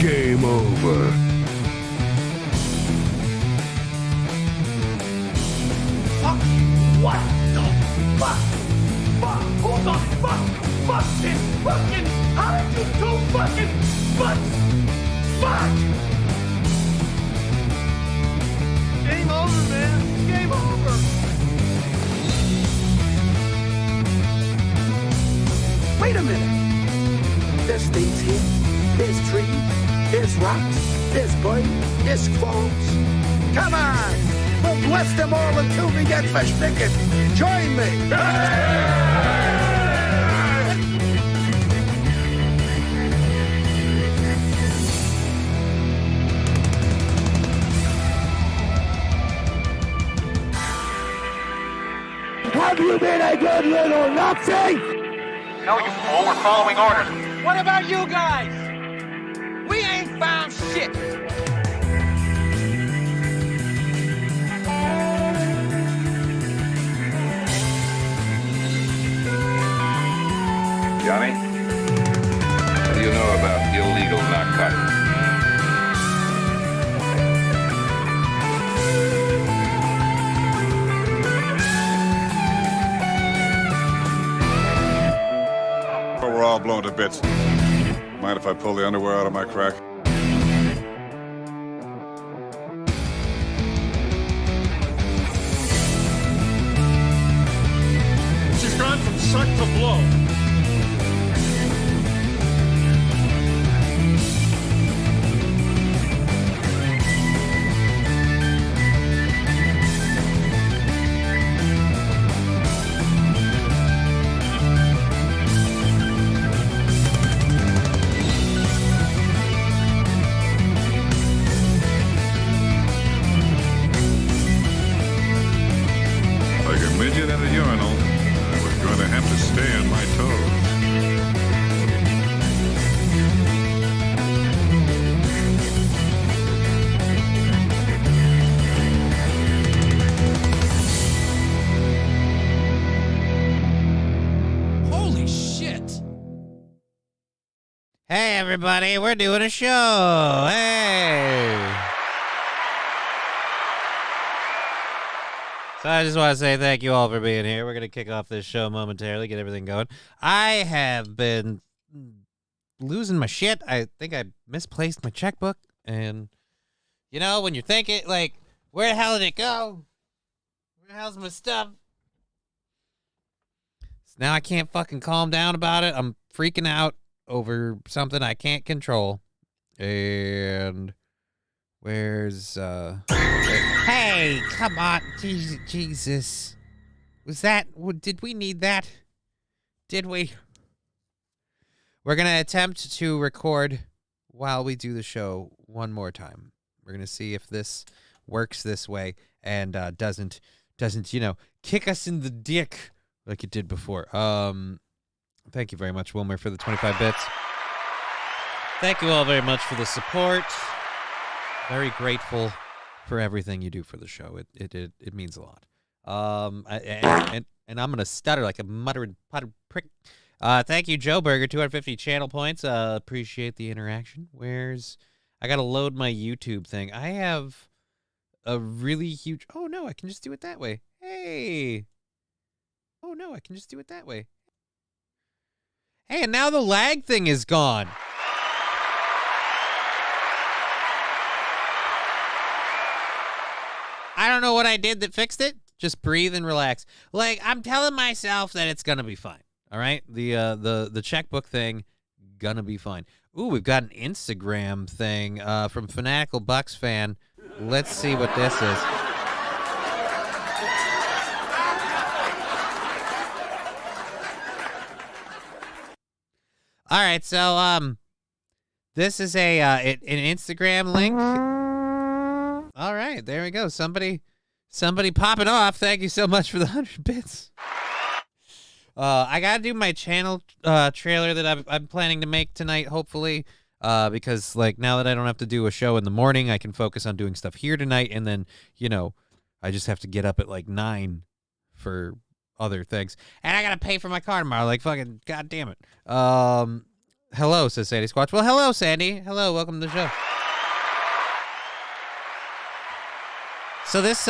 Game over. Fuck! What the fuck? Fuck! Who the fuck this fucking... How did you do fucking... Fuck! Game over, man. Game over. Wait a minute. There's things here. There's trees. There's rocks. There's birds. There's falls. Come on. We'll bless them all until we get versticken. Join me. Have you been a good little Nazi? No, you fool, we're following orders. What about you guys? We ain't found shit. Johnny, what do you know about illegal narcotics? We're all blown to bits. Mind if I pull the underwear out of my crack? She's gone from suck to blow. Like a midget at a urinal, I was going to have to stay on my toes. Holy shit! Hey, everybody, we're doing a show. Hey. So I just want to say thank you all for being here. We're going to kick off this show momentarily, get everything going. I have been losing my shit. I think I misplaced my checkbook. And, you know, when you're thinking, like, where the hell did it go? Where the hell's my stuff? So now I can't fucking calm down about it. I'm freaking out over something I can't control. And where's hey, come on. Jesus. Was that, did we need that? Did we? We're going to attempt to record while we do the show one more time. We're going to see if this works this way and doesn't, you know, kick us in the dick like it did before. Thank you very much, Wilmer, for the 25 bits. Thank you all very much for the support. Very grateful for everything you do for the show. It means a lot. And I'm gonna stutter like a muttering potted prick. Thank you, Joe Burger, 250 channel points. Appreciate the interaction. I gotta load my YouTube thing. I have a really huge. Oh no, I can just do it that way. Hey. Oh no, I can just do it that way. Hey, and now the lag thing is gone. I don't know what I did that fixed it. Just breathe and relax. Like, I'm telling myself that it's gonna be fine. All right? The checkbook thing, gonna be fine. Ooh, we've got an Instagram thing from Fanatical Bucks fan. Let's see what this is. All right, so this is an Instagram link. All right, there we go. Somebody popping off. Thank you so much for the 100 bits. I gotta do my channel trailer that I'm planning to make tonight, hopefully, because like now that I don't have to do a show in the morning, I can focus on doing stuff here tonight, and then I just have to get up at like 9 for other things, and I gotta pay for my car tomorrow. Like fucking goddamn it. Hello, says Sandy Squatch. Well, hello, Sandy. Hello, welcome to the show. So this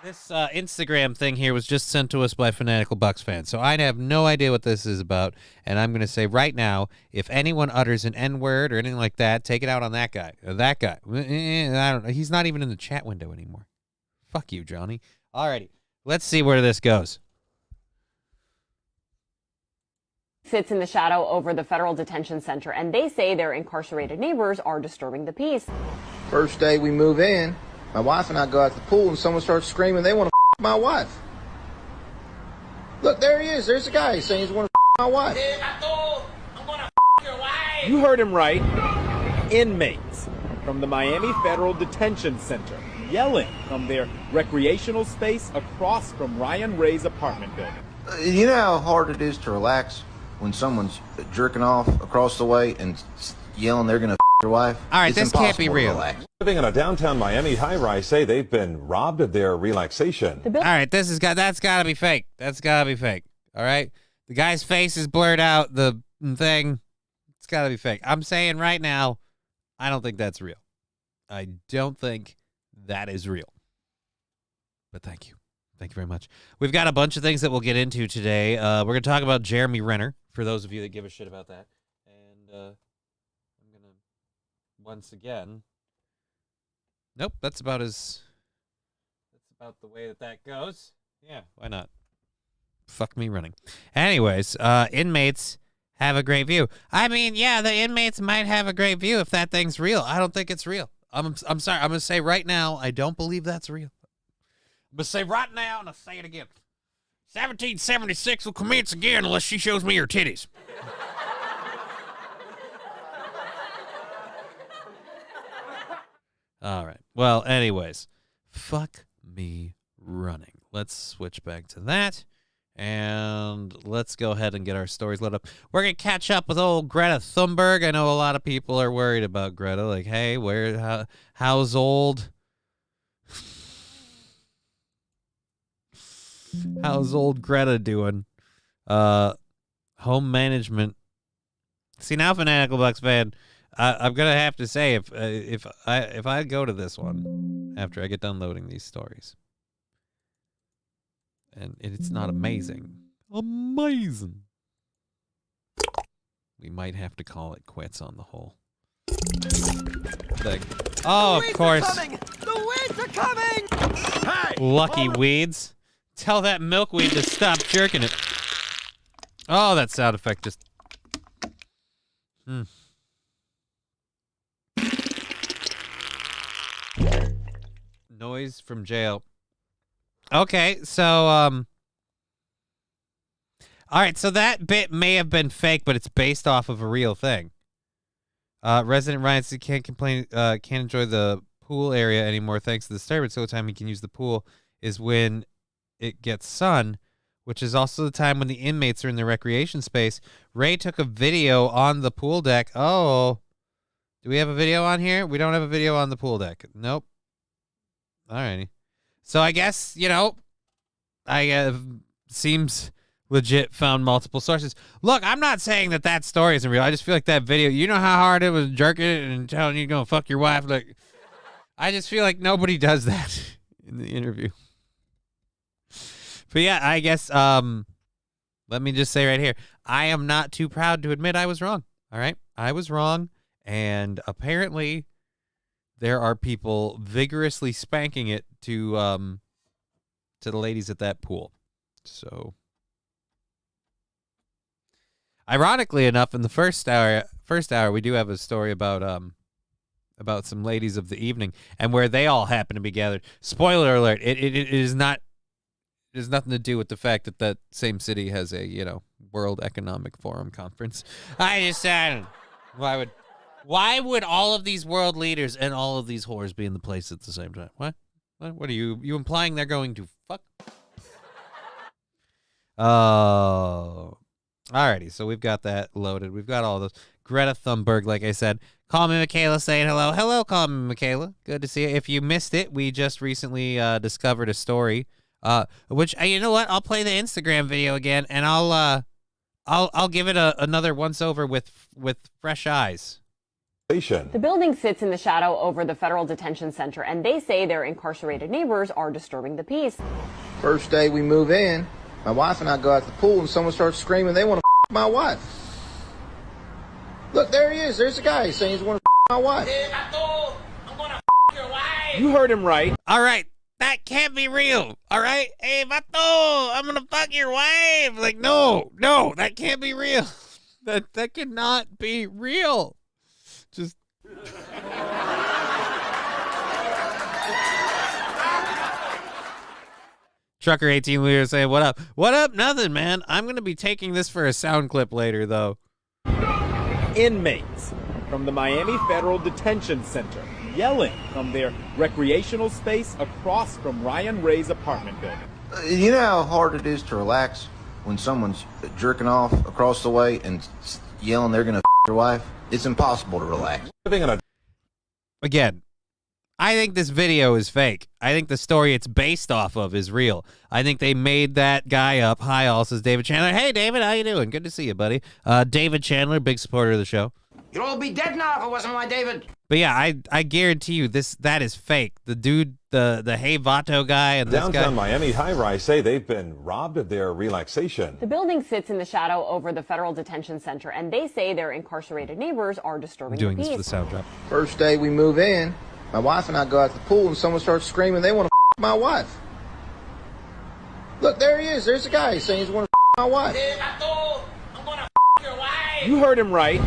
Instagram thing here was just sent to us by Fanatical Bucks fans. So I have no idea what this is about, and I'm going to say right now, if anyone utters an N-word or anything like that, take it out on that guy. That guy. I don't know. He's not even in the chat window anymore. Fuck you, Johnny. Alrighty. Let's see where this goes. Sits in the shadow over the federal detention center, and they say their incarcerated neighbors are disturbing the peace. First day we move in, my wife and I go out to the pool, and someone starts screaming they want to my wife. Look, there he is. There's the guy. He's saying he's want to my wife. I'm gonna your wife. You heard him right. Inmates from the Miami Federal Detention Center yelling from their recreational space across from Ryan Ray's apartment building. You know how hard it is to relax when someone's jerking off across the way and yelling they're going to your wife? All right, It's this can't be impossible to real. relax. Living in a downtown Miami high-rise say they've been robbed of their relaxation. All right, that's got to be fake. That's got to be fake. All right? The guy's face is blurred out. The thing, it's got to be fake. I'm saying right now, I don't think that's real. I don't think that is real. But thank you. Thank you very much. We've got a bunch of things that we'll get into today. We're going to talk about Jeremy Renner, for those of you that give a shit about that. And I'm going to, once again, nope, that's about the way that goes. Yeah, why not? Fuck me running. Anyways, inmates have a great view. I mean, yeah, the inmates might have a great view if that thing's real. I don't think it's real. I'm sorry. I'm going to say right now, I don't believe that's real. I'm going to say right now, and I'll say it again. 1776 will commence again unless she shows me her titties. All right. Well, anyways, fuck me running. Let's switch back to that, and let's go ahead and get our stories lit up. We're going to catch up with old Greta Thunberg. I know a lot of people are worried about Greta. Like, hey, how's old... How's old Greta doing? Home management. See, now, Fanatical Bucks fan, I'm gonna have to say if I go to this one after I get done loading these stories, and it's not amazing, we might have to call it quits on the whole thing. Oh, of course. The weeds are coming. Hey, lucky weeds. Tell that milkweed to stop jerking it. Oh, that sound effect just... Noise from jail. Okay, so, all right, so that bit may have been fake, but it's based off of a real thing. Resident Ryan said can't complain, can't enjoy the pool area anymore thanks to the disturbance. So the time he can use the pool is when it gets sun, which is also the time when the inmates are in the recreation space. Ray took a video on the pool deck. Oh, do we have a video on here? We don't have a video on the pool deck. Nope. Alrighty. So I guess, seems legit, found multiple sources. Look, I'm not saying that story isn't real. I just feel like that video, you know how hard it was jerking it and telling you going to fuck your wife? Like, I just feel like nobody does that in the interview. But yeah, I guess, let me just say right here, I am not too proud to admit I was wrong. All right? I was wrong, and apparently there are people vigorously spanking it to the ladies at that pool. So, ironically enough, in the first hour, we do have a story about some ladies of the evening and where they all happen to be gathered. Spoiler alert, it is not... It has nothing to do with the fact that same city has a, World Economic Forum conference. I just said, why would all of these world leaders and all of these whores be in the place at the same time? What are you implying they're going to fuck? Oh, alrighty. So we've got that loaded. We've got all those. Greta Thunberg, like I said. Call me Michaela saying hello. Hello, call me Michaela. Good to see you. If you missed it, we just recently discovered a story. Which, you know what? I'll play the Instagram video again, and I'll I'll give it another once over with fresh eyes. The building sits in the shadow over the federal detention center, and they say their incarcerated neighbors are disturbing the peace. First day we move in, my wife and I go out to the pool and someone starts screaming they want to my wife. Look, there he is. There's the guy. He's saying he's want to my wife. I'm gonna your wife. You heard him right. All right. That can't be real. All right. Hey, vato, I'm going to fuck your wife. Like, no, that can't be real. That cannot be real. Just. Trucker 18 Leader saying, what up? What up? Nothing, man. I'm going to be taking this for a sound clip later, though. Inmates from the Miami Federal Detention Center yelling from their recreational space across from Ryan Ray's apartment building. You know how hard it is to relax when someone's jerking off across the way and yelling they're going to your wife? It's impossible to relax. Again, I think this video is fake. I think the story it's based off of is real. I think they made that guy up. Hi, all, says David Chandler. Hey, David, how you doing? Good to see you, buddy. David Chandler, big supporter of the show. You'd all be dead now if it wasn't my David. But yeah, I guarantee you that is fake. The dude, the Hey Vato guy and Downtown this guy. Miami high-rise say they've been robbed of their relaxation. The building sits in the shadow over the federal detention center, and they say their incarcerated neighbors are disturbing I'm doing the this peace. for the sound drop. First day we move in, my wife and I go out to the pool and someone starts screaming they want to my wife. Look, there he is. There's the guy. He's saying he's want to my wife. I'm gonna your wife. You heard him right.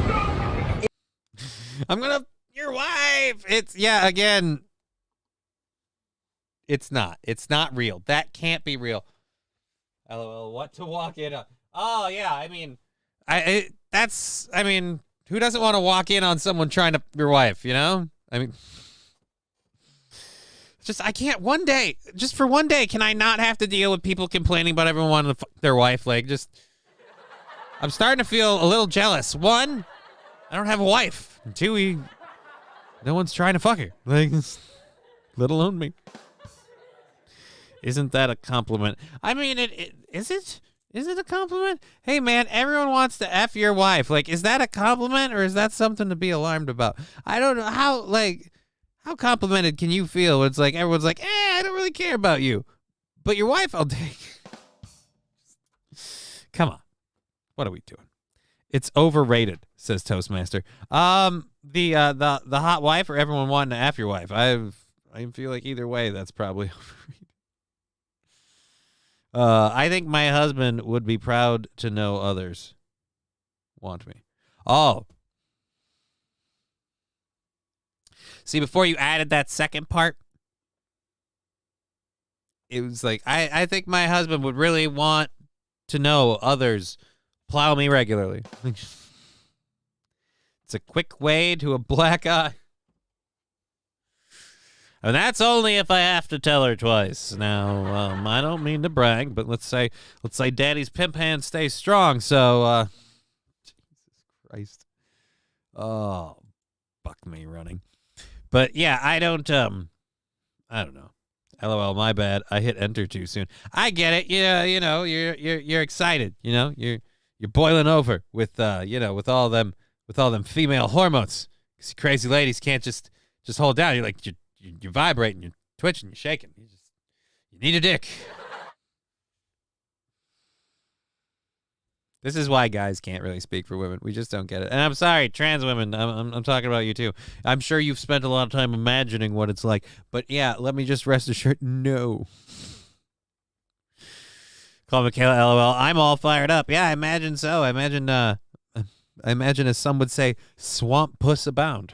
I'm gonna your wife. It's again. It's not real. That can't be real. LOL. What to walk in on? Oh yeah. I mean, who doesn't want to walk in on someone trying to your wife? You know. I mean, I can't. Just for one day, can I not have to deal with people complaining about everyone wanting to fuck their wife? Like, I'm starting to feel a little jealous. One, I don't have a wife. And two, no one's trying to fuck her. Like, let alone me. Isn't that a compliment? I mean, is it? Is it a compliment? Hey, man, everyone wants to F your wife. Like, is that a compliment or is that something to be alarmed about? I don't know. How complimented can you feel? It's like everyone's like, I don't really care about you. But your wife I'll take. Come on. What are we doing? It's overrated, says Toastmaster. The hot wife or everyone wanting to F your wife? I feel like either way, that's probably overrated. I think my husband would be proud to know others want me. Oh. See, before you added that second part, it was like, I think my husband would really want to know others plow me regularly. It's a quick way to a black eye. And that's only if I have to tell her twice. Now, I don't mean to brag, but let's say Daddy's pimp hand stays strong. So, Jesus Christ. Oh, buck me running. But yeah, I don't know. LOL, my bad. I hit enter too soon. I get it. Yeah, you're excited. You're boiling over with with all them female hormones. 'Cause you crazy ladies can't just hold down. You're like you're vibrating, you're twitching, you're shaking. You need a dick. This is why guys can't really speak for women. We just don't get it. And I'm sorry, trans women. I'm talking about you too. I'm sure you've spent a lot of time imagining what it's like. But yeah, let me just rest assured, no. Call Michaela, LOL. I'm all fired up. Yeah, I imagine so. I imagine, as some would say, swamp puss abound.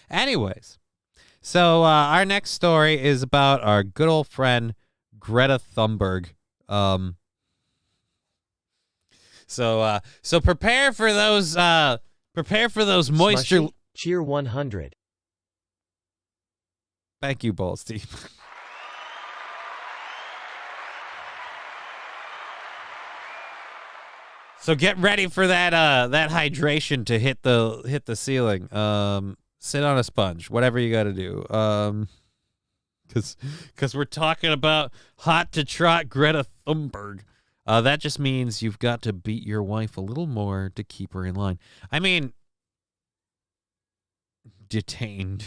Anyways, so our next story is about our good old friend Greta Thunberg. So prepare for those moisture. Slushy, cheer 100. Thank you, Ball Steve. So get ready for that hydration to hit the ceiling. Sit on a sponge, whatever you got to do. Because we're talking about hot to trot Greta Thunberg. That just means you've got to beat your wife a little more to keep her in line. I mean, detained.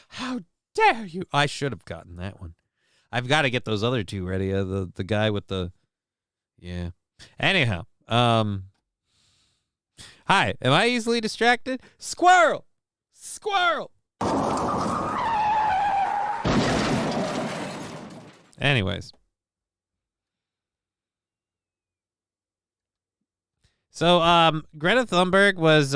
How dare you? I should have gotten that one. I've got to get those other two ready. The guy with the... Yeah. Anyhow. Hi. Am I easily distracted? Squirrel! Squirrel! Anyways. So, Greta Thunberg was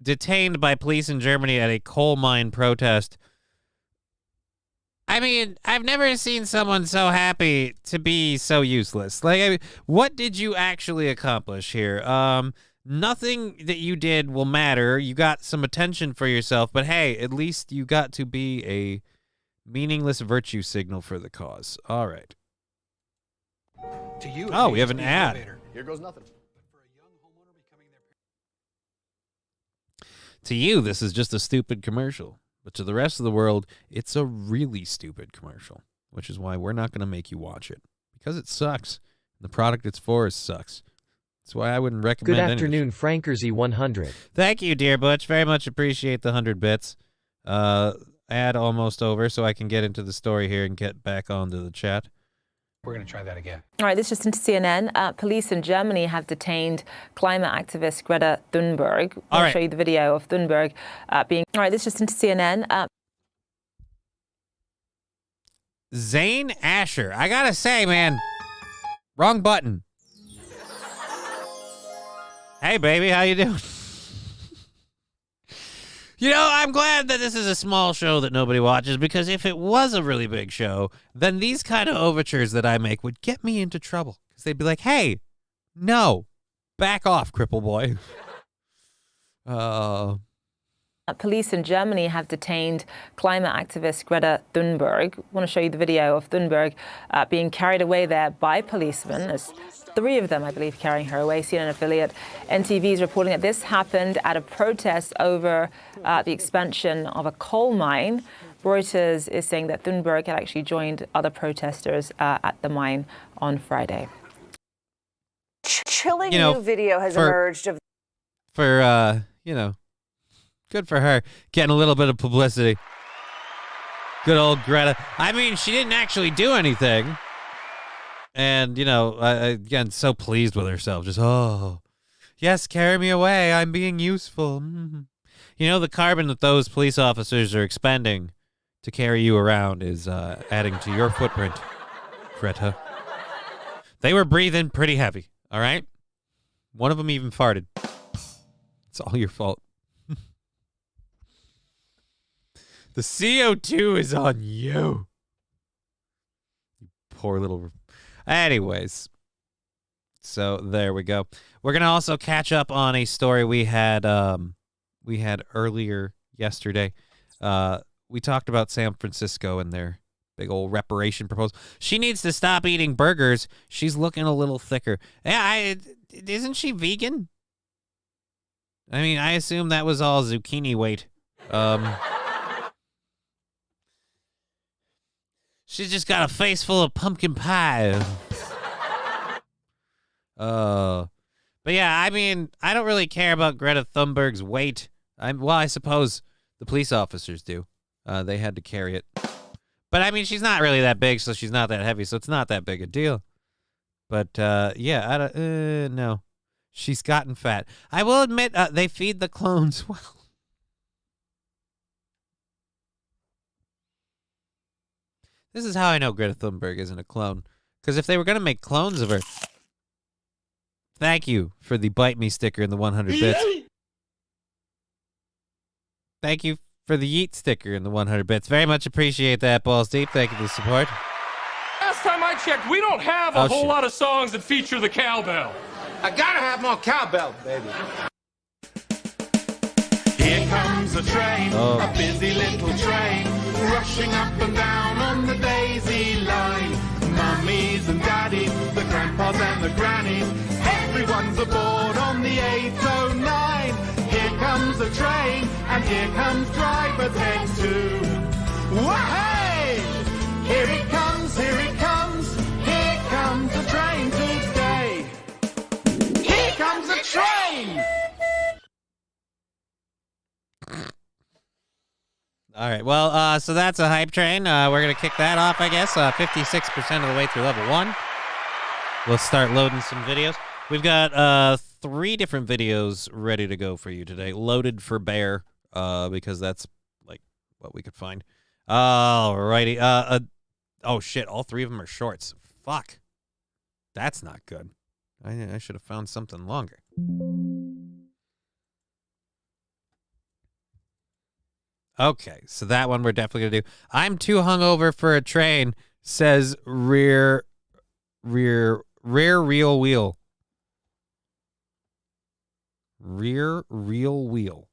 detained by police in Germany at a coal mine protest. I mean, I've never seen someone so happy to be so useless. Like, I mean, what did you actually accomplish here? Nothing that you did will matter. You got some attention for yourself, but hey, at least you got to be a meaningless virtue signal for the cause. All right. To you, oh, we have an ad. Elevator. Here goes nothing. To you, this is just a stupid commercial. But to the rest of the world, it's a really stupid commercial, which is why we're not going to make you watch it. Because it sucks. The product it's for sucks. That's why I wouldn't recommend it. Good afternoon, Frankersy 100. Thank you, dear Butch. Very much appreciate the 100 bits. Ad almost over, so I can get into the story here and get back onto the chat. We're going to try that again. All right, this is just into CNN. Police in Germany have detained climate activist Greta Thunberg. I'll show you the video of Thunberg being... All right, this is just into CNN. Zane Asher. I gotta say, man, wrong button. Hey, baby, how you doing? You know, I'm glad that this is a small show that nobody watches, because if it was a really big show, then these kind of overtures that I make would get me into trouble. Because they'd be like, hey, no, back off, cripple boy. Police in Germany have detained climate activist Greta Thunberg. I want to show you the video of Thunberg being carried away there by policemen. There's 3 of them, I believe, carrying her away. CNN affiliate NTV is reporting that this happened at a protest over the expansion of a coal mine. Reuters is saying that Thunberg had actually joined other protesters at the mine on Friday. Chilling new video has emerged of... Good for her, getting a little bit of publicity. Good old Greta. I mean, she didn't actually do anything. And, again, so pleased with herself. Just, oh, yes, carry me away. I'm being useful. Mm-hmm. You know, the carbon that those police officers are expending to carry you around is adding to your footprint, Greta. They were breathing pretty heavy, all right? One of them even farted. It's all your fault. The CO2 is on you. You poor little... Anyways, so there we go. We're going to also catch up on a story we had earlier yesterday. We talked about San Francisco and their big old reparation proposal. She needs to stop eating burgers. She's looking a little thicker. Yeah, isn't she vegan? I mean, I assume that was all zucchini weight. She's just got a face full of pumpkin pie. But yeah, I mean, I don't really care about Greta Thunberg's weight. I suppose the police officers do. They had to carry it. But I mean, she's not really that big, so she's not that heavy, so it's not that big a deal. But yeah, no. She's gotten fat. I will admit, they feed the clones well. This is how I know Greta Thunberg isn't a clone. Because if they were going to make clones of her... Thank you for the Bite Me sticker and the 100 bits. Thank you for the Yeet sticker and the 100 bits. Very much appreciate that, Balls Deep. Thank you for the support. Last time I checked, we don't have a whole lot of songs that feature the cowbell. I gotta have more cowbell, baby. Here comes a train, a busy little train, rushing up and down on the daisy line. Mummies and daddies, the grandpas and the grannies, everyone's aboard on the 809. Here comes a train, and here comes driver 10 too. Wah-hey! Here it comes, here it comes. Here comes the train today. Here comes the train! All right, well, so that's a hype train. We're going to kick that off, I guess. 56% of the way through level 1. We'll start loading some videos. We've got 3 different videos ready to go for you today. Loaded for bear, because that's, like, what we could find. Alrighty. Oh, shit, all 3 of them are shorts. Fuck. That's not good. I should have found something longer. Okay, so that one we're definitely going to do. I'm too hungover for a train, says rear real wheel. Rear real wheel.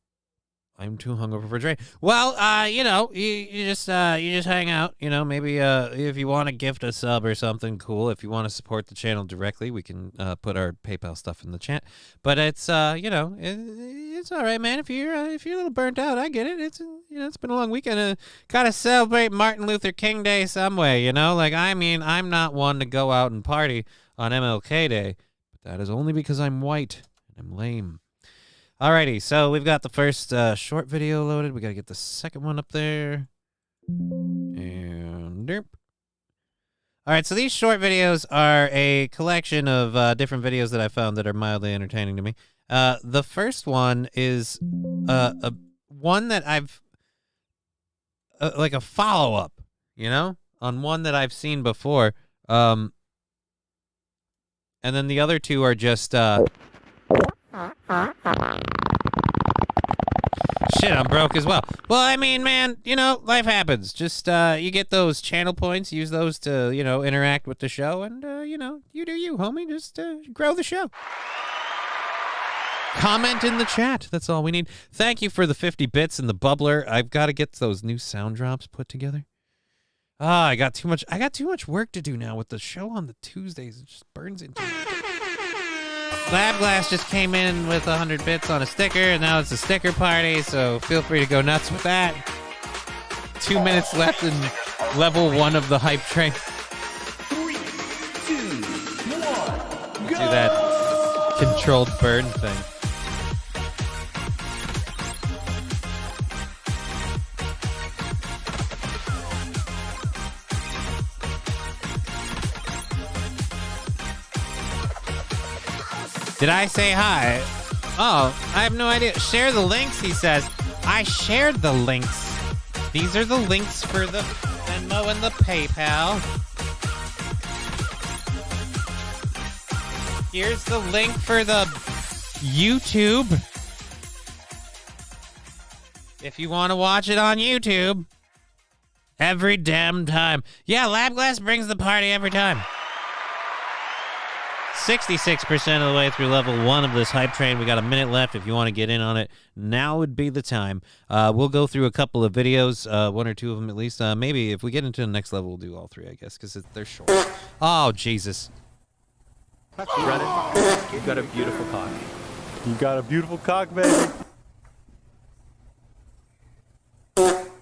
I'm too hungover for a train. Well, you know, you just hang out. You know, maybe if you want to gift a sub or something cool, if you want to support the channel directly, we can put our PayPal stuff in the chat. But it's you know, it's all right, man. If you're a little burnt out, I get it. It's it's been a long weekend. Gotta celebrate Martin Luther King Day some way. You know, like I mean, I'm not one to go out and party on MLK Day, but that is only because I'm white and I'm lame. Alrighty, so we've got the first short video loaded. We got to get the second one up there. And derp. All right, so these short videos are a collection of different videos that I found that are mildly entertaining to me. The first one is one that I've like a follow-up, you know, on one that I've seen before. And then the other 2 are just shit, I'm broke as well. Well, I mean, man, you know, life happens. Just, you get those channel points, use those to, you know, interact with the show, and, you know, you do you, homie. Just, grow the show. Comment in the chat. That's all we need. Thank you for the 50 bits and the bubbler. I've got to get those new sound drops put together. I got too much work to do now with the show on the Tuesdays. It just burns into me. Lab Glass just came in with 100 bits on a sticker, and now it's a sticker party, so feel free to go nuts with that. 2 minutes left in level 1 of the hype train. 3, 2, 1, do that controlled burn thing. Did I say hi? Oh, I have no idea. Share the links, he says. I shared the links. These are the links for the Venmo and the PayPal. Here's the link for the YouTube. If you want to watch it on YouTube. Every damn time. Yeah, Lab Glass brings the party every time. 66% of the way through level 1 of this hype train. We got a minute left. If you want to get in on it, now would be the time. We'll go through a couple of videos, 1 or 2 of them at least. Maybe if we get into the next level, we'll do all 3, I guess, because they're short. Oh, Jesus. Brennan, you've got a beautiful cock. You got a beautiful cock, baby.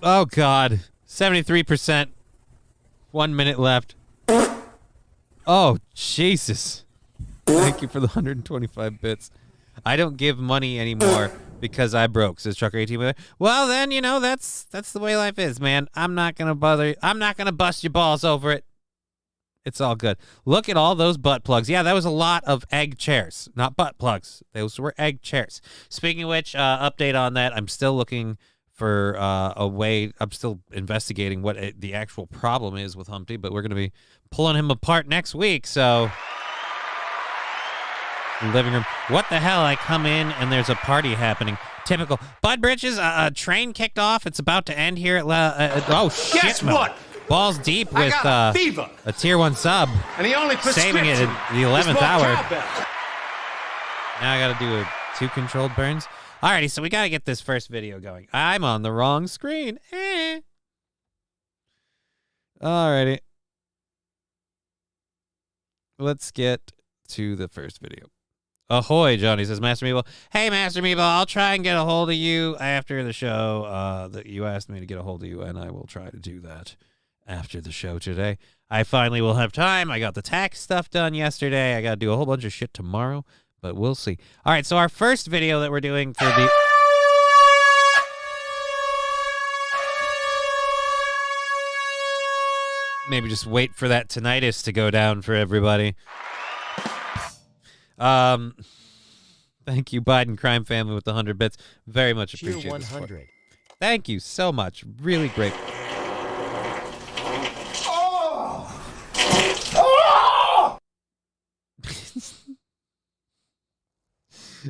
Oh, God. 73%. 1 minute left. Oh, Jesus. Thank you for the 125 bits. I don't give money anymore because I broke, says Trucker18. Well, then, you know, that's the way life is, man. I'm not going to bother. I'm not going to bust your balls over it. It's all good. Look at all those butt plugs. Yeah, that was a lot of egg chairs, not butt plugs. Those were egg chairs. Speaking of which, update on that. I'm still looking for a way. I'm still investigating what the actual problem is with Humpty, but we're going to be pulling him apart next week, so... Living room. What the hell? I come in and there's a party happening. Typical. Bud Britches, a train kicked off. It's about to end here at oh, shit. Guess what? Balls deep with a tier 1 sub. And the only saving it at the 11th hour. Now I got to do 2 controlled burns. Alrighty, so we got to get this first video going. I'm on the wrong screen. Alrighty. Let's get to the first video. Ahoy, Johnny says, Master Meeple. Hey, Master Meeple, I'll try and get a hold of you after the show. That you asked me to get a hold of you, and I will try to do that after the show today. I finally will have time. I got the tax stuff done yesterday. I got to do a whole bunch of shit tomorrow, but we'll see. All right, so our first video that we're doing for the... Maybe just wait for that tinnitus to go down for everybody. Thank you, Biden crime family with the 100 bits. Very much appreciate Cheer this 100. Thank you so much. Really great.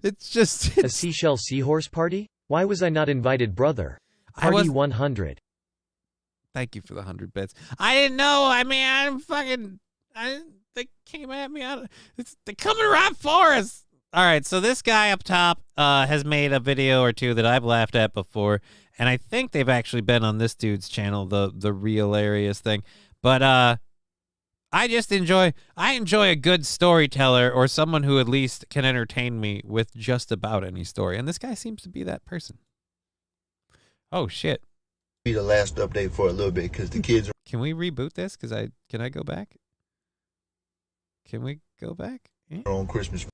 It's just a seashell seahorse party. Why was I not invited, brother? Party 100. Thank you for the 100 bits. I didn't know. I mean, they came at me. They're coming right for us. All right, so this guy up top has made a video or two that I've laughed at before, and I think they've actually been on this dude's channel, the real hilarious thing. But I enjoy a good storyteller or someone who at least can entertain me with just about any story, and this guy seems to be that person. Oh shit. Be the last update for a little bit because the kids are... Can we reboot this? Can I go back? Can we go back? Yeah. On Christmas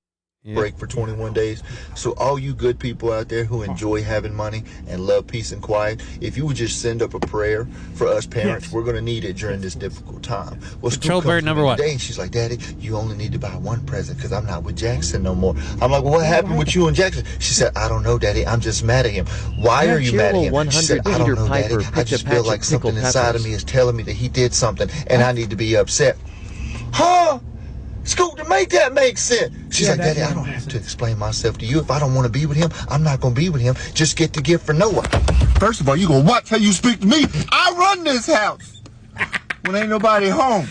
break for 21 days. So all you good people out there who enjoy having money and love peace and quiet, if you would just send up a prayer for us parents, we're going to need it during this difficult time. Well, Control bird number one. Today, and she's like, Daddy, you only need to buy one present because I'm not with Jackson no more. I'm like, well, what happened with you and Jackson? She said, I don't know, Daddy. I'm just mad at him. Why are you mad at him? She said, I don't know, Daddy. I just feel like something inside of me is telling me that he did something and I need to be upset. Huh? Scoot, to make that make sense. She's like, Daddy, I don't have to explain myself to you. If I don't want to be with him, I'm not going to be with him. Just get the gift for Noah. First of all, you going to watch how you speak to me. I run this house when ain't nobody home.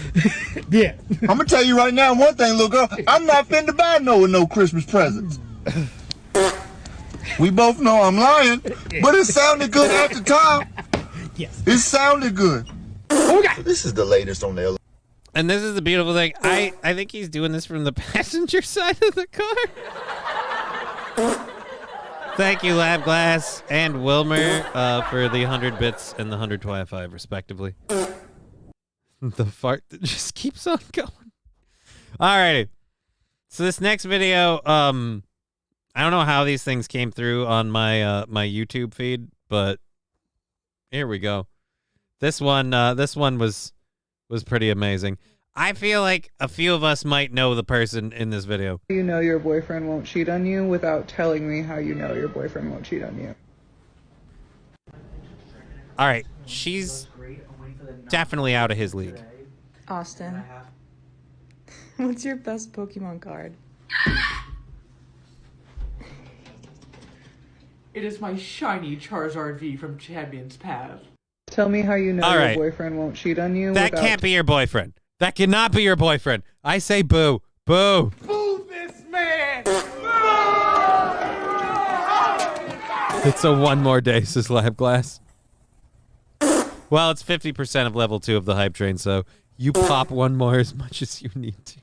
Yeah. I'm going to tell you right now one thing, little girl. I'm not finna buy Noah no Christmas presents. We both know I'm lying, but it sounded good at the time. Yes. It sounded good. Okay. So this is the latest on the... And this is the beautiful thing. I think he's doing this from the passenger side of the car. Thank you, Lab Glass and Wilmer, for the 100 bits and the 125, respectively. The fart that just keeps on going. Alrighty. So this next video, I don't know how these things came through on my my YouTube feed, but here we go. This one was pretty amazing. I feel like a few of us might know the person in this video. You know your boyfriend won't cheat on you without telling me how you know your boyfriend won't cheat on you. All right, she's definitely out of his league. Austin, what's your best Pokemon card? It is my shiny Charizard V from Champion's Path. Tell me how you know All right. your boyfriend won't cheat on you. That can't be your boyfriend. That cannot be your boyfriend. I say boo. Boo. Boo this man! It's a one more day, says Lab Glass. Well, it's 50% of level 2 of the hype train, so you pop one more as much as you need to.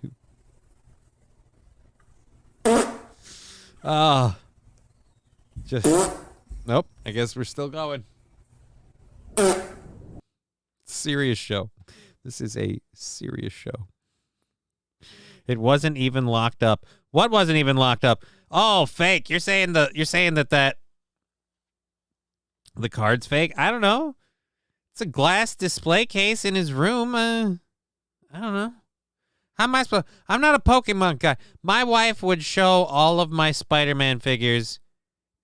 Just... Nope. I guess we're still going. Serious show. This is a serious show. It wasn't even locked up. What wasn't even locked up? Oh, fake. You're saying that the card's fake? I don't know. It's a glass display case in his room. I don't know. How am I supposed? I'm not a Pokemon guy. My wife would show all of my Spider-Man figures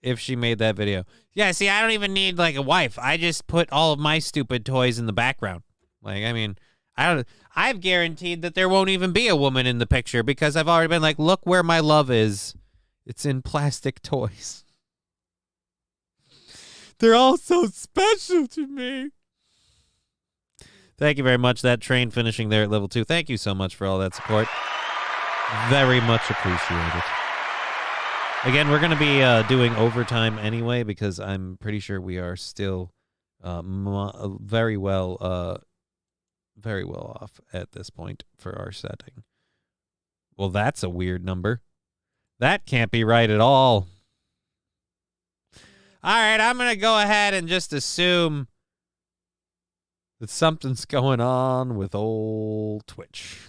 if she made that video. Yeah, see, I don't even need like a wife. I just put all of my stupid toys in the background. Like, I mean, I've guaranteed that there won't even be a woman in the picture because I've already been like, look where my love is. It's in plastic toys. They're all so special to me. Thank you very much. That train finishing there at level 2. Thank you so much for all that support. Very much appreciated. Again, we're going to be doing overtime anyway because I'm pretty sure we are still very well off at this point for our setting. Well, that's a weird number. That can't be right at all. All right, I'm going to go ahead and just assume that something's going on with old Twitch.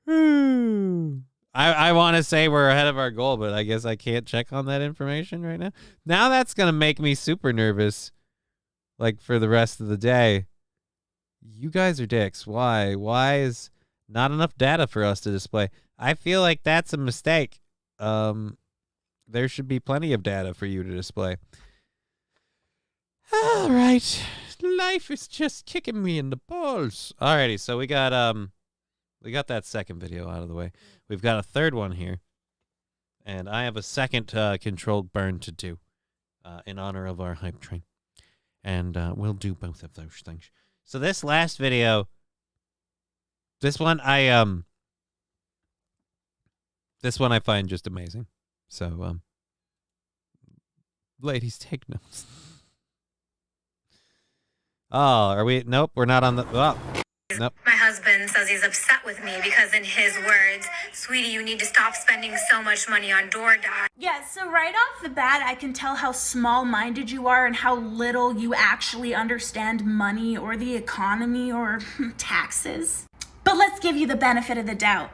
I want to say we're ahead of our goal, but I guess I can't check on that information right now. Now that's going to make me super nervous, like, for the rest of the day. You guys are dicks. Why? Why is not enough data for us to display? I feel like that's a mistake. There should be plenty of data for you to display. All right. Life is just kicking me in the balls. Alrighty, so we got that second video out of the way. We've got a third one here. And I have a second controlled burn to do in honor of our hype train. And we'll do both of those things. So this last video, this one I find just amazing. So ladies, take notes. Oh, are we? Nope, we're not on the. Oh, nope. My husband says he's upset with me because, in his words, sweetie, you need to stop spending so much money on DoorDash. Yeah, so right off the bat, I can tell how small-minded you are and how little you actually understand money or the economy or taxes. But let's give you the benefit of the doubt.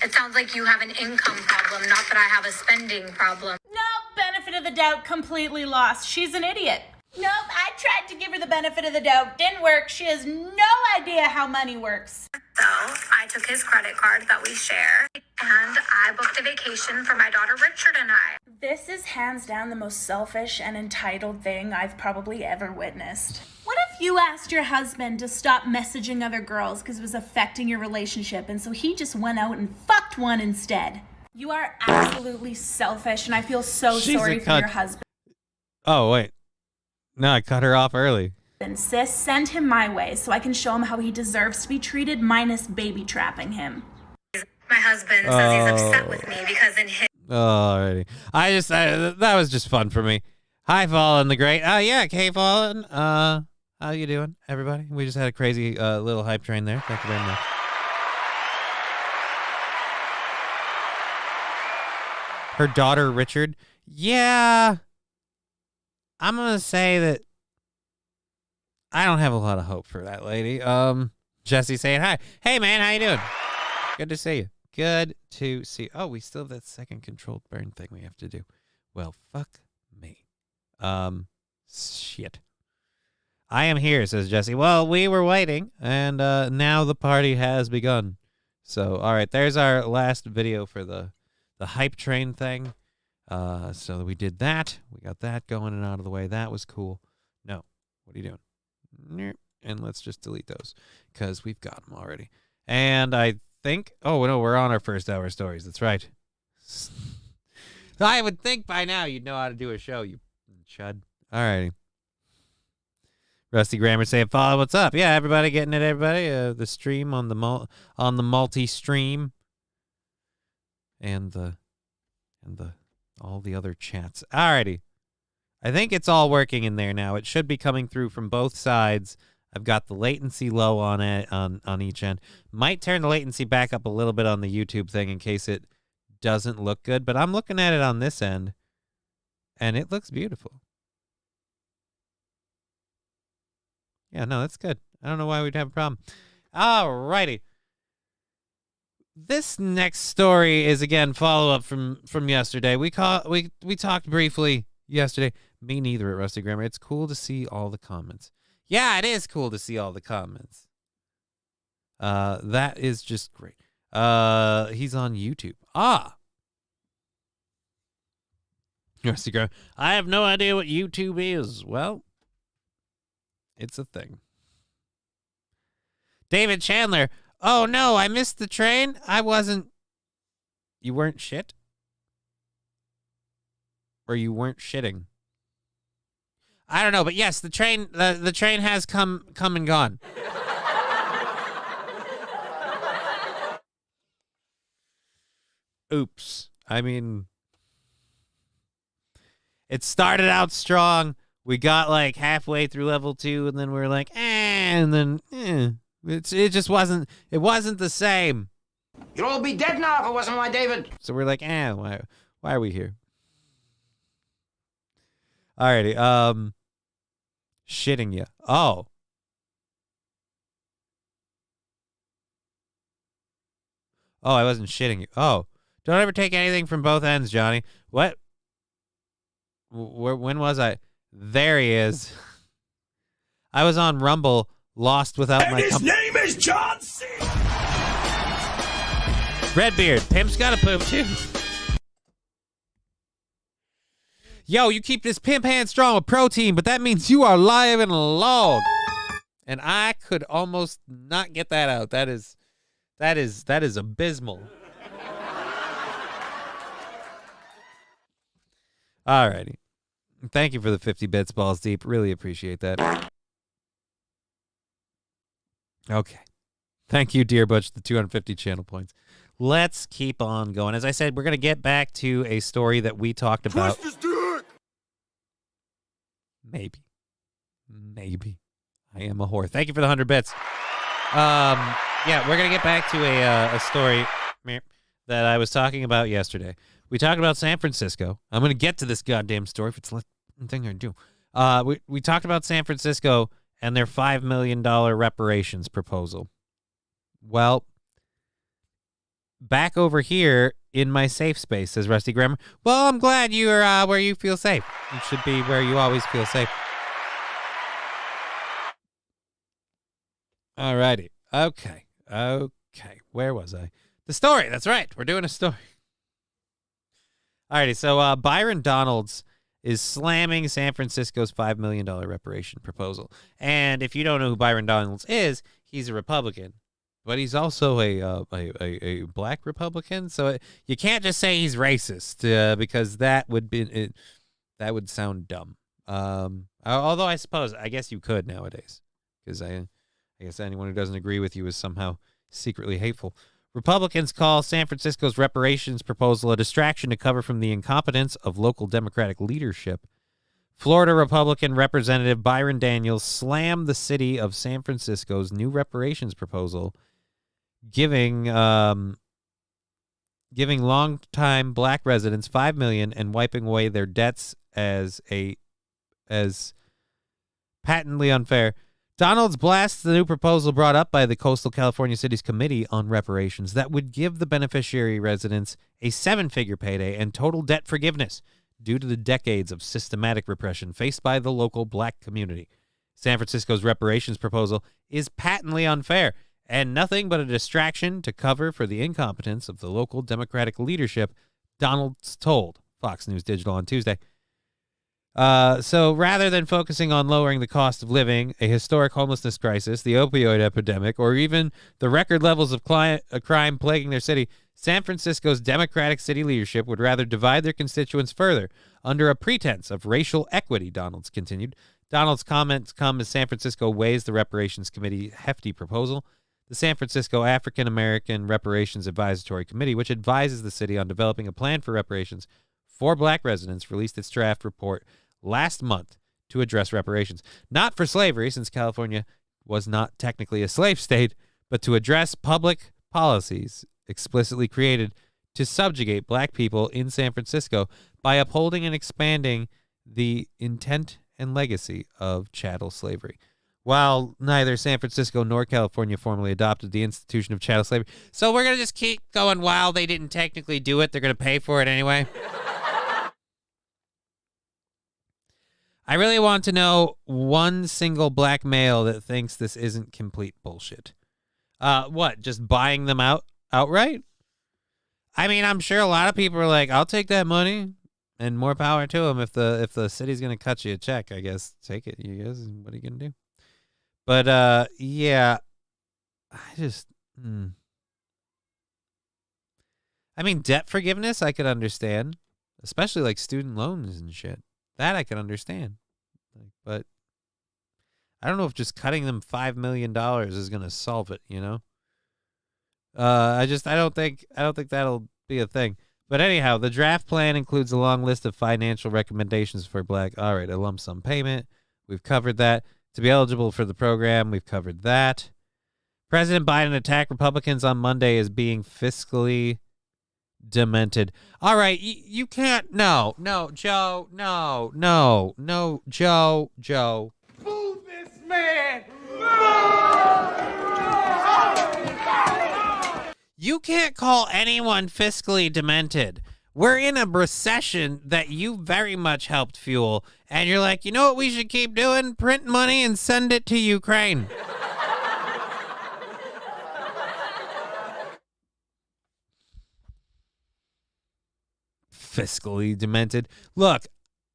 It sounds like you have an income problem, not that I have a spending problem. No, benefit of the doubt completely lost. She's an idiot. Nope, I tried to give her the benefit of the doubt. Didn't work. She has no idea how money works. So I took his credit card that we share, and I booked a vacation for my daughter Richard and I. This is hands down the most selfish and entitled thing I've probably ever witnessed. What if you asked your husband to stop messaging other girls because it was affecting your relationship, and so he just went out and fucked one instead? You are absolutely selfish, and I feel so sorry for your husband. Oh, wait. No, I cut her off early. And sis, send him my way so I can show him how he deserves to be treated, minus baby trapping him. My husband says he's upset with me because in his... Alrighty. That was just fun for me. Hi, Fallen the Great. Yeah, K Fallen. How you doing, everybody? We just had a crazy little hype train there. Thank you very much. Her daughter, Richard. Yeah. I'm going to say that I don't have a lot of hope for that lady. Jesse saying hi. Hey, man, how you doing? Good to see you. Good to see you. Oh, we still have that second controlled burn thing we have to do. Well, fuck me. Shit. I am here, says Jesse. Well, we were waiting, and now the party has begun. So, all right, there's our last video for the hype train thing. So we did that. We got that going and out of the way. That was cool. No. What are you doing? And let's just delete those because we've got them already. And I think, oh, no, we're on our first hour stories. That's right. I would think by now you'd know how to do a show, you chud. All righty. Rusty Grammar saying, follow, what's up? Yeah, everybody getting it, everybody? The stream on the multi-stream. And all the other chats. Alrighty. I think it's all working in there now. It should be coming through from both sides. I've got the latency low on it on each end. Might turn the latency back up a little bit on the YouTube thing in case it doesn't look good, but I'm looking at it on this end and it looks beautiful. Yeah, no, that's good. I don't know why we'd have a problem. Alrighty. This next story is again follow-up from yesterday. We talked briefly yesterday. Me neither at Rusty Grammar. It's cool to see all the comments. Yeah, it is cool to see all the comments. That is just great. He's on YouTube. Rusty Grammar. I have no idea what YouTube is. Well, it's a thing. David Chandler. Oh, no, I missed the train. I wasn't... You weren't shit? Or you weren't shitting? I don't know, but yes, the train has come and gone. Oops. I mean, it started out strong. We got like halfway through level 2, and then we were like, and then, It just wasn't the same. You'd all be dead now if it wasn't my David. So we're like, why are we here? Alrighty, shitting you. Oh. Oh, I wasn't shitting you. Oh. Don't ever take anything from both ends, Johnny. What? When was I? There he is. I was on Rumble, lost without my... His name is John C. Redbeard, pimp's gotta poop too. Yo, you keep this pimp hand strong with protein, but that means you are live in a log. And I could almost not get that out. That is abysmal. Alrighty. Thank you for the 50 bits, balls deep. Really appreciate that. Okay. Thank you, Dear Butch, the 250 channel points. Let's keep on going. As I said, we're going to get back to a story that we talked about. Maybe. I am a whore. Thank you for the 100 bits. Yeah, we're going to get back to a story that I was talking about yesterday. We talked about San Francisco. I'm going to get to this goddamn story if it's the thing I do. We talked about San Francisco and their $5 million reparations proposal. Well, back over here in my safe space, says Rusty Grammar. Well, I'm glad you're where you feel safe. You should be where you always feel safe. Alrighty. Okay. Where was I? The story. That's right. We're doing a story. Alrighty. So Byron Donalds is slamming San Francisco's $5 million reparation proposal. And if you don't know who Byron Donalds is, he's a Republican. But he's also a black Republican, so you can't just say he's racist because that would sound dumb. Although I guess you could nowadays, because I guess anyone who doesn't agree with you is somehow secretly hateful. Republicans call San Francisco's reparations proposal a distraction to cover from the incompetence of local Democratic leadership. Florida Republican Representative Byron Daniels slammed the city of San Francisco's new reparations proposal, giving longtime black residents $5 million and wiping away their debts as patently unfair. Donalds blasts the new proposal brought up by the Coastal California Cities Committee on Reparations that would give the beneficiary residents a 7-figure payday and total debt forgiveness due to the decades of systematic repression faced by the local black community. San Francisco's reparations proposal is patently unfair and nothing but a distraction to cover for the incompetence of the local Democratic leadership, Donalds told Fox News Digital on Tuesday. So rather than focusing on lowering the cost of living, a historic homelessness crisis, the opioid epidemic, or even the record levels of crime plaguing their city, San Francisco's Democratic city leadership would rather divide their constituents further under a pretense of racial equity, Donalds continued. Donalds' comments come as San Francisco weighs the Reparations Committee's hefty proposal. The San Francisco African American Reparations Advisory Committee, which advises the city on developing a plan for reparations for black residents, released its draft report last month to address reparations. Not for slavery, since California was not technically a slave state, but to address public policies explicitly created to subjugate black people in San Francisco by upholding and expanding the intent and legacy of chattel slavery. While neither San Francisco nor California formally adopted the institution of chattel slavery. So we're going to just keep going, while they didn't technically do it, they're going to pay for it anyway. I really want to know one single black male that thinks this isn't complete bullshit. What, just buying them outright? I mean, I'm sure a lot of people are like, I'll take that money, and more power to them. If the city's going to cut you a check, I guess, take it, you guys. What are you going to do? But, yeah, I just, I mean, debt forgiveness, I could understand, especially like student loans and shit. That I could understand. But I don't know if just cutting them $5 million is going to solve it, you know? I don't think that'll be a thing. But anyhow, the draft plan includes a long list of financial recommendations for black. All right, a lump sum payment. We've covered that. To be eligible for the program, we've covered that. President Biden attacked Republicans on Monday as being fiscally demented. All right, you can't. No, Joe. No, Joe. Move this man! You can't call anyone fiscally demented. We're in a recession that you very much helped fuel. And you're like, you know what we should keep doing? Print money and send it to Ukraine. Fiscally demented. Look,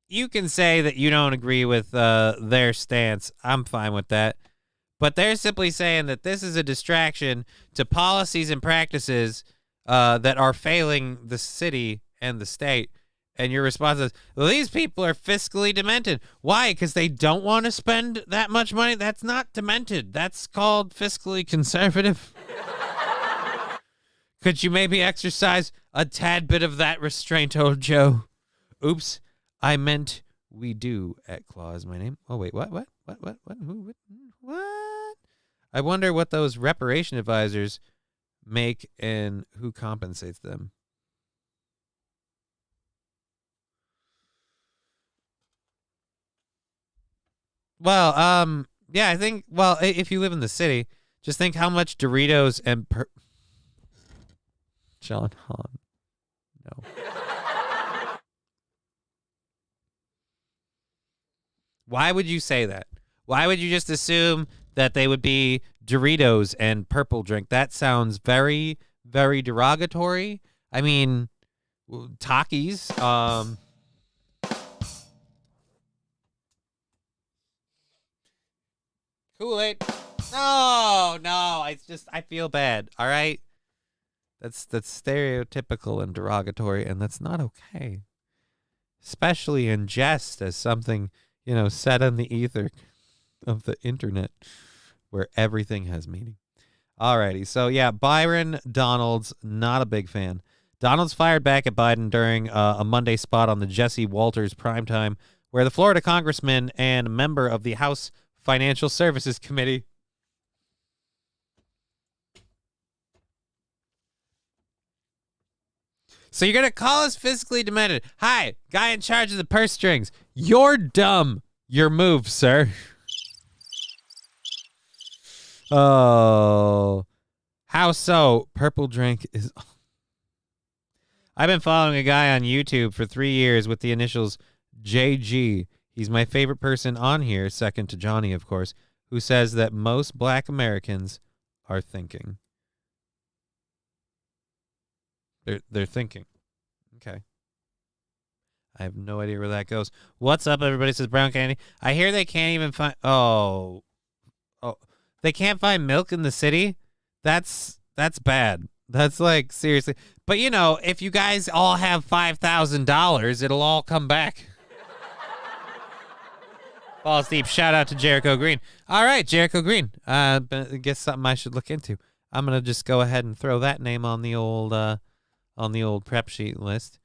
you can say that you don't agree with their stance. I'm fine with that. But they're simply saying that this is a distraction to policies and practices that are failing the city and the state. And your response is, well, these people are fiscally demented. Why? Because they don't want to spend that much money? That's not demented. That's called fiscally conservative. Could you maybe exercise a tad bit of that restraint, old Joe? Oops, I meant we do at Claw is my name. Oh, wait, what? Who? What? I wonder what those reparation advisors make and who compensates them. Well, yeah, I think, well, if you live in the city, just think how much Doritos and John Hahn. No. Why would you say that? Why would you just assume that they would be Doritos and purple drink? That sounds very, very derogatory. I mean, Takis, Kool-Aid. No, I feel bad. All right. That's stereotypical and derogatory, and that's not okay. Especially in jest as something, said on the ether of the internet where everything has meaning. Alrighty. So yeah, Byron Donalds, not a big fan. Donalds fired back at Biden during a Monday spot on the Jesse Walters primetime, where the Florida congressman and member of the House Financial Services Committee So you're going to call us fiscally demented. Hi, guy in charge of the purse strings. You're dumb. Your move, sir. Oh. How so? Purple drink is... I've been following a guy on YouTube for 3 years with the initials JG. He's my favorite person on here, second to Johnny, of course, who says that most black Americans are thinking. They're thinking. Okay. I have no idea where that goes. What's up, everybody? Says Brown Candy. I hear they can't even find... Oh. They can't find milk in the city? That's bad. That's like, seriously. But, if you guys all have $5,000, it'll all come back. Balls deep. Shout out to Jericho Green. All right, Jericho Green. I guess something I should look into. I'm going to just go ahead and throw that name on the old prep sheet list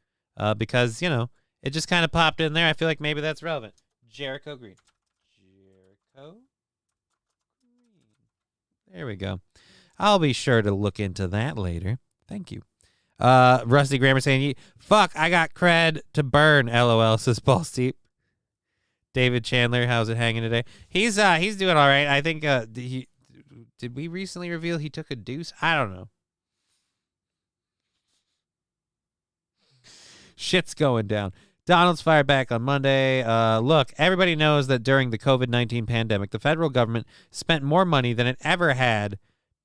because, it just kind of popped in there. I feel like maybe that's relevant. Jericho Green. Jericho Green. There we go. I'll be sure to look into that later. Thank you. Rusty Grammar saying, fuck, I got cred to burn, LOL, says Paul Steep. David Chandler, how's it hanging today? He's doing all right. I think did we recently reveal he took a deuce? I don't know. Shit's going down. Donald's fired back on Monday. Look, everybody knows that during the COVID-19 pandemic, the federal government spent more money than it ever had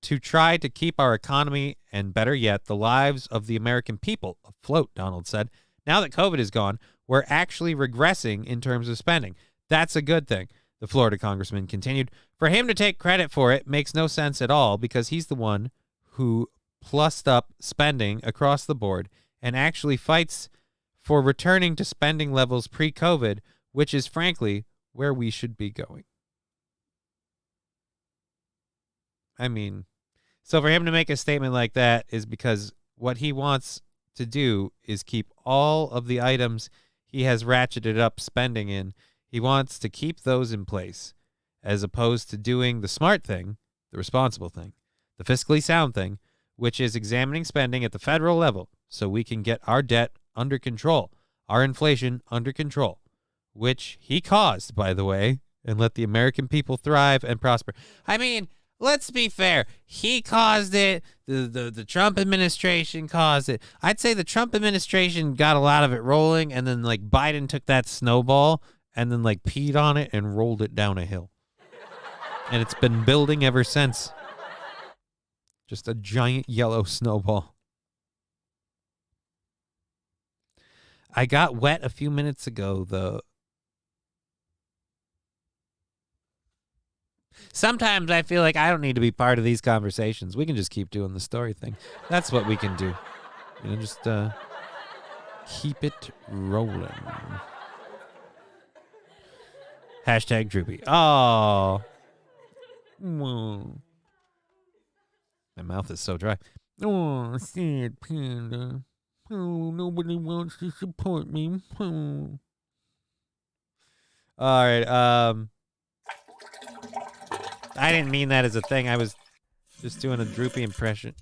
to try to keep our economy and, better yet, the lives of the American people afloat, Donald said. Now that COVID is gone, we're actually regressing in terms of spending. That's a good thing, the Florida congressman continued. For him to take credit for it makes no sense at all because he's the one who plussed up spending across the board and actually fights for returning to spending levels pre-COVID, which is, frankly, where we should be going. I mean, so for him to make a statement like that is because what he wants to do is keep all of the items he has ratcheted up spending in. He wants to keep those in place as opposed to doing the smart thing, the responsible thing, the fiscally sound thing, which is examining spending at the federal level so we can get our debt under control, our inflation under control, which he caused, by the way, and let the American people thrive and prosper. I mean, let's be fair. He caused it. The Trump administration caused it. I'd say the Trump administration got a lot of it rolling, and then like Biden took that snowball and then like peed on it and rolled it down a hill. And it's been building ever since. Just a giant yellow snowball. I got wet a few minutes ago, though. Sometimes I feel like I don't need to be part of these conversations. We can just keep doing the story thing. That's what we can do. You know, just keep it rolling. Hashtag droopy. Oh. My mouth is so dry. Oh, sad panda. Oh, nobody wants to support me. Oh. All right. I didn't mean that as a thing. I was just doing a droopy impression.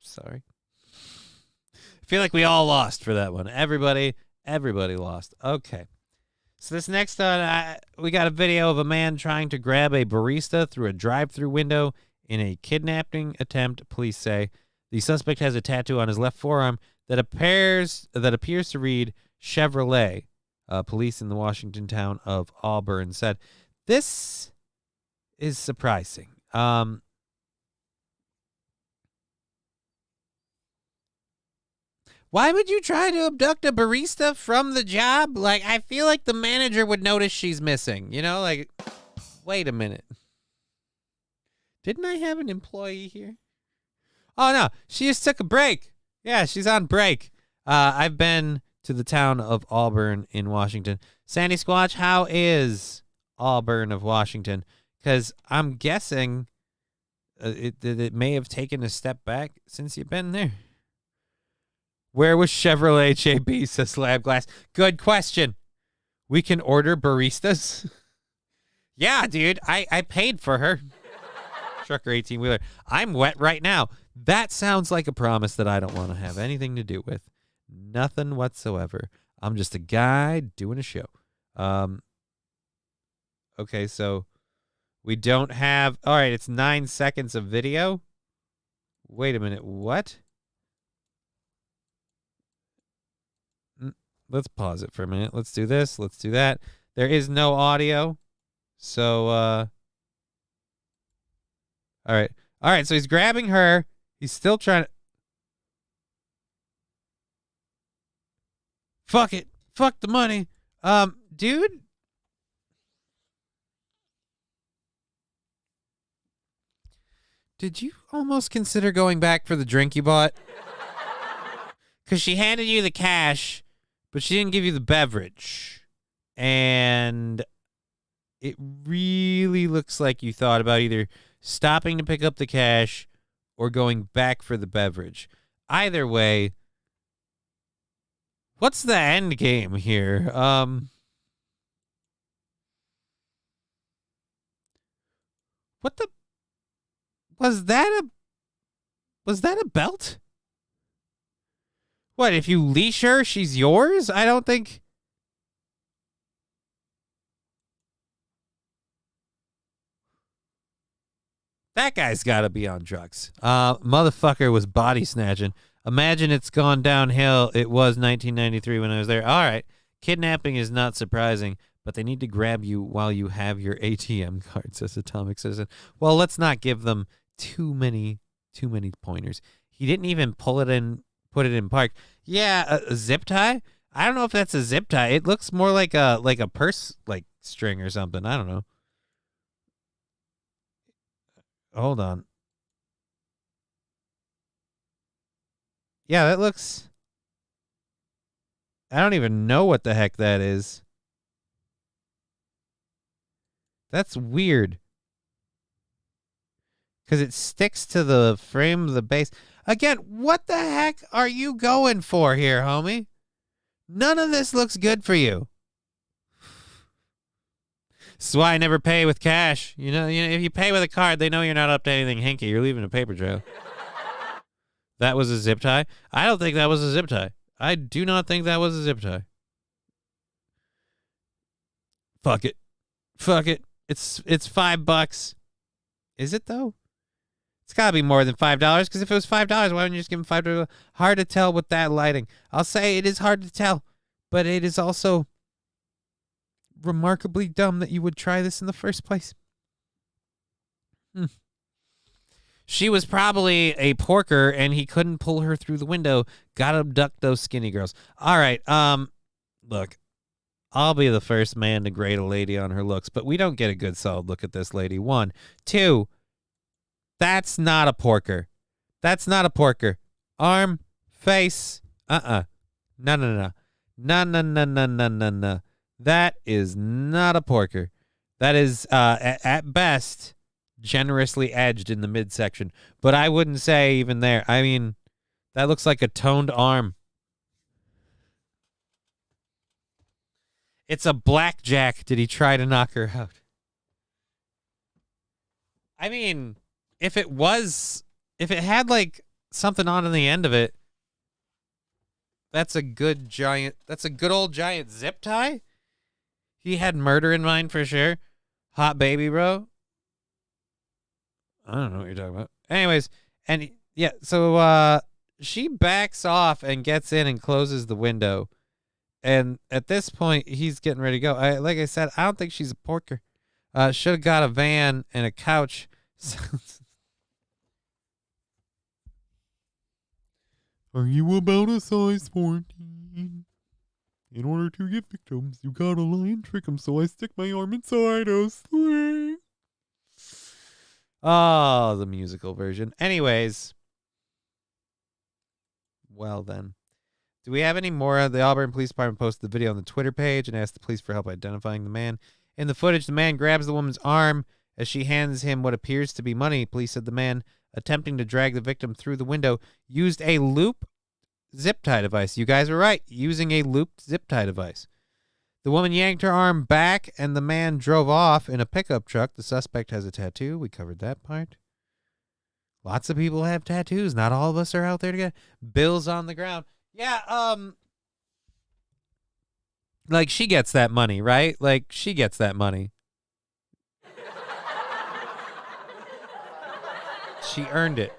Sorry. I feel like we all lost for that one. Everybody lost. Okay. So this next one, we got a video of a man trying to grab a barista through a drive-through window in a kidnapping attempt, police say. The suspect has a tattoo on his left forearm that appears to read Chevrolet. Police in the Washington town of Auburn said. This is surprising. Why would you try to abduct a barista from the job? Like, I feel like the manager would notice she's missing. You know, like, wait a minute. Didn't I have an employee here? Oh, no. She just took a break. Yeah, she's on break. I've been to the town of Auburn in Washington. Sandy Squatch, how is Auburn of Washington? Because I'm guessing it may have taken a step back since you've been there. Where was Chevrolet JB, says Slab Glass. Good question. We can order baristas? Yeah, dude. I paid for her. Trucker 18-wheeler. I'm wet right now. That sounds like a promise that I don't want to have anything to do with. Nothing whatsoever. I'm just a guy doing a show. Okay, so we don't have... All right, it's 9 seconds of video. Wait a minute. What? Let's pause it for a minute. Let's do this. Let's do that. There is no audio. So, all right. All right, so he's grabbing her. He's still trying to... Fuck it. Fuck the money. Dude. Did you almost consider going back for the drink you bought? Because she handed you the cash, but she didn't give you the beverage. And it really looks like you thought about either stopping to pick up the cash or going back for the beverage. Either way, what's the end game here? What the... Was that a belt? What, if you leash her, she's yours? I don't think... That guy's got to be on drugs. Motherfucker was body snatching. Imagine it's gone downhill. It was 1993 when I was there. All right. Kidnapping is not surprising, but they need to grab you while you have your ATM card, says Atomic Citizen. Well, let's not give them too many pointers. He didn't even put it in park. Yeah, a zip tie? I don't know if that's a zip tie. It looks more like a purse like string or something. I don't know. Hold on. Yeah, that looks... I don't even know what the heck that is. That's weird. Because it sticks to the frame of the base. Again, what the heck are you going for here, homie? None of this looks good for you. This is why I never pay with cash. You know, if you pay with a card, they know you're not up to anything hinky. You're leaving a paper trail. That was a zip tie? I don't think that was a zip tie. I do not think that was a zip tie. Fuck it. Fuck it. It's $5. Is it though? It's gotta be more than $5, because if it was $5, why wouldn't you just give him $5? Hard to tell with that lighting. I'll say it is hard to tell, but it is also remarkably dumb that you would try this in the first place. She was probably a porker and he couldn't pull her through the window. Gotta abduct those skinny girls. All right. Look, I'll be the first man to grade a lady on her looks, but we don't get a good solid look at this lady. 1, 2, that's not a porker. That's not a porker. Arm, face, No. No. That is not a porker. That is, at best, generously edged in the midsection. But I wouldn't say even there. I mean, that looks like a toned arm. It's a blackjack. Did he try to knock her out? I mean, if it had like something on the end of it, that's a good old giant zip tie. He had murder in mind for sure. Hot baby, bro. I don't know what you're talking about. Anyways, and yeah, so she backs off and gets in and closes the window. And at this point, he's getting ready to go. Like I said, I don't think she's a porker. Should have got a van and a couch. Are you about a size 14? In order to get victims, you gotta lie and trick them, so I stick my arm inside a sling. Oh, the musical version. Anyways. Well, then. Do we have any more? The Auburn Police Department posted the video on the Twitter page and asked the police for help identifying the man. In the footage, the man grabs the woman's arm as she hands him what appears to be money. Police said the man, attempting to drag the victim through the window, used a loop zip tie device. You guys were right. Using a looped zip tie device. The woman yanked her arm back and the man drove off in a pickup truck. The suspect has a tattoo. We covered that part. Lots of people have tattoos. Not all of us are out there to get bills on the ground. Yeah, like she gets that money, right? Like she gets that money. She earned it.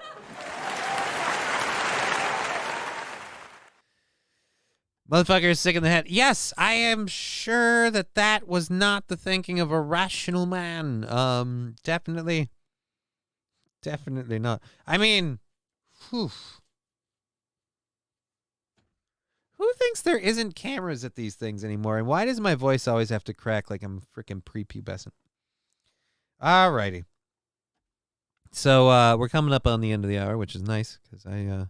Motherfucker is sick in the head. Yes, I am sure that was not the thinking of a rational man. Definitely not. I mean, whew. Who thinks there isn't cameras at these things anymore? And why does my voice always have to crack like I'm freaking prepubescent? Alrighty. So we're coming up on the end of the hour, which is nice because I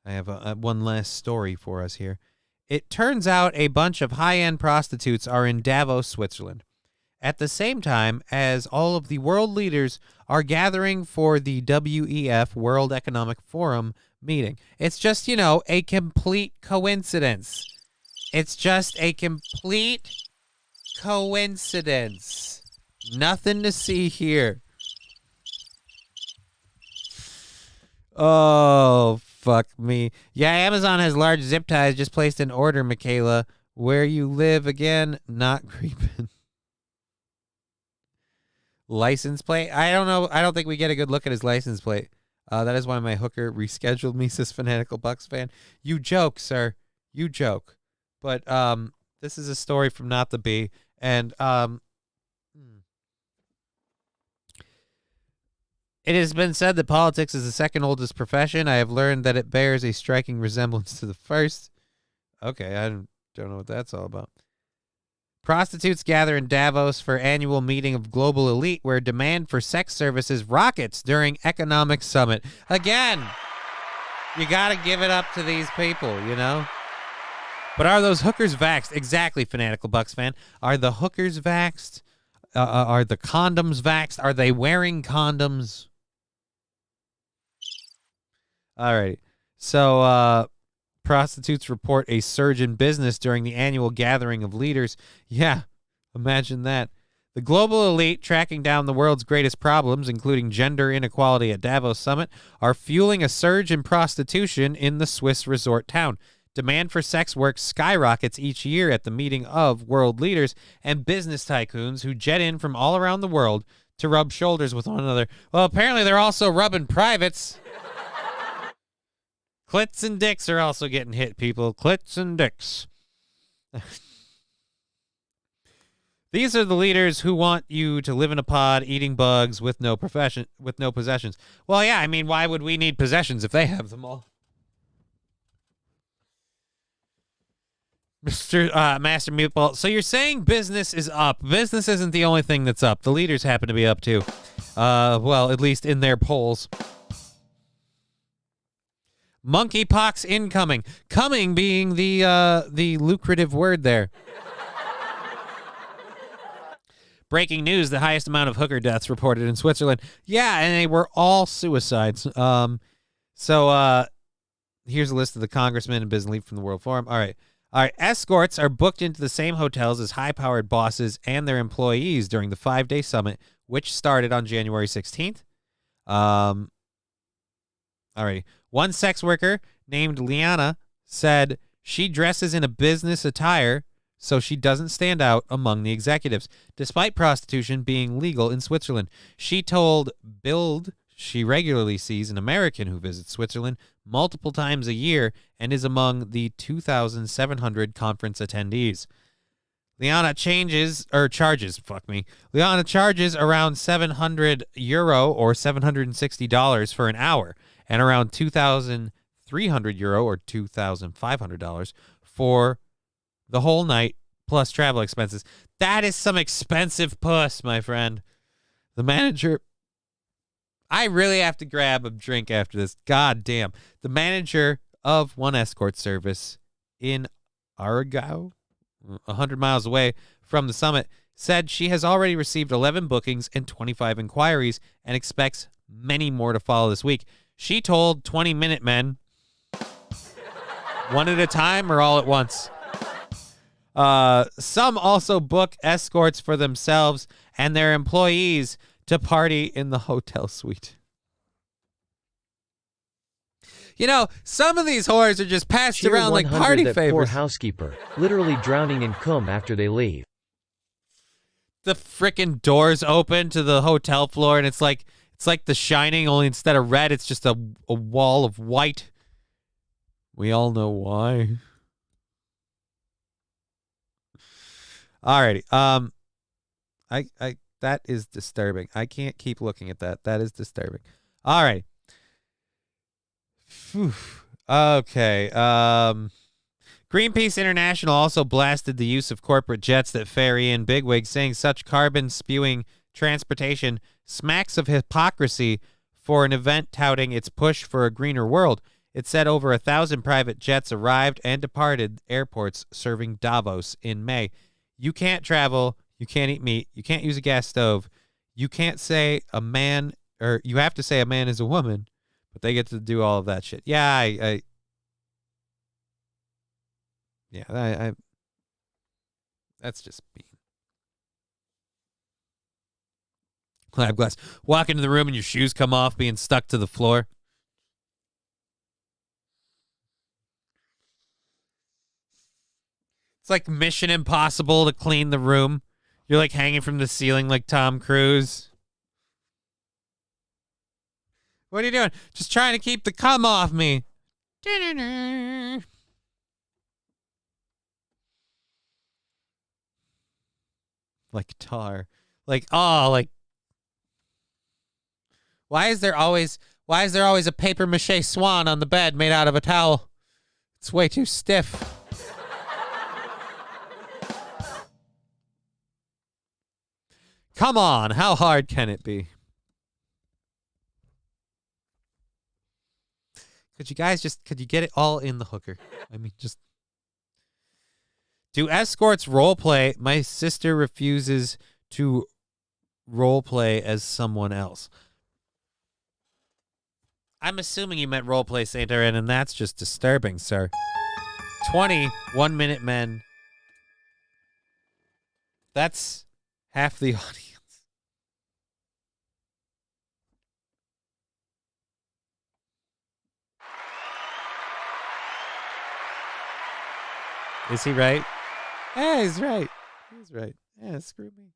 have one last story for us here. It turns out a bunch of high-end prostitutes are in Davos, Switzerland, at the same time as all of the world leaders are gathering for the WEF, World Economic Forum, meeting. It's just, a complete coincidence. It's just a complete coincidence. Nothing to see here. Oh, fuck me. Yeah, Amazon has large zip ties. Just placed an order, Michaela. Where you live again? Not creeping. License plate? I don't know. I don't think we get a good look at his license plate. That is why my hooker rescheduled me, says Fanatical Bucks fan. You joke, sir. You joke. But this is a story from Not the Bee. And it has been said that politics is the second oldest profession. I have learned that it bears a striking resemblance to the first. Okay, I don't know what that's all about. Prostitutes gather in Davos for annual meeting of global elite where demand for sex services rockets during economic summit. Again, you got to give it up to these people, But are those hookers vaxxed? Exactly, Fanatical Bucks fan. Are the hookers vaxxed? Are the condoms vaxxed? Are they wearing condoms? All right. So, prostitutes report a surge in business during the annual gathering of leaders. Yeah, imagine that. The global elite tracking down the world's greatest problems, including gender inequality at Davos Summit, are fueling a surge in prostitution in the Swiss resort town. Demand for sex work skyrockets each year at the meeting of world leaders and business tycoons who jet in from all around the world to rub shoulders with one another. Well, apparently they're also rubbing privates. Clits and dicks are also getting hit, people. Clits and dicks. These are the leaders who want you to live in a pod eating bugs with no possessions. Well, yeah, I mean, why would we need possessions if they have them all? Mr. Master Meatball. So you're saying business is up. Business isn't the only thing that's up. The leaders happen to be up too. Well, at least in their polls. Monkeypox incoming. Coming being the lucrative word there. Breaking news, the highest amount of hooker deaths reported in Switzerland. Yeah, and they were all suicides. So here's a list of the congressmen and business leaders from the World Forum. All right. Escorts are booked into the same hotels as high-powered bosses and their employees during the 5-day summit, which started on January 16th. All right. One sex worker named Liana said she dresses in a business attire so she doesn't stand out among the executives, despite prostitution being legal in Switzerland. She told Bild she regularly sees an American who visits Switzerland multiple times a year and is among the 2,700 conference attendees. Liana charges around €700 or $760 for an hour, and around €2,300 or $2,500 for the whole night, plus travel expenses. That is some expensive puss, my friend. The manager... I really have to grab a drink after this. God damn. The manager of one escort service in Aargau, 100 miles away from the summit, said she has already received 11 bookings and 25 inquiries and expects many more to follow this week. She told 20-minute men, one at a time or all at once. Some also book escorts for themselves and their employees to party in the hotel suite. You know, some of these whores are just passed Cheer around like 100 party that favors. Poor housekeeper, literally drowning in cum after they leave. The frickin' doors open to the hotel floor, and it's like The Shining, only instead of red, it's just a wall of white. We all know why. Alrighty. That is disturbing. I can't keep looking at that. That is disturbing. All right. Okay. Greenpeace International also blasted the use of corporate jets that ferry in bigwigs, saying such carbon-spewing transportation smacks of hypocrisy for an event touting its push for a greener world. It said over 1,000 private jets arrived and departed airports serving Davos in May. You can't travel. You can't eat meat. You can't use a gas stove. You can't say a man, or you have to say a man is a woman, but they get to do all of that shit. Yeah, I that's just mean. Lab glass. Walk into the room and your shoes come off, being stuck to the floor. It's like Mission Impossible to clean the room. You're like hanging from the ceiling like Tom Cruise. What are you doing? Just trying to keep the cum off me. Like tar. Like, oh, like. Why is there always a paper mache swan on the bed made out of a towel? It's way too stiff. Come on, how hard can it be? Could you get it all in the hooker? I mean, just. Do escorts role play? My sister refuses to role play as someone else. I'm assuming you meant role play, Saint Aaron, and that's just disturbing, sir. 20 one-minute men. That's half the audience. Is he right? Yeah, he's right. He's right. Yeah, screw me.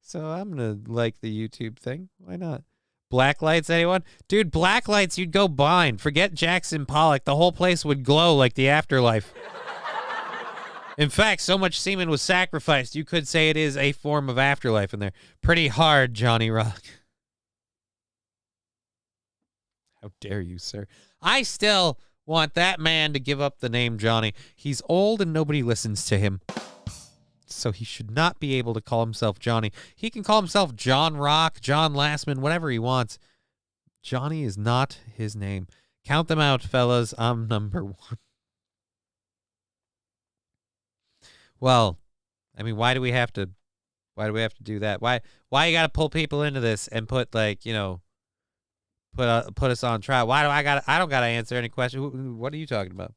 So I'm going to like the YouTube thing. Why not? Black lights, anyone? Dude, black lights, you'd go blind. Forget Jackson Pollock. The whole place would glow like the afterlife. In fact, so much semen was sacrificed, you could say it is a form of afterlife in there. Pretty hard, Johnny Rock. How dare you, sir? I still want that man to give up the name Johnny. He's old and nobody listens to him. So he should not be able to call himself Johnny. He can call himself John Rock, John Lastman, whatever he wants. Johnny is not his name. Count them out, fellas. I'm number 1. Well, I mean, why do we have to do that? Why you got to pull people into this and put, like, you know, put us on trial? Why do I don't got to answer any question. What are you talking about?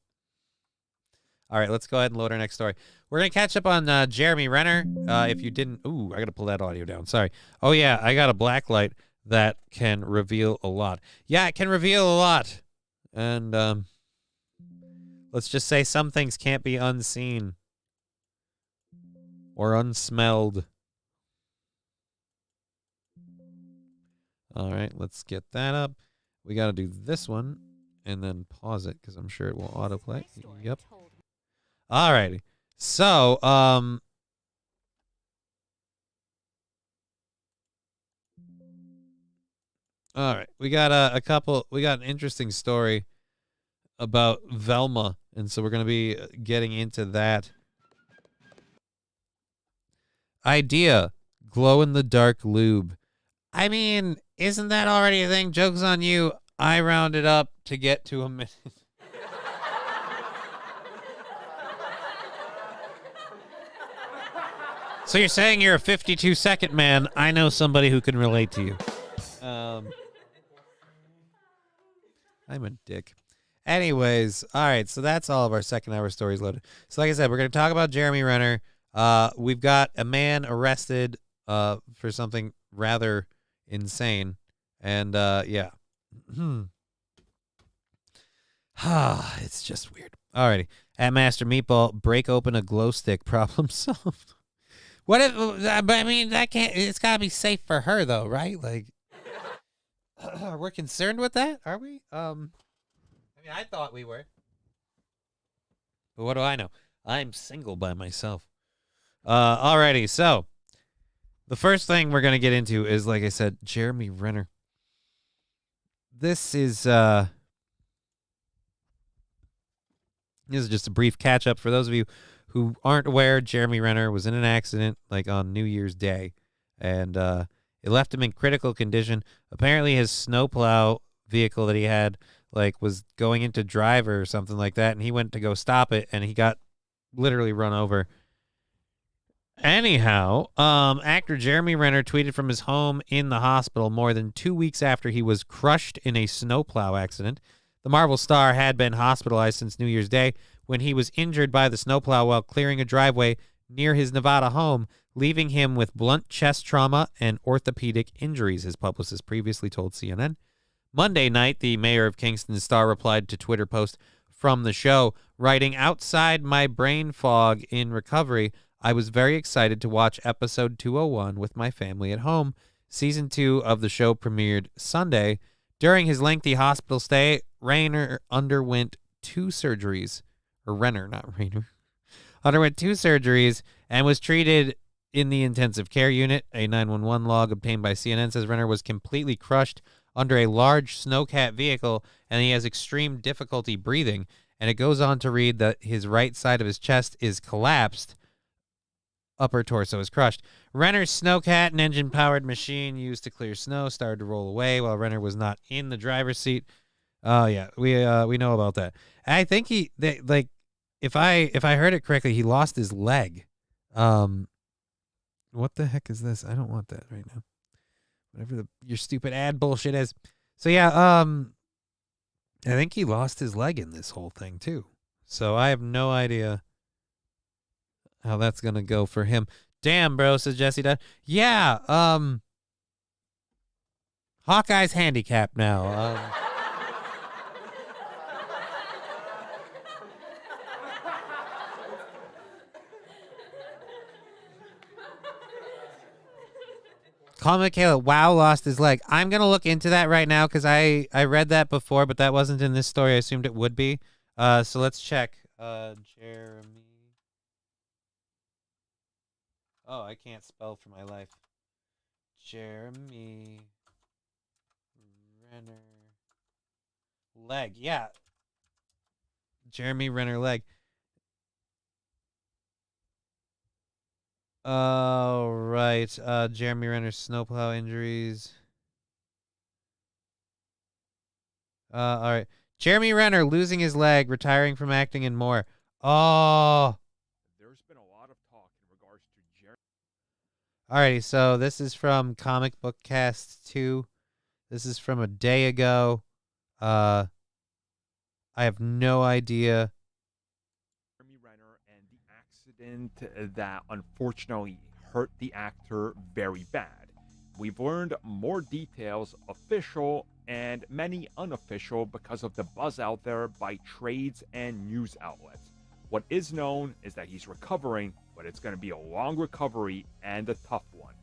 All right, let's go ahead and load our next story. We're going to catch up on Jeremy Renner. If you didn't, I got to pull that audio down. Sorry. Oh yeah, I got a black light that can reveal a lot. Yeah, it can reveal a lot. And let's just say some things can't be unseen or unsmelled. All right, let's get that up. We got to do this one and then pause it because I'm sure it will autoplay. Yep. All righty. So, all right. We got we got an interesting story about Velma, and so we're going to be getting into that. Idea, glow-in-the-dark lube. I mean, isn't that already a thing? Joke's on you. I rounded up to get to a minute. So you're saying you're a 52-second man. I know somebody who can relate to you. I'm a dick. Anyways, all right, so that's all of our second hour stories loaded. So like I said, we're going to talk about Jeremy Renner. We've got a man arrested for something rather insane. And, yeah. It's just weird. All righty. At Master Meatball, break open a glow stick, problem solved. What if, I mean, that can't, it's got to be safe for her, though, right? Like, we're concerned with that, are we? I mean, I thought we were. But what do I know? I'm single by myself. Alrighty, so the first thing we're going to get into is, like I said, Jeremy Renner. This is just a brief catch-up for those of you who aren't aware. Jeremy Renner was in an accident, like, on New Year's Day, and it left him in critical condition. Apparently his snowplow vehicle that he had, like, was going into drive or something like that, and he went to go stop it, and he got literally run over. Anyhow, actor Jeremy Renner tweeted from his home in the hospital more than 2 weeks after he was crushed in a snowplow accident. The Marvel star had been hospitalized since New Year's Day when he was injured by the snowplow while clearing a driveway near his Nevada home, leaving him with blunt chest trauma and orthopedic injuries, his publicist previously told CNN. Monday night, the mayor of Kingston star replied to Twitter post from the show, writing, "Outside my brain fog in recovery, I was very excited to watch episode 201 with my family at home. Season 2 of the show premiered Sunday. During his lengthy hospital stay, Renner underwent 2 surgeries. Or Renner, not Rayner. Underwent 2 surgeries and was treated in the intensive care unit. A 911 log obtained by CNN says Renner was completely crushed under a large snowcat vehicle, and he has extreme difficulty breathing." And it goes on to read that his right side of his chest is collapsed. Upper torso is crushed. Renner's snowcat, an engine-powered machine used to clear snow, started to roll away while Renner was not in the driver's seat. Oh yeah, we know about that. I think if I heard it correctly, he lost his leg. What the heck is this? I don't want that right now. Whatever your stupid ad bullshit is. So yeah, I think he lost his leg in this whole thing too. So I have no idea how that's going to go for him. Damn, bro, says Jesse Dunn. Yeah, Hawkeye's handicapped now. Call Michaela, wow, lost his leg. I'm going to look into that right now because I read that before, but that wasn't in this story. I assumed it would be. So let's check. Jeremy. Oh, I can't spell for my life. Jeremy Renner leg. Yeah. Jeremy Renner leg. Oh, right. Jeremy Renner snowplow injuries. All right. Jeremy Renner losing his leg, retiring from acting, and more. Oh. There's been a lot of talk in regards to Jeremy. Alrighty, so this is from Comic Book Cast 2. This is from a day ago. I have no idea. Jeremy Renner and the accident that unfortunately hurt the actor very bad. We've learned more details, official and many unofficial, because of the buzz out there by trades and news outlets. What is known is that he's recovering, but it's going to be a long recovery and a tough one.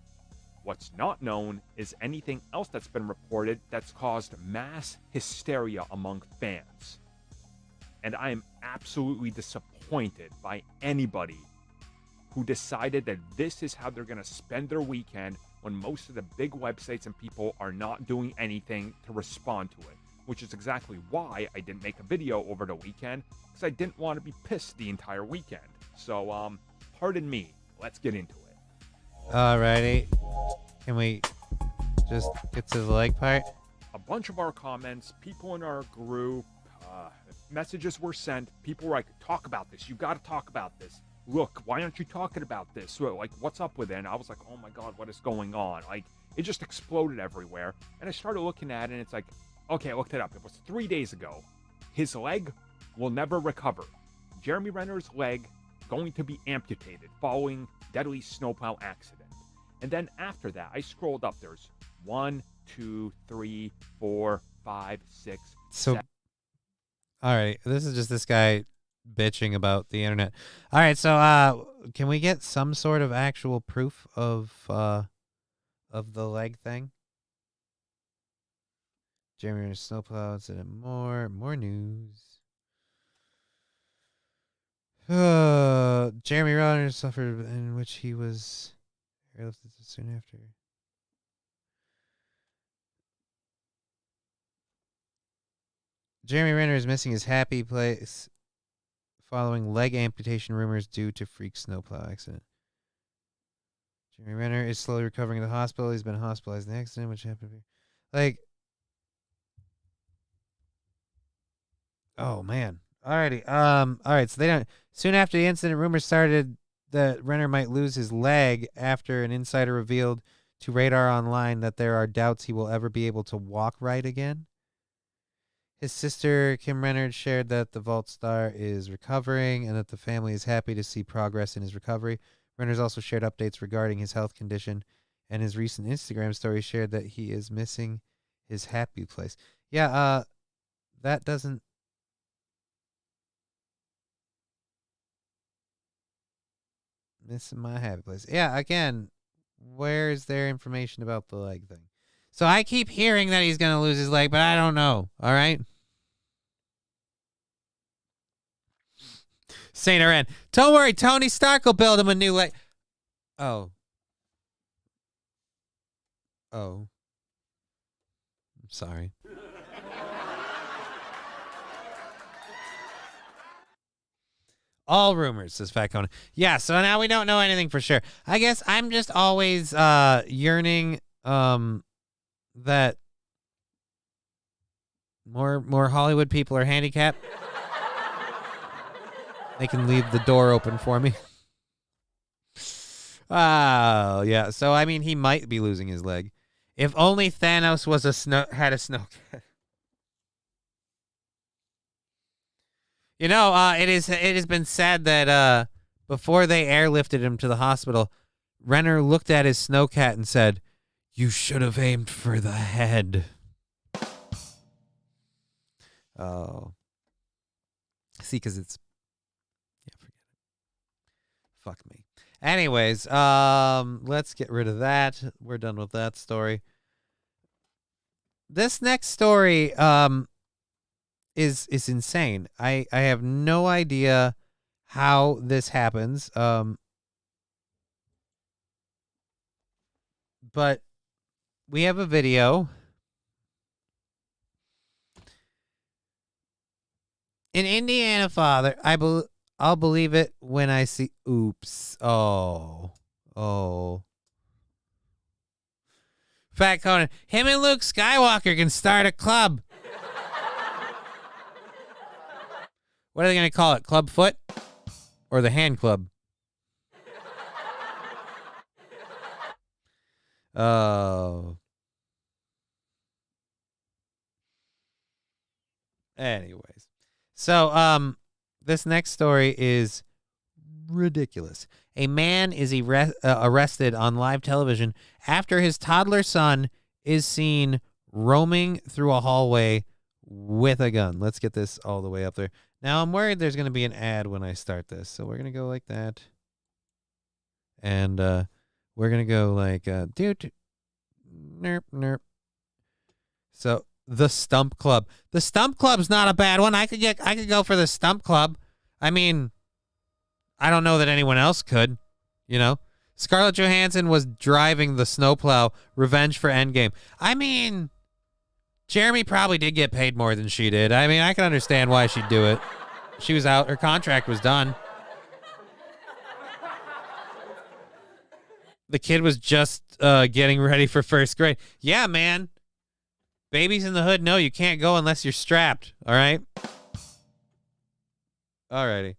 What's not known is anything else that's been reported that's caused mass hysteria among fans. And I am absolutely disappointed by anybody who decided that this is how they're going to spend their weekend when most of the big websites and people are not doing anything to respond to it, which is exactly why I didn't make a video over the weekend, because I didn't want to be pissed the entire weekend. So, pardon me. Let's get into it. Alrighty. Can we just get to the leg part? A bunch of our comments, people in our group, messages were sent. People were like, talk about this. You got to talk about this. Look, why aren't you talking about this? So, like, what's up with it? And I was like, oh my God, what is going on? Like, it just exploded everywhere. And I started looking at it, and it's like, okay, I looked it up. It was 3 days ago. His leg will never recover. Jeremy Renner's leg going to be amputated following deadly snowplow accident. And then after that, I scrolled up. There's 1, 2, 3, 4, 5, 6, So, 7. all right, this is just this guy bitching about the internet. All right, so can we get some sort of actual proof of the leg thing? Jeremy Renner snowplow incident. More news. Jeremy Renner suffered, in which he was airlifted soon after. Jeremy Renner is missing his happy place following leg amputation rumors due to freak snowplow accident. Jeremy Renner is slowly recovering in the hospital. He's been hospitalized in the accident, which happened. Like, oh man. Alrighty. All right. So they don't. Soon after the incident, rumors started that Renner might lose his leg after an insider revealed to Radar Online that there are doubts he will ever be able to walk right again. His sister, Kim Renner, shared that the Vault star is recovering and that the family is happy to see progress in his recovery. Renner's also shared updates regarding his health condition, and his recent Instagram story shared that he is missing his happy place. Yeah, that doesn't... Missing my happy place. Yeah, again, where is there information about the leg thing? So I keep hearing that he's going to lose his leg, but I don't know. All right? Saint Aran. Don't worry, Tony Stark will build him a new leg. Oh. Oh. I'm sorry. All rumors, says Fat Conan. Yeah, so now we don't know anything for sure. I guess I'm just always yearning that more Hollywood people are handicapped. They can leave the door open for me. Oh, yeah. So I mean, he might be losing his leg. If only Thanos was had a snowcat. You know, it has been said that before they airlifted him to the hospital, Renner looked at his snowcat and said, "You should have aimed for the head." Oh. See, because it's... Yeah, forget it. Fuck me. Anyways, let's get rid of that. We're done with that story. This next story is insane. I have no idea how this happens. But we have a video. An Indiana father, I'll believe it when I see... Oops. Oh. Fat Conan, him and Luke Skywalker can start a club. What are they going to call it? Club Foot? Or the Hand Club? Oh. Anyways. So, this next story is ridiculous. A man is arrested on live television after his toddler son is seen roaming through a hallway with a gun. Let's get this all the way up there. Now, I'm worried there's going to be an ad when I start this. So we're going to go like that. And we're going to go like, dude, nerp. So, the Stump Club. The Stump Club's not a bad one. I could go for the Stump Club. I mean, I don't know that anyone else could, you know. Scarlett Johansson was driving the snowplow. Revenge for Endgame. I mean, Jeremy probably did get paid more than she did. I mean, I can understand why she'd do it. She was out. Her contract was done. The kid was just getting ready for first grade. Yeah, man. Babies in the hood, no, you can't go unless you're strapped. All right? Alrighty.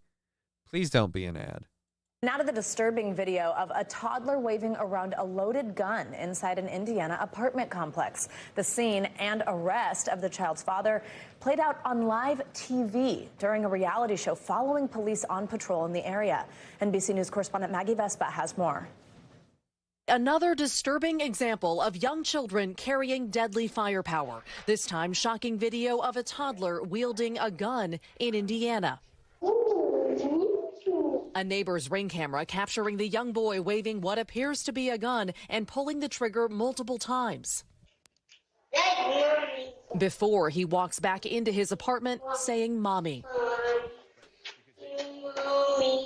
Please don't be an ad. Now to the disturbing video of a toddler waving around a loaded gun inside an Indiana apartment complex. The scene and arrest of the child's father played out on live TV during a reality show following police on patrol in the area. NBC News correspondent Maggie Vespa has more. Another disturbing example of young children carrying deadly firepower. This time, shocking video of a toddler wielding a gun in Indiana. A neighbor's Ring camera capturing the young boy waving what appears to be a gun and pulling the trigger multiple times. Before he walks back into his apartment saying, "Mommy."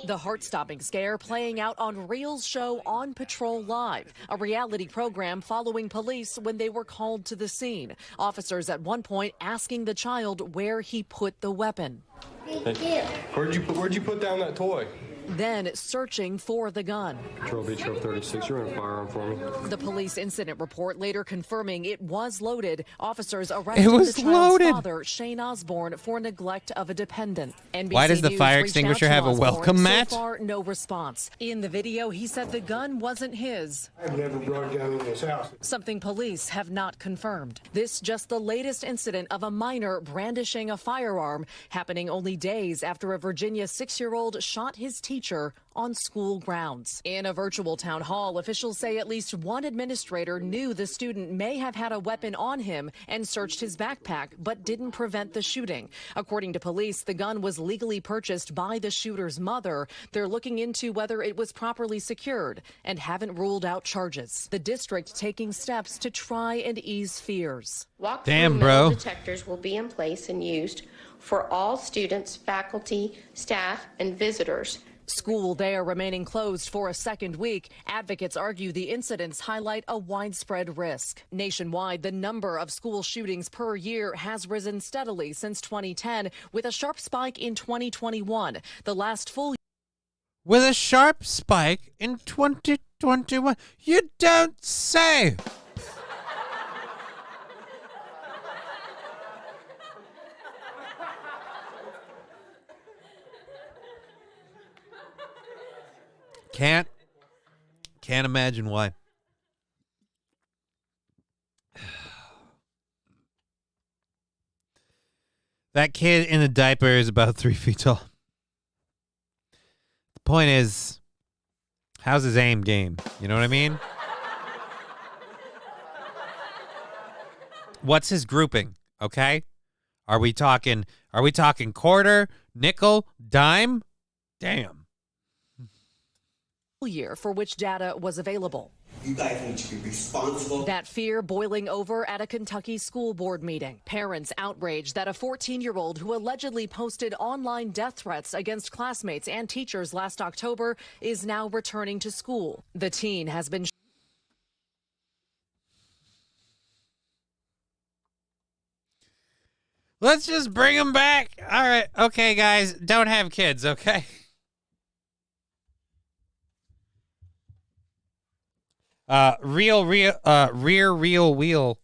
The heart-stopping scare playing out on Real's show On Patrol Live, a reality program following police when they were called to the scene. Officers at one point asking the child where he put the weapon. Hey, where'd you put down that toy? Then searching for the gun. Patrol Beach Road 36, you're in a firearm for me. The police incident report later confirming it was loaded. Officers arrested the child's father, Shane Osborne, for neglect of a dependent. NBC Why does the News fire reached extinguisher out to have a Osborne. welcome mat? So far, no response. In the video, he said the gun wasn't his. I've never brought a gun in this house. Something police have not confirmed. This just the latest incident of a minor brandishing a firearm, happening only days after a Virginia 6-year-old shot his teacher on school grounds. In a virtual town hall, officials say at least one administrator knew the student may have had a weapon on him and searched his backpack, but didn't prevent the shooting. According to police, the gun was legally purchased by the shooter's mother. They're looking into whether it was properly secured and haven't ruled out charges. The district taking steps to try and ease fears. Damn, bro. Metal detectors will be in place and used for all students, faculty, staff, and visitors. School there remaining closed for a second week. Advocates argue the incidents highlight a widespread risk. Nationwide, the number of school shootings per year has risen steadily since 2010, with a sharp spike in 2021. The last full With a sharp spike in 2021. You don't say. Can't imagine why. That kid in a diaper is about 3 feet tall. The point is, How's his aim game? You know what I mean? What's his grouping? Okay? Are we talking quarter, nickel, dime? Damn. Year for which data was available. You guys need to be responsible. That fear boiling over at a Kentucky school board meeting. Parents outraged that a 14-year-old who allegedly posted online death threats against classmates and teachers last October is now returning to school. The teen has been Let's just bring him back. All right. Okay, guys. Don't have kids, okay? Real wheel.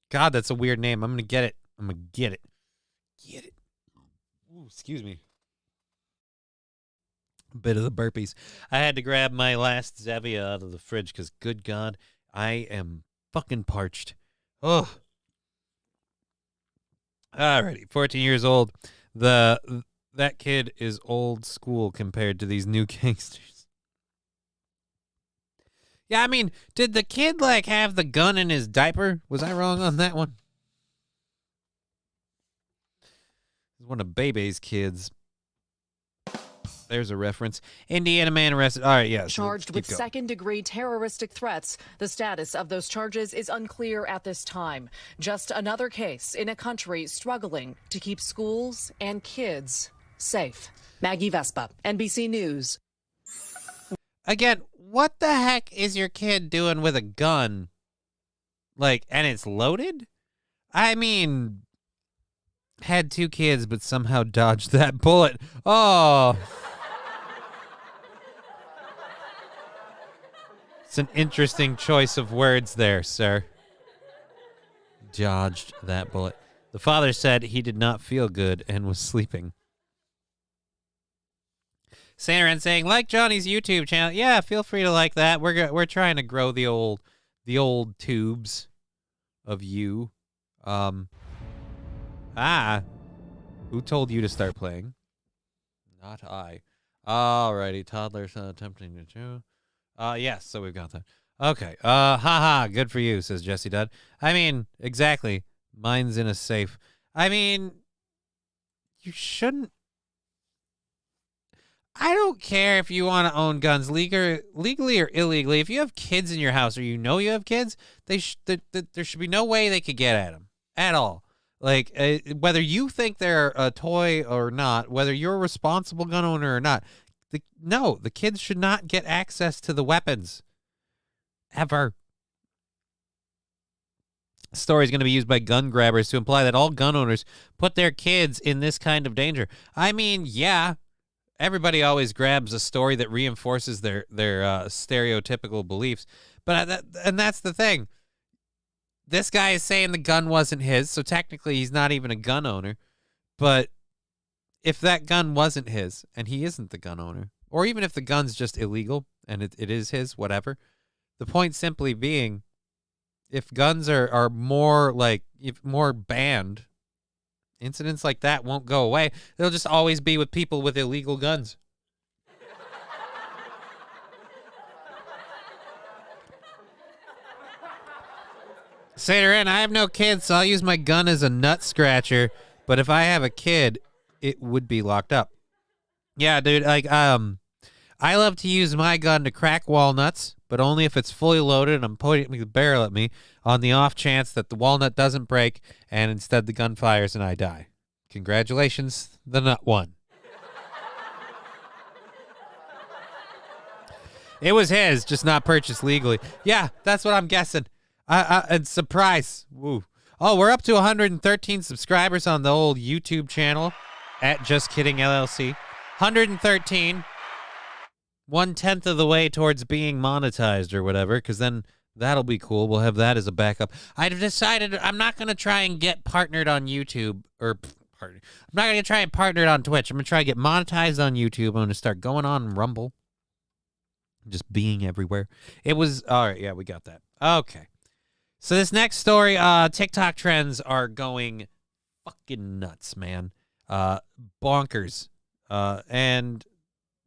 God, that's a weird name. I'm going to get it. Get it. Ooh, excuse me. A bit of the burpees. I had to grab my last Zevia out of the fridge because, good God, I am fucking parched. Oh. Alrighty, 14 years old. That kid is old school compared to these new gangsters. Yeah, I mean, did the kid, like, have the gun in his diaper? Was I wrong on that one? One of Bebe's kids. There's a reference. Indiana man arrested. All right, yeah. Charged with second-degree terroristic threats. The status of those charges is unclear at this time. Just another case in a country struggling to keep schools and kids safe. Maggie Vespa, NBC News. Again, what the heck is your kid doing with a gun? Like, and it's loaded? I mean, had 2 kids, but somehow dodged that bullet. Oh. It's an interesting choice of words there, sir. Dodged that bullet. The father said he did not feel good and was sleeping. Sandra saying, like Johnny's YouTube channel. Yeah, feel free to like that. We're trying to grow the old tubes of you. Who told you to start playing? Not I. Alrighty, toddlers attempting to chew. Yes, so we've got that. Okay. Haha, good for you, says Jesse Dudd. I mean, exactly. Mine's in a safe. I mean, you shouldn't. I don't care if you want to own guns legally or illegally. If you have kids in your house or you know you have kids, there should be no way they could get at them at all. Like, whether you think they're a toy or not, whether you're a responsible gun owner or not, the kids should not get access to the weapons. Ever. The story is going to be used by gun grabbers to imply that all gun owners put their kids in this kind of danger. I mean, yeah, everybody always grabs a story that reinforces their stereotypical beliefs. But and that's the thing. This guy is saying the gun wasn't his, so technically he's not even a gun owner. But if that gun wasn't his, and he isn't the gun owner, or even if the gun's just illegal and it is his, whatever, the point simply being, if guns are more banned, incidents like that won't go away. They'll just always be with people with illegal guns. Sater in, I have no kids, so I'll use my gun as a nut scratcher. But if I have a kid, it would be locked up. Yeah, dude. Like, I love to use my gun to crack walnuts, but only if it's fully loaded and I'm pointing the barrel at me on the off chance that the walnut doesn't break and instead the gun fires and I die. Congratulations, the nut won. It was his, just not purchased legally. Yeah, that's what I'm guessing. And surprise. Woo. Oh, we're up to 113 subscribers on the old YouTube channel at Just Kidding LLC. 113. 1/10 of the way towards being monetized or whatever, because then that'll be cool. We'll have that as a backup. I've decided I'm not going to try and get partnered on YouTube, I'm not going to try and partner it on Twitch. I'm going to try and get monetized on YouTube. I'm going to start going on Rumble. Just being everywhere. It was, all right, yeah, we got that. Okay. So this next story, TikTok trends are going fucking nuts, man. Bonkers. And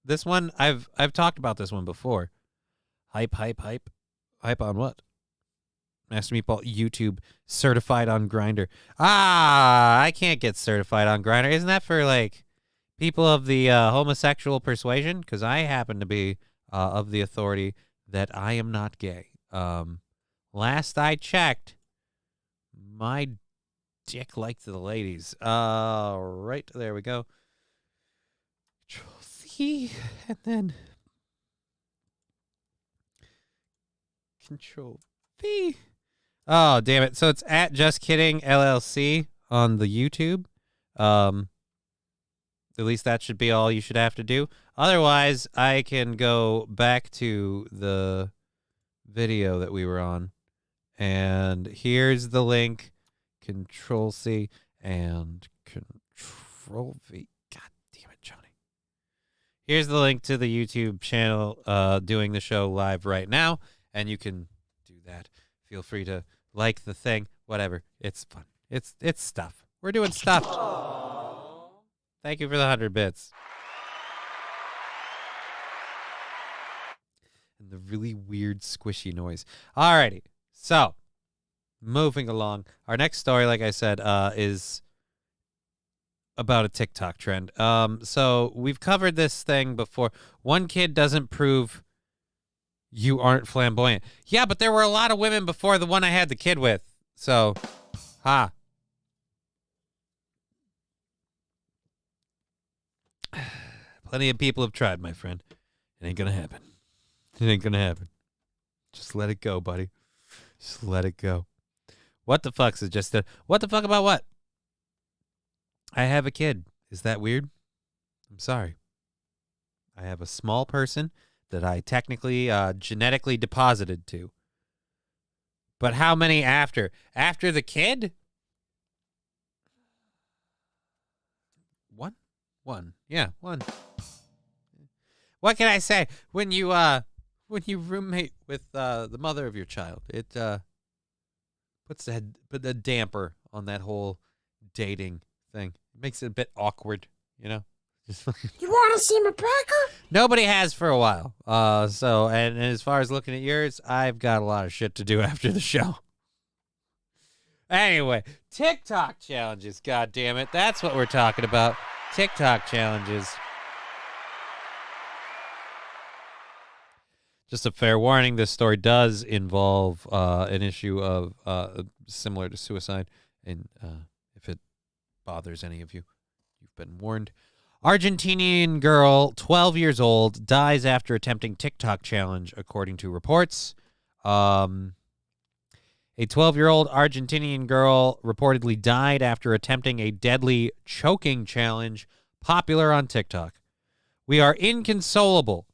this one, I've talked about this one before. Hype. Hype on what? Master Meatball YouTube certified on Grindr. I can't get certified on Grindr. Isn't that for like people of the homosexual persuasion? Because I happen to be of the authority that I am not gay. Last I checked, my dick liked the ladies. Right, there we go. Control C, and then Control V. Oh, damn it. So it's at Just Kidding LLC on the YouTube. At least that should be all you should have to do. Otherwise, I can go back to the video that we were on. And here's the link. Control C and Control V. God damn it, Johnny. Here's the link to the YouTube channel doing the show live right now. And you can do that. Feel free to like the thing. Whatever. It's fun. It's stuff. We're doing stuff. Aww. Thank you for the 100 bits. And the really weird squishy noise. Alrighty. So, moving along. Our next story, like I said, is about a TikTok trend. So we've covered this thing before. One kid doesn't prove you aren't flamboyant. Yeah, but there were a lot of women before the one I had the kid with. So, Plenty of people have tried, my friend. It ain't gonna happen. It ain't gonna happen. Just let it go, buddy. Just let it go. What the fuck is just a... What the fuck about what? I have a kid. Is that weird? I'm sorry. I have a small person that I technically genetically deposited to. But how many after? After the kid? One. Yeah, one. What can I say? When you roommate with the mother of your child, it puts a damper on that whole dating thing. It makes it a bit awkward, you know? You want to see my cracker? Nobody has for a while. And as far as looking at yours, I've got a lot of shit to do after the show. Anyway, TikTok challenges, God damn it. That's what we're talking about. TikTok challenges. Just a fair warning, this story does involve an issue of similar to suicide. And if it bothers any of you, you've been warned. Argentinian girl, 12 years old, dies after attempting TikTok challenge, according to reports. A 12-year-old Argentinian girl reportedly died after attempting a deadly choking challenge popular on TikTok. We are inconsolable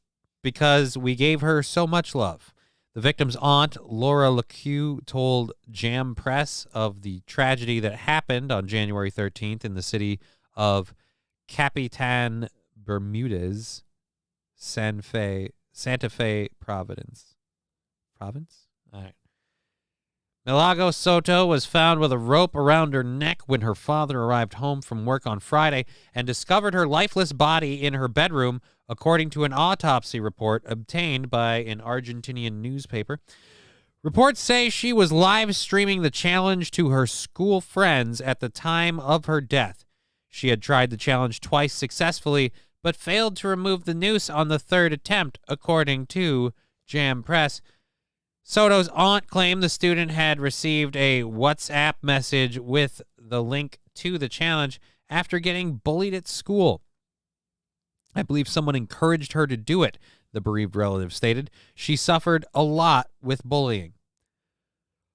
because we gave her so much love. The victim's aunt, Laura Leque, told Jam Press of the tragedy that happened on January 13th in the city of Capitan Bermudez, Santa Fe Province. All right. Milagros Soto was found with a rope around her neck when her father arrived home from work on Friday and discovered her lifeless body in her bedroom, according to an autopsy report obtained by an Argentinian newspaper. Reports say she was live streaming the challenge to her school friends at the time of her death. She had tried the challenge twice successfully, but failed to remove the noose on the third attempt, according to Jam Press. Soto's aunt claimed the student had received a WhatsApp message with the link to the challenge after getting bullied at school. I believe someone encouraged her to do it, the bereaved relative stated. She suffered a lot with bullying.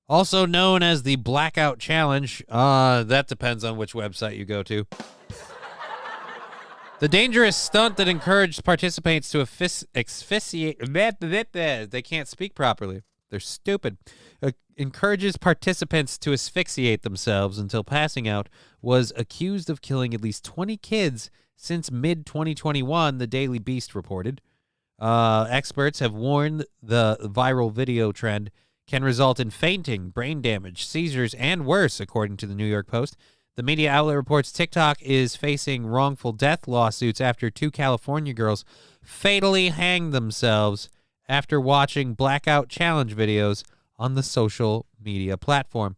Also known as the Blackout Challenge, that depends on which website you go to. The dangerous stunt that encouraged participants to asphyxiate... They can't speak properly. They're stupid. Encourages participants to asphyxiate themselves until passing out, was accused of killing at least 20 kids since mid-2021, the Daily Beast reported. Experts have warned the viral video trend can result in fainting, brain damage, seizures, and worse, according to the New York Post. The media outlet reports TikTok is facing wrongful death lawsuits after two California girls fatally hanged themselves after watching blackout challenge videos on the social media platform.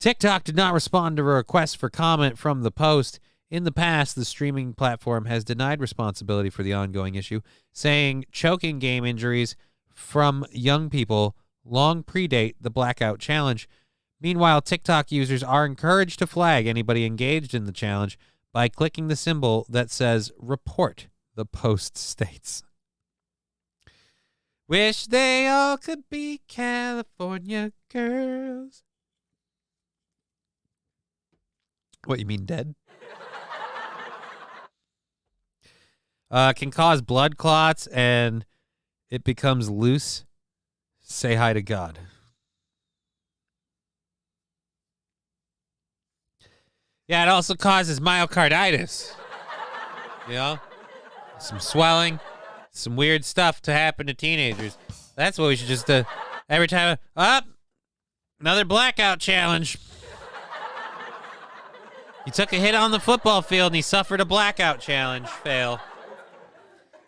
TikTok did not respond to a request for comment from the post. In the past, the streaming platform has denied responsibility for the ongoing issue, saying choking game injuries from young people long predate the blackout challenge. Meanwhile, TikTok users are encouraged to flag anybody engaged in the challenge by clicking the symbol that says report, the post states. Wish they all could be California girls. What, you mean dead? Can cause blood clots and it becomes loose. Say hi to God. Yeah, it also causes myocarditis. You know? Some swelling, some weird stuff to happen to teenagers. That's what we should just do. Every time, another blackout challenge. He took a hit on the football field and he suffered a blackout challenge. Fail.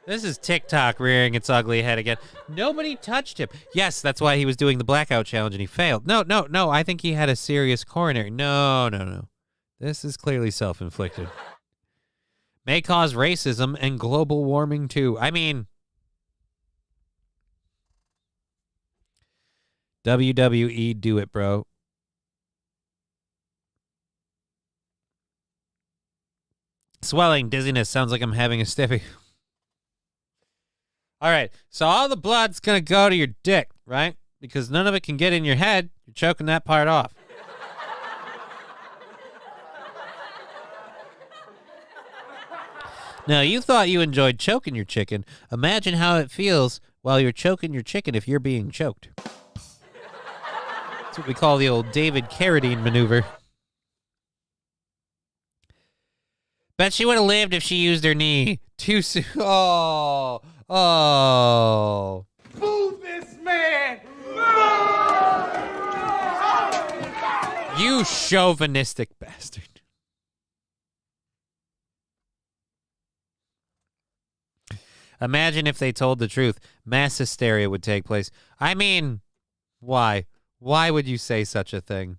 This is TikTok rearing its ugly head again. Nobody touched him. Yes, that's why he was doing the blackout challenge and he failed. No. I think he had a serious coronary. No. This is clearly self-inflicted. May cause racism and global warming too. I mean, WWE, do it, bro. Swelling, dizziness, sounds like I'm having a stiffy. All right, so all the blood's going to go to your dick, right? Because none of it can get in your head. You're choking that part off. Now, you thought you enjoyed choking your chicken. Imagine how it feels while you're choking your chicken if you're being choked. That's what we call the old David Carradine maneuver. Bet she would have lived if she used her knee. Too soon. Oh. Move this man! You chauvinistic bastard. Imagine if they told the truth. Mass hysteria would take place. I mean, why? Why would you say such a thing?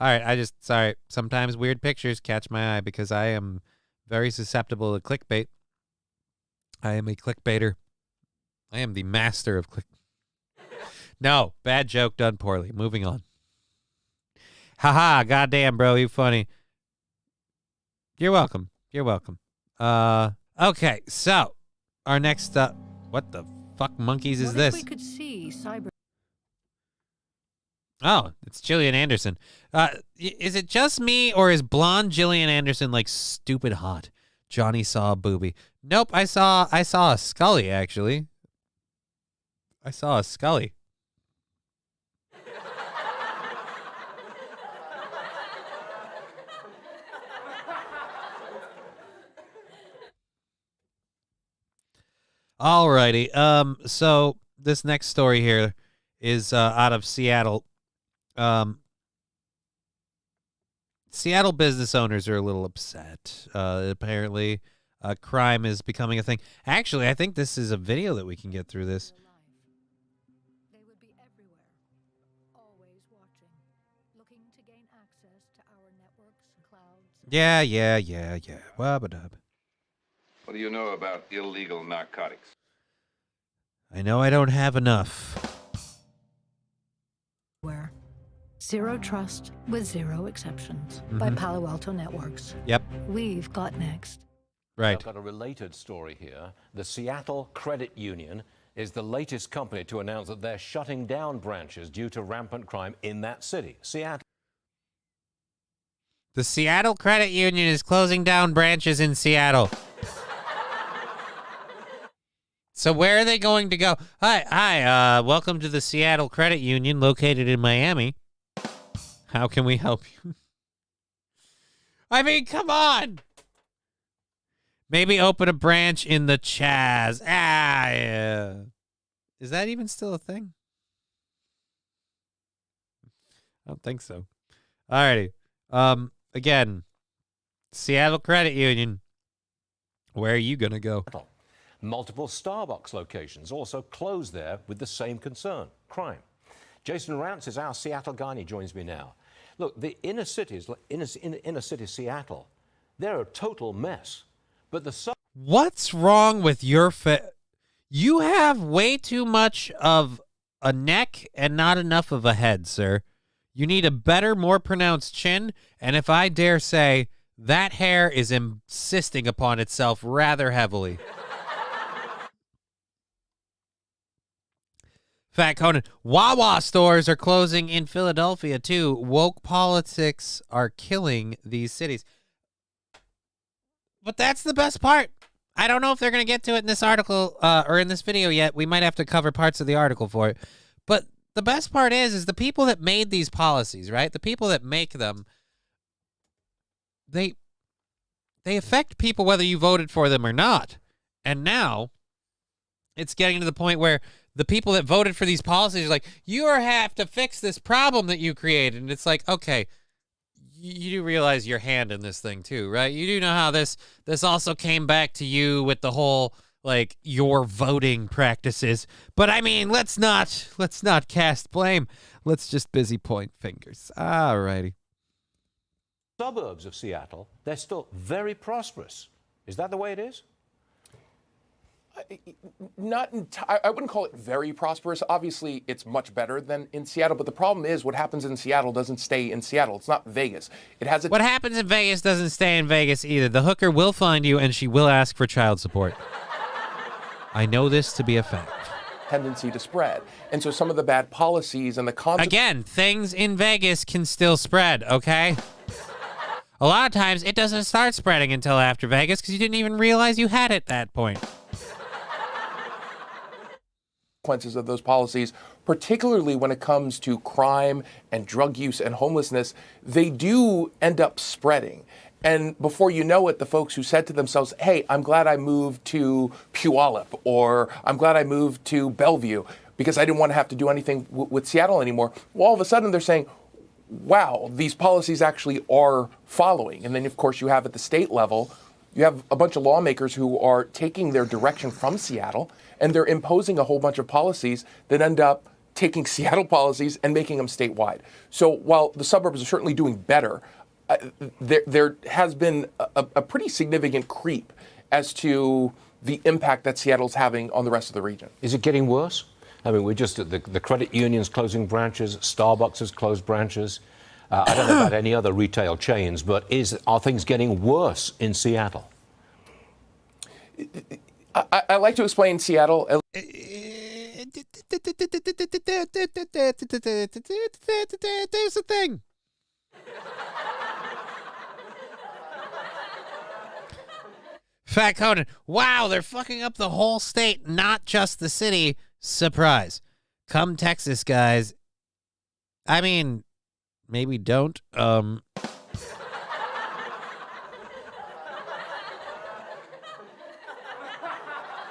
All right, sorry. Sometimes weird pictures catch my eye because I am very susceptible to clickbait. I am a clickbaiter. I am the master of click. No, bad joke done poorly. Moving on. Haha, goddamn, bro, you funny. You're welcome. Okay, so our next what the fuck monkeys is this? What if we could see cyber? Oh, it's Gillian Anderson. Is it just me, or is blonde Gillian Anderson like stupid hot? Johnny saw a boobie. Nope, I saw a Scully, actually. I saw a Scully. Alrighty. So this next story here is out of Seattle. Seattle business owners are a little upset. Apparently, crime is becoming a thing. Actually, I think this is a video that we can get through this. They would be everywhere, always watching, looking to gain access to our networks, clouds. Yeah. Wabba-dub. What do you know about illegal narcotics? I know I don't have enough. Where? Zero Trust with Zero Exceptions by Palo Alto Networks. Yep. We've got next. Right. I've got a related story here. The Seattle Credit Union is the latest company to announce that they're shutting down branches due to rampant crime in that city. Seattle. The Seattle Credit Union is closing down branches in Seattle. So where are they going to go? Hi, welcome to the Seattle Credit Union located in Miami. How can we help you? I mean, come on. Maybe open a branch in the Chaz. Yeah. Is that even still a thing? I don't think so. Alrighty. Again, Seattle Credit Union. Where are you going to go? Multiple Starbucks locations also closed there with the same concern, crime. Jason Rance is our Seattle guy, and he joins me now. Look, the inner cities, inner city Seattle, they're a total mess. But the What's wrong with your You have way too much of a neck and not enough of a head, sir. You need a better, more pronounced chin, and if I dare say, that hair is insisting upon itself rather heavily. Fat Conan, Wawa stores are closing in Philadelphia, too. Woke politics are killing these cities. But that's the best part. I don't know if they're going to get to it in this article or in this video yet. We might have to cover parts of the article for it. But the best part is the people that made these policies, right? The people that make them, they affect people whether you voted for them or not. And now it's getting to the point where the people that voted for these policies are like, you have to fix this problem that you created. And it's like, okay, you do realize your hand in this thing too, right? You do know how this also came back to you with the whole, like, your voting practices. But I mean, let's not cast blame. Let's just busy point fingers. All righty. Suburbs of Seattle, they're still very prosperous. Is that the way it is? I wouldn't call it very prosperous. Obviously, it's much better than in Seattle. But the problem is, what happens in Seattle doesn't stay in Seattle. It's not Vegas. What happens in Vegas doesn't stay in Vegas either. The hooker will find you, and she will ask for child support. I know this to be a fact. Tendency to spread. And so some of the bad policies and the consequences... Again, things in Vegas can still spread, okay? A lot of times, it doesn't start spreading until after Vegas because you didn't even realize you had it at that point. Of those policies, particularly when it comes to crime and drug use and homelessness, they do end up spreading. And before you know it, the folks who said to themselves, hey, I'm glad I moved to Puyallup, or I'm glad I moved to Bellevue because I didn't want to have to do anything with Seattle anymore. Well, all of a sudden they're saying, wow, these policies actually are following. And then, of course, you have at the state level, you have a bunch of lawmakers who are taking their direction from Seattle, and they're imposing a whole bunch of policies that end up taking Seattle policies and making them statewide. So while the suburbs are certainly doing better, there has been a pretty significant creep as to the impact that Seattle's having on the rest of the region. Is it getting worse? I mean, we're just the credit unions closing branches, Starbucks has closed branches. I don't know about any other retail chains, but are things getting worse in Seattle? I like to explain Seattle. There's a thing. Fat Conan. Wow, they're fucking up the whole state, not just the city. Surprise. Come Texas, guys. I mean, maybe don't.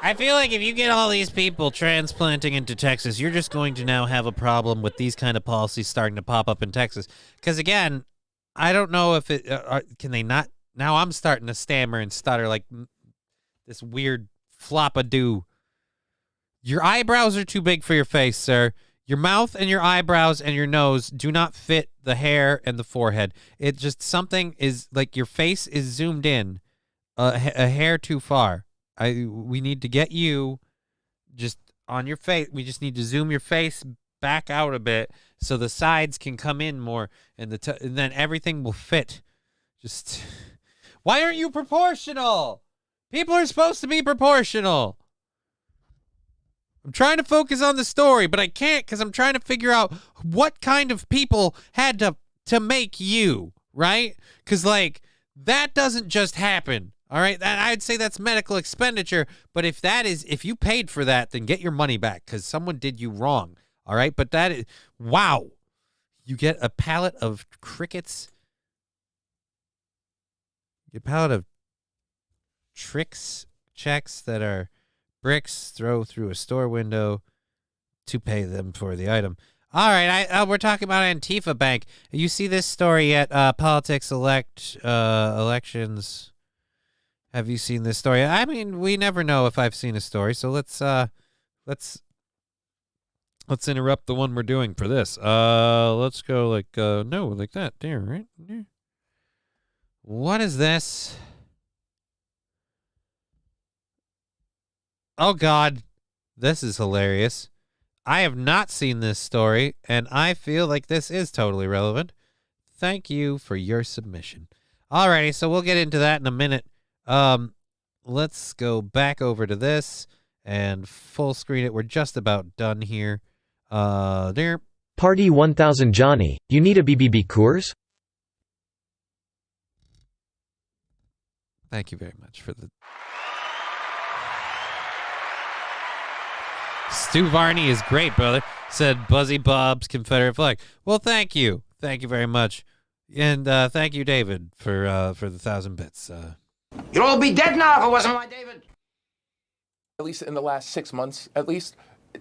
I feel like if you get all these people transplanting into Texas, you're just going to now have a problem with these kind of policies starting to pop up in Texas. Because, again, I don't know if it can they not. Now I'm starting to stammer and stutter like this weird flop-a-doo. Your eyebrows are too big for your face, sir. Your mouth and your eyebrows and your nose do not fit the hair and the forehead. It just something is like your face is zoomed in a hair too far. We need to get you just on your face. We just need to zoom your face back out a bit so the sides can come in more and and then everything will fit. Just why aren't you proportional? People are supposed to be proportional. I'm trying to focus on the story, but I can't because I'm trying to figure out what kind of people had to make you, right? Because, like, that doesn't just happen. All right, I'd say that's medical expenditure, but if you paid for that, then get your money back because someone did you wrong. All right, but that is, wow. You get a pallet of crickets. You get a pallet of checks that are bricks, throw through a store window to pay them for the item. All right, we're talking about Antifa Bank. You see this story yet? Politics elections. Have you seen this story? I mean, we never know if I've seen a story, so let's interrupt the one we're doing for this. Let's go like no, like that. There, right? There. What is this? Oh God, this is hilarious. I have not seen this story, and I feel like this is totally relevant. Thank you for your submission. Alrighty, so we'll get into that in a minute. Let's go back over to this and full screen it. We're just about done here. There. Party 1000 Johnny, you need a BBB Coors? Thank you very much for the... Stu Varney is great, brother, said Buzzy Bob's Confederate flag. Well, thank you. Thank you very much. And thank you, David, for the 1,000 bits. You'd all be dead now if it wasn't my David. At least in the last 6 months, at least,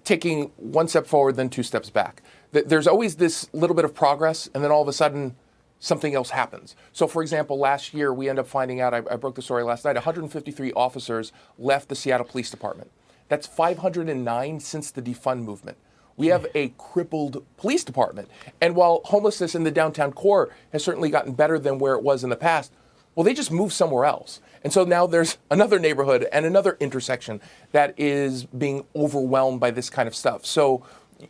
taking one step forward, then two steps back. There's always this little bit of progress, and then all of a sudden, something else happens. So, for example, last year, we end up finding out, I broke the story last night, 153 officers left the Seattle Police Department. That's 509 since the defund movement. We have a crippled police department. And while homelessness in the downtown core has certainly gotten better than where it was in the past, well, they just moved somewhere else. And so now there's another neighborhood and another intersection that is being overwhelmed by this kind of stuff. So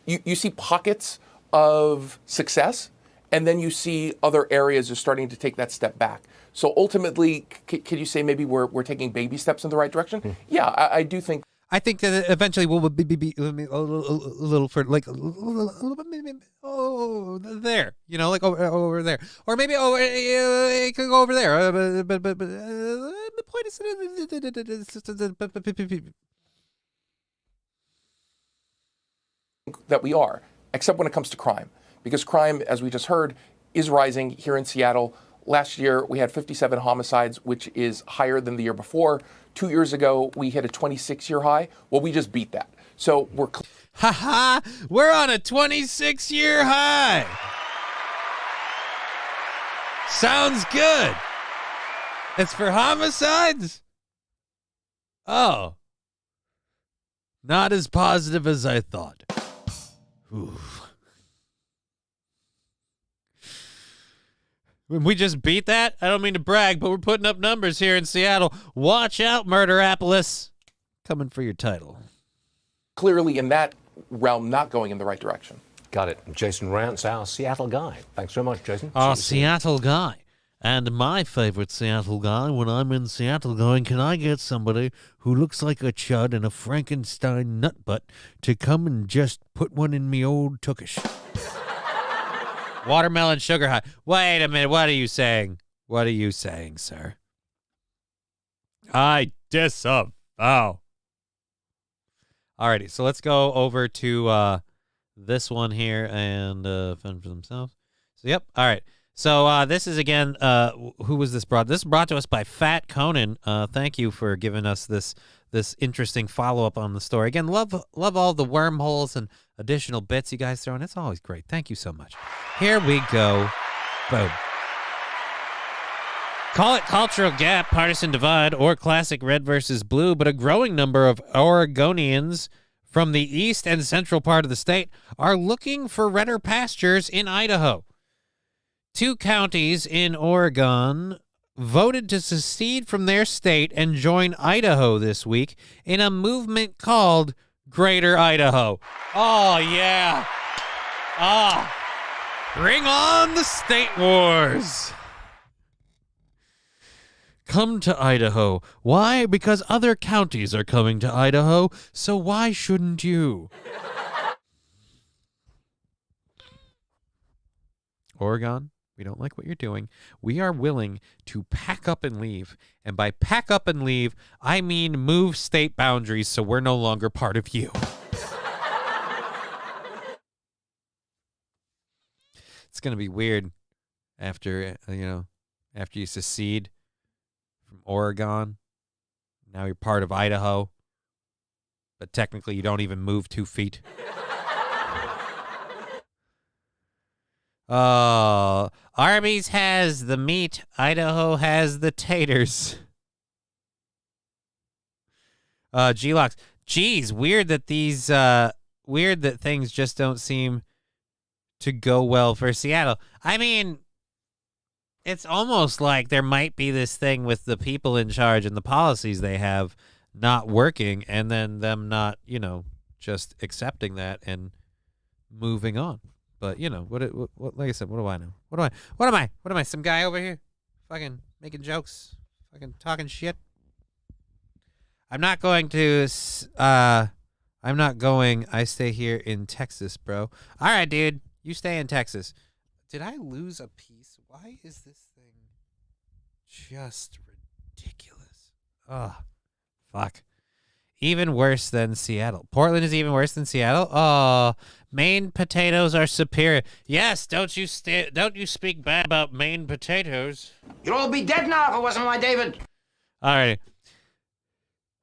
you see pockets of success, and then you see other areas are starting to take that step back. So ultimately, could you say maybe we're taking baby steps in the right direction? Yeah, I do think. I think that eventually we'll be a little for like a little bit, oh, there, you know, like over there, or maybe it could go over there. But the point is that we are, except when it comes to crime, because crime, as we just heard, is rising here in Seattle. Last year, we had 57 homicides, which is higher than the year before. 2 years ago, we hit a 26-year high. Well, we just beat that. So we're... We're on a 26-year high. Sounds good. It's for homicides? Oh. Not as positive as I thought. Ooh. We just beat that? I don't mean to brag, but we're putting up numbers here in Seattle. Watch out, Murderapolis. Coming for your title. Clearly in that realm, not going in the right direction. Got it. Jason Rantz, our Seattle guy. Thanks so much, Jason. Our Seattle guy. And my favorite Seattle guy, when I'm in Seattle going, can I get somebody who looks like a chud and a Frankenstein nutbutt to come and just put one in me old tookish? Watermelon sugar high. Wait a minute. What are you saying? What are you saying, sir? I disavow. Alrighty, so let's go over to this one here and fend for themselves. So, yep. All right. So this is, again, who was this brought? This is brought to us by Fat Conan. Thank you for giving us this interesting follow-up on the story. Again, love all the wormholes and additional bits you guys throw in. It's always great. Thank you so much. Here we go. Boom. Call it cultural gap, partisan divide, or classic red versus blue, but a growing number of Oregonians from the east and central part of the state are looking for redder pastures in Idaho. 2 counties in Oregon voted to secede from their state and join Idaho this week in a movement called Greater Idaho. Oh, yeah. Bring on the state wars. Come to Idaho. Why? Because other counties are coming to Idaho, so why shouldn't you? Oregon, we don't like what you're doing. We are willing to pack up and leave. And by pack up and leave, I mean move state boundaries so we're no longer part of you. It's going to be weird after you secede from Oregon. Now you're part of Idaho. But technically you don't even move 2 feet. Oh, Arby's has the meat. Idaho has the taters. G-Locks. Geez, weird that things just don't seem to go well for Seattle. I mean, it's almost like there might be this thing with the people in charge and the policies they have not working, and then them not, just accepting that and moving on. But what? Like I said, what do I know? What am I? Some guy over here, fucking making jokes, fucking talking shit. I'm not going. I stay here in Texas, bro. All right, dude. You stay in Texas. Did I lose a piece? Why is this thing just ridiculous? Oh, fuck. Even worse than Seattle. Portland is even worse than Seattle. Oh, Maine potatoes are superior. Yes, don't you speak bad about Maine potatoes. You'd all be dead now if it wasn't my David. All right.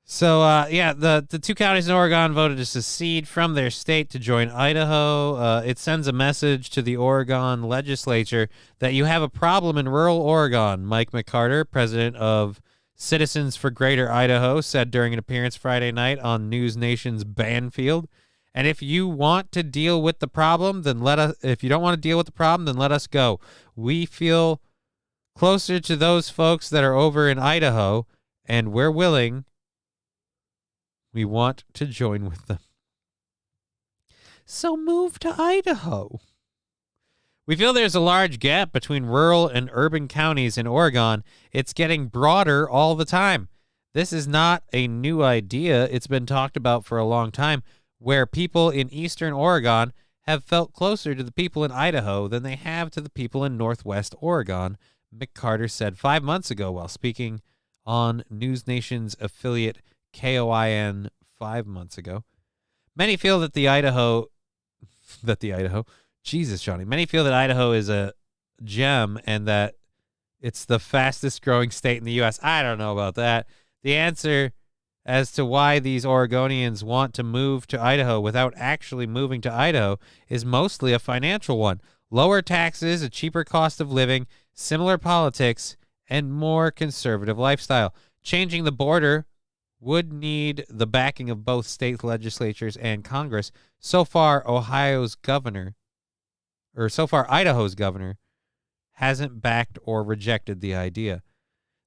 So, the two counties in Oregon voted to secede from their state to join Idaho. It sends a message to the Oregon legislature that you have a problem in rural Oregon. Mike McCarter, president of Citizens for Greater Idaho, said during an appearance Friday night on News Nation's Banfield. And if you want to deal with the problem, then if you don't want to deal with the problem, then let us go. We feel closer to those folks that are over in Idaho, and we're willing. We want to join with them. So move to Idaho. We feel there's a large gap between rural and urban counties in Oregon. It's getting broader all the time. This is not a new idea. It's been talked about for a long time, where people in eastern Oregon have felt closer to the people in Idaho than they have to the people in northwest Oregon, McCarter said 5 months ago while speaking on News Nation's affiliate KOIN 5 months ago. Many feel that Jesus, Johnny. Many feel that Idaho is a gem and that it's the fastest growing state in the U.S. I don't know about that. The answer as to why these Oregonians want to move to Idaho without actually moving to Idaho is mostly a financial one. Lower taxes, a cheaper cost of living, similar politics, and more conservative lifestyle. Changing the border would need the backing of both state legislatures and Congress. So far, Idaho's governor hasn't backed or rejected the idea.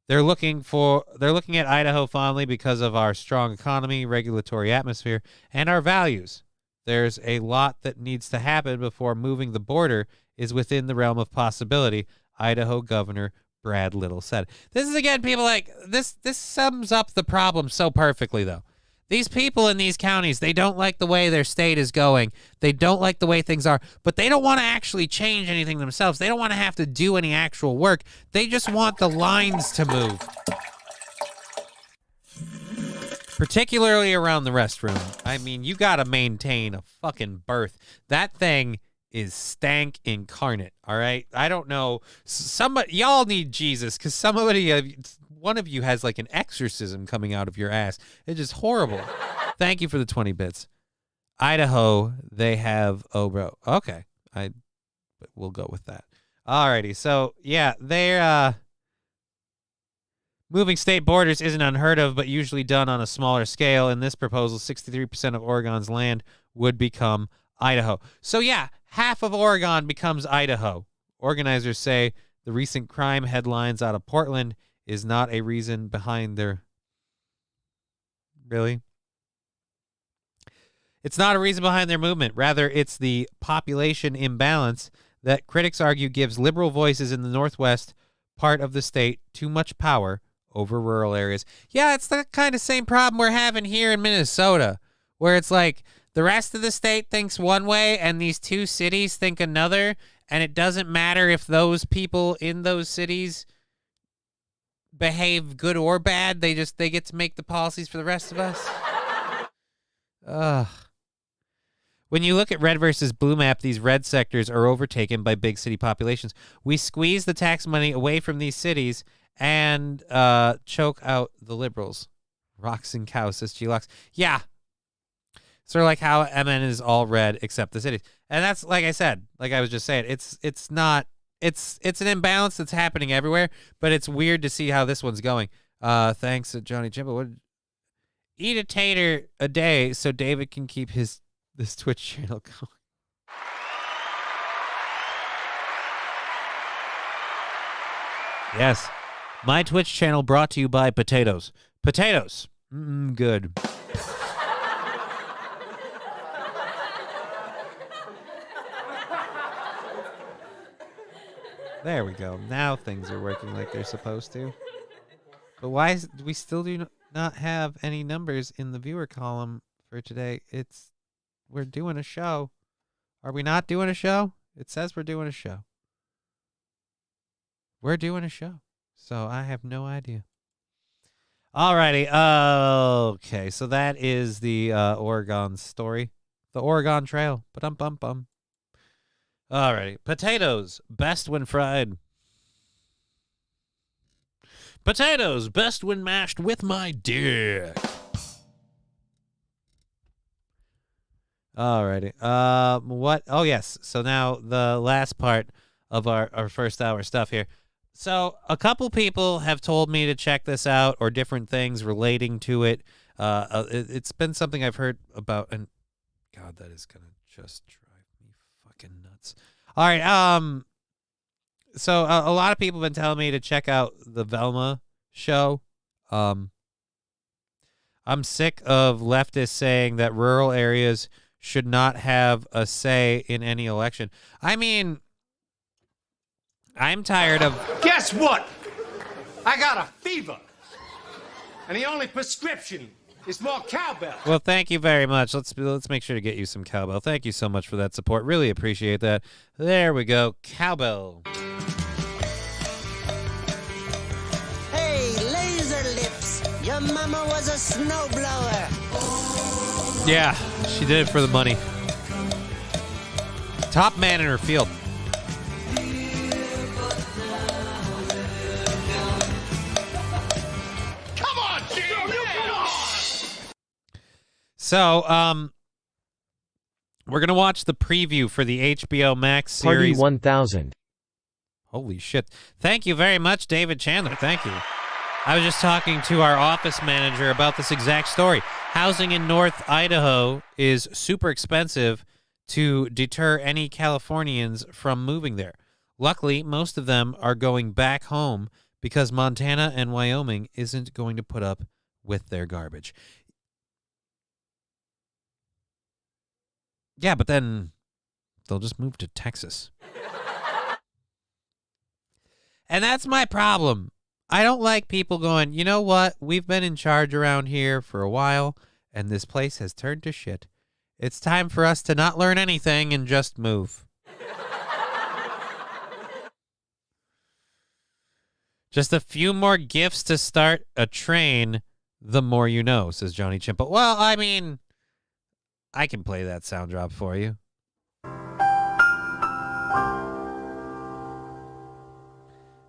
They're looking at Idaho fondly because of our strong economy, regulatory atmosphere, and our values. There's a lot that needs to happen before moving the border is within the realm of possibility, Idaho Governor Brad Little said. This is, again, people like, this sums up the problem so perfectly, though. These people in these counties, they don't like the way their state is going. They don't like the way things are, but they don't want to actually change anything themselves. They don't want to have to do any actual work. They just want the lines to move. Particularly around the restroom. I mean, you got to maintain a fucking berth. That thing is stank incarnate, all right? I don't know. Y'all need Jesus, because one of you has like an exorcism coming out of your ass. It's just horrible. Thank you for the 20 bits. Idaho, they have, oh, bro. Okay. We'll go with that. Alrighty. So, yeah, they're, moving state borders isn't unheard of, but usually done on a smaller scale. In this proposal, 63% of Oregon's land would become Idaho. So, yeah, half of Oregon becomes Idaho. Organizers say the recent crime headlines out of Portland is not a reason behind their... Really? It's not a reason behind their movement. Rather, it's the population imbalance that critics argue gives liberal voices in the northwest part of the state too much power over rural areas. Yeah, it's the kind of same problem we're having here in Minnesota, where it's like the rest of the state thinks one way and these two cities think another, and it doesn't matter if those people in those cities behave good or bad. They get to make the policies for the rest of us. Ugh. When you look at red versus blue map, these red sectors are overtaken by big city populations. We squeeze the tax money away from these cities and choke out the liberals. Rocks and cows, says G-Locks. Yeah. Sort of like how MN is all red except the cities. And that's, like I said, like I was just saying, it's an imbalance that's happening everywhere, but it's weird to see how this one's going. Thanks, Johnny Jimbo. Eat a tater a day so David can keep this Twitch channel going. Yes. My Twitch channel brought to you by potatoes. Potatoes. Good. There we go. Now things are working like they're supposed to. But why is we still do not have any numbers in the viewer column for today? We're doing a show. Are we not doing a show? It says we're doing a show. We're doing a show. So I have no idea. Alrighty. Okay. So that is the Oregon story. The Oregon Trail. Ba-dum-bum-bum. Alrighty. Potatoes. Best when fried. Potatoes. Best when mashed with my dick. Alrighty. What? Oh, yes. So now the last part of our first hour stuff here. So a couple people have told me to check this out or different things relating to it. It's been something I've heard about, and God, that is going to just drive me fucking nuts. All right. So a lot of people have been telling me to check out the Velma show. I'm sick of leftists saying that rural areas should not have a say in any election. I mean, I'm tired of... Guess what? I got a fever. And the only prescription is more cowbell. Well, thank you very much. Let's make sure to get you some cowbell. Thank you so much for that support. Really appreciate that. There we go. Cowbell. Hey, laser lips. Your mama was a snowblower. Yeah, she did it for the money. Top man in her field. So, we're going to watch the preview for the HBO Max series. Party 1000. Holy shit. Thank you very much, David Chandler. Thank you. I was just talking to our office manager about this exact story. Housing in North Idaho is super expensive to deter any Californians from moving there. Luckily, most of them are going back home because Montana and Wyoming isn't going to put up with their garbage. Yeah, but then they'll just move to Texas. And that's my problem. I don't like people going, you know what? We've been in charge around here for a while, and this place has turned to shit. It's time for us to not learn anything and just move. Just a few more gifts to start a train, the more you know, says Johnny Chimple. Well, I mean... I can play that sound drop for you.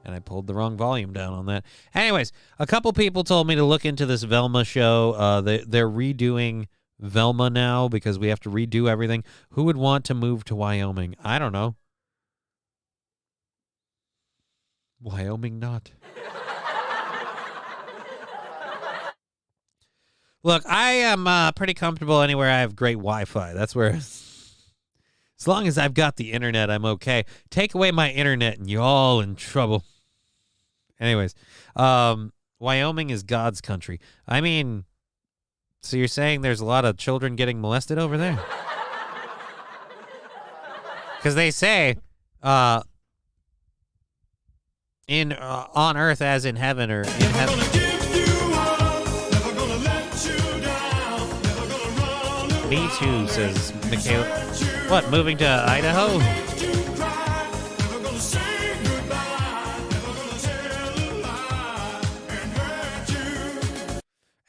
And I pulled the wrong volume down on that. Anyways, a couple people told me to look into this Velma show. They're redoing Velma now because we have to redo everything. Who would want to move to Wyoming? I don't know. Wyoming not. Look, I am pretty comfortable anywhere I have great Wi-Fi. That's where, as long as I've got the internet, I'm okay. Take away my internet and you're all in trouble. Anyways, Wyoming is God's country. I mean, so you're saying there's a lot of children getting molested over there? Because they say, on earth as in heaven, or in heaven. Me too, says Michaela. What, moving to Idaho?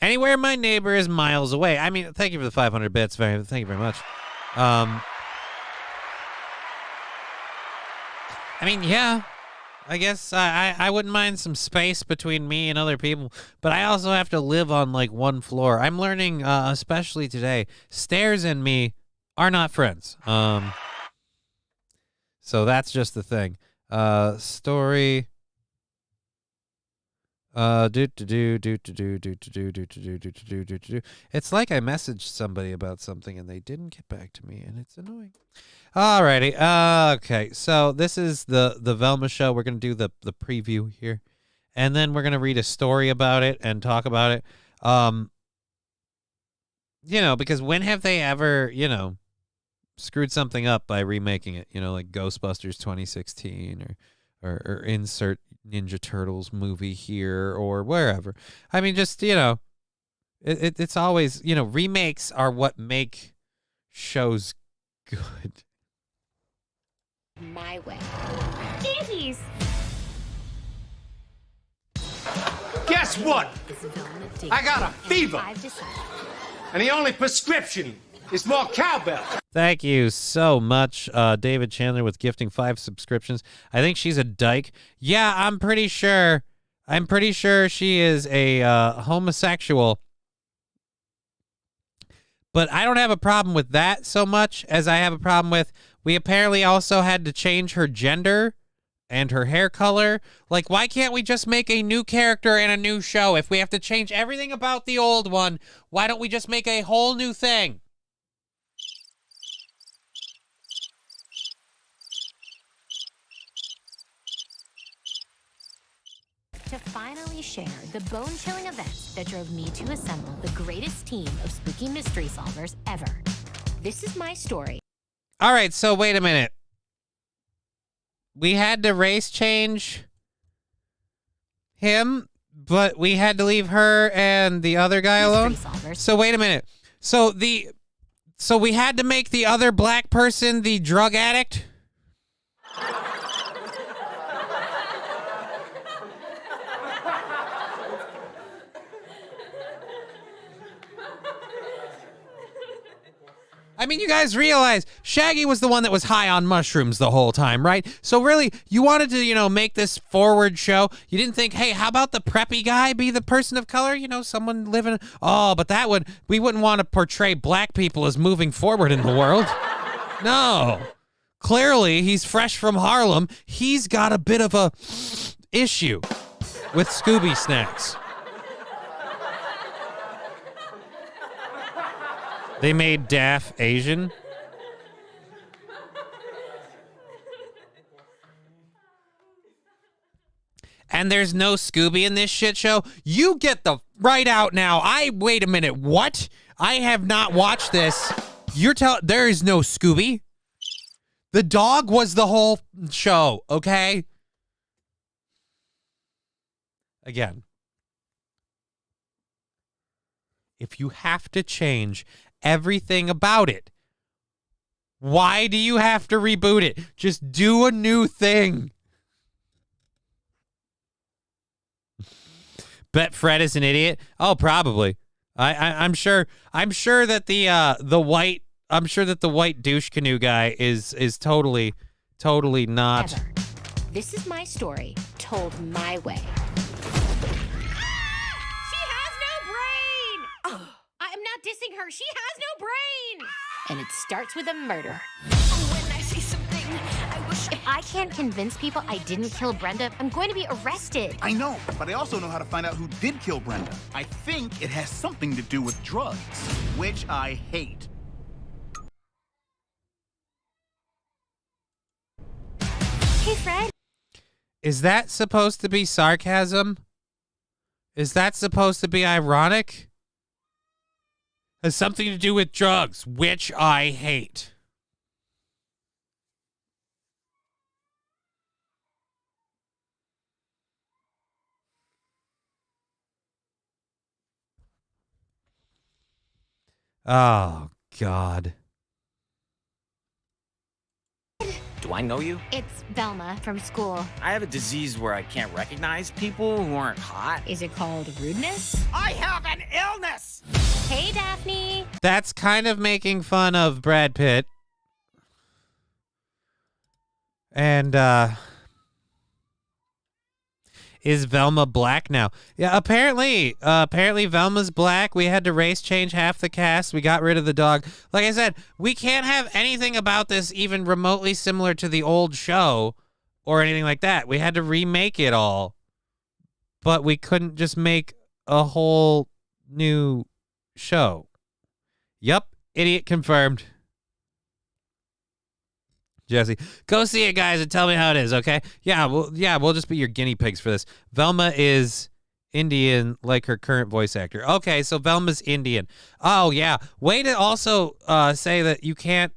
Anywhere my neighbor is miles away. I mean, thank you for the 500 bits. Thank you very much. I mean, yeah. I guess I wouldn't mind some space between me and other people, but I also have to live on, like, one floor. I'm learning, especially today, stairs and me are not friends. So that's just the thing. Story It's like I messaged somebody about something and they didn't get back to me, and it's annoying. Alrighty. Okay. So this is the Velma show. We're gonna do the preview here, and then we're gonna read a story about it and talk about it. Because when have they ever, screwed something up by remaking it? Like Ghostbusters 2016 or insert Ninja Turtles movie here or wherever. I mean, just, it's always, remakes are what make shows good. My way. Jeez. Guess what? I got a fever. And the only prescription is more cowbell. Thank you so much, David Chandler, with gifting 5 subscriptions. I think she's a dyke. Yeah, I'm pretty sure she is a homosexual. But I don't have a problem with that so much as I have a problem with, we apparently also had to change her gender and her hair color. Like, why can't we just make a new character in a new show? If we have to change everything about the old one, why don't we just make a whole new thing? To finally share the bone-chilling events that drove me to assemble the greatest team of spooky mystery solvers ever. This is my story. All right, so wait a minute. We had to race change him, but we had to leave her and the other guy alone? So wait a minute. So we had to make the other black person the drug addict? I mean, you guys realize Shaggy was the one that was high on mushrooms the whole time, right? So really, you wanted to, make this forward show. You didn't think, hey, how about the preppy guy be the person of color? Someone living... Oh, but we wouldn't want to portray black people as moving forward in the world. No. Clearly, he's fresh from Harlem. He's got a bit of a issue with Scooby snacks. They made Daff Asian. And there's no Scooby in this shit show. You get the right out now. Wait a minute. What? I have not watched this. There is no Scooby. The dog was the whole show, okay? Again. If you have to change everything about it, why do you have to reboot it? Just do a new thing. Bet Fred is an idiot. Oh, probably. I'm sure that the white douche canoe guy is totally not. Ever. This is my story told my way. I'm not dissing her. She has no brain. And it starts with a murder. When I see something, I wish if I can't convince people I didn't kill Brenda, I'm going to be arrested. I know, but I also know how to find out who did kill Brenda. I think it has something to do with drugs, which I hate. Hey, Fred. Is that supposed to be sarcasm? Is that supposed to be ironic? Has something to do with drugs, which I hate. Oh, God. Do I know you? It's Velma from school. I have a disease where I can't recognize people who aren't hot. Is it called rudeness? I have an illness! Hey, Daphne. That's kind of making fun of Brad Pitt. And, is Velma black now? Yeah, apparently Velma's black. We had to race change half the cast. We got rid of the dog. Like I said, we can't have anything about this even remotely similar to the old show or anything like that. We had to remake it all. but we couldn't just make a whole new show. Yep, idiot confirmed. Jesse, go see it, guys, and tell me how it is, okay? Yeah, we'll just be your guinea pigs for this. Velma is Indian, like her current voice actor. Okay, so Velma's Indian. Oh, yeah. Way to also say that you can't...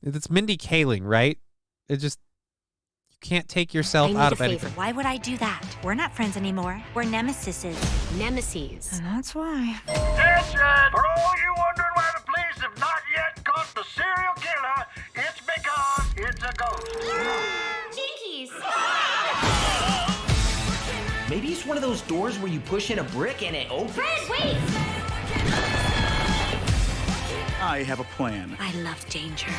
It's Mindy Kaling, right? It just... You can't take yourself out of anything. Why would I do that? We're not friends anymore. We're nemesises. Nemesis. And that's why. Attention! For all you wondering why the police have not yet caught the serial killer, it's because it's a ghost. Jinkies! Maybe it's one of those doors where you push in a brick and it opens. Fred, wait! I have a plan. I love danger.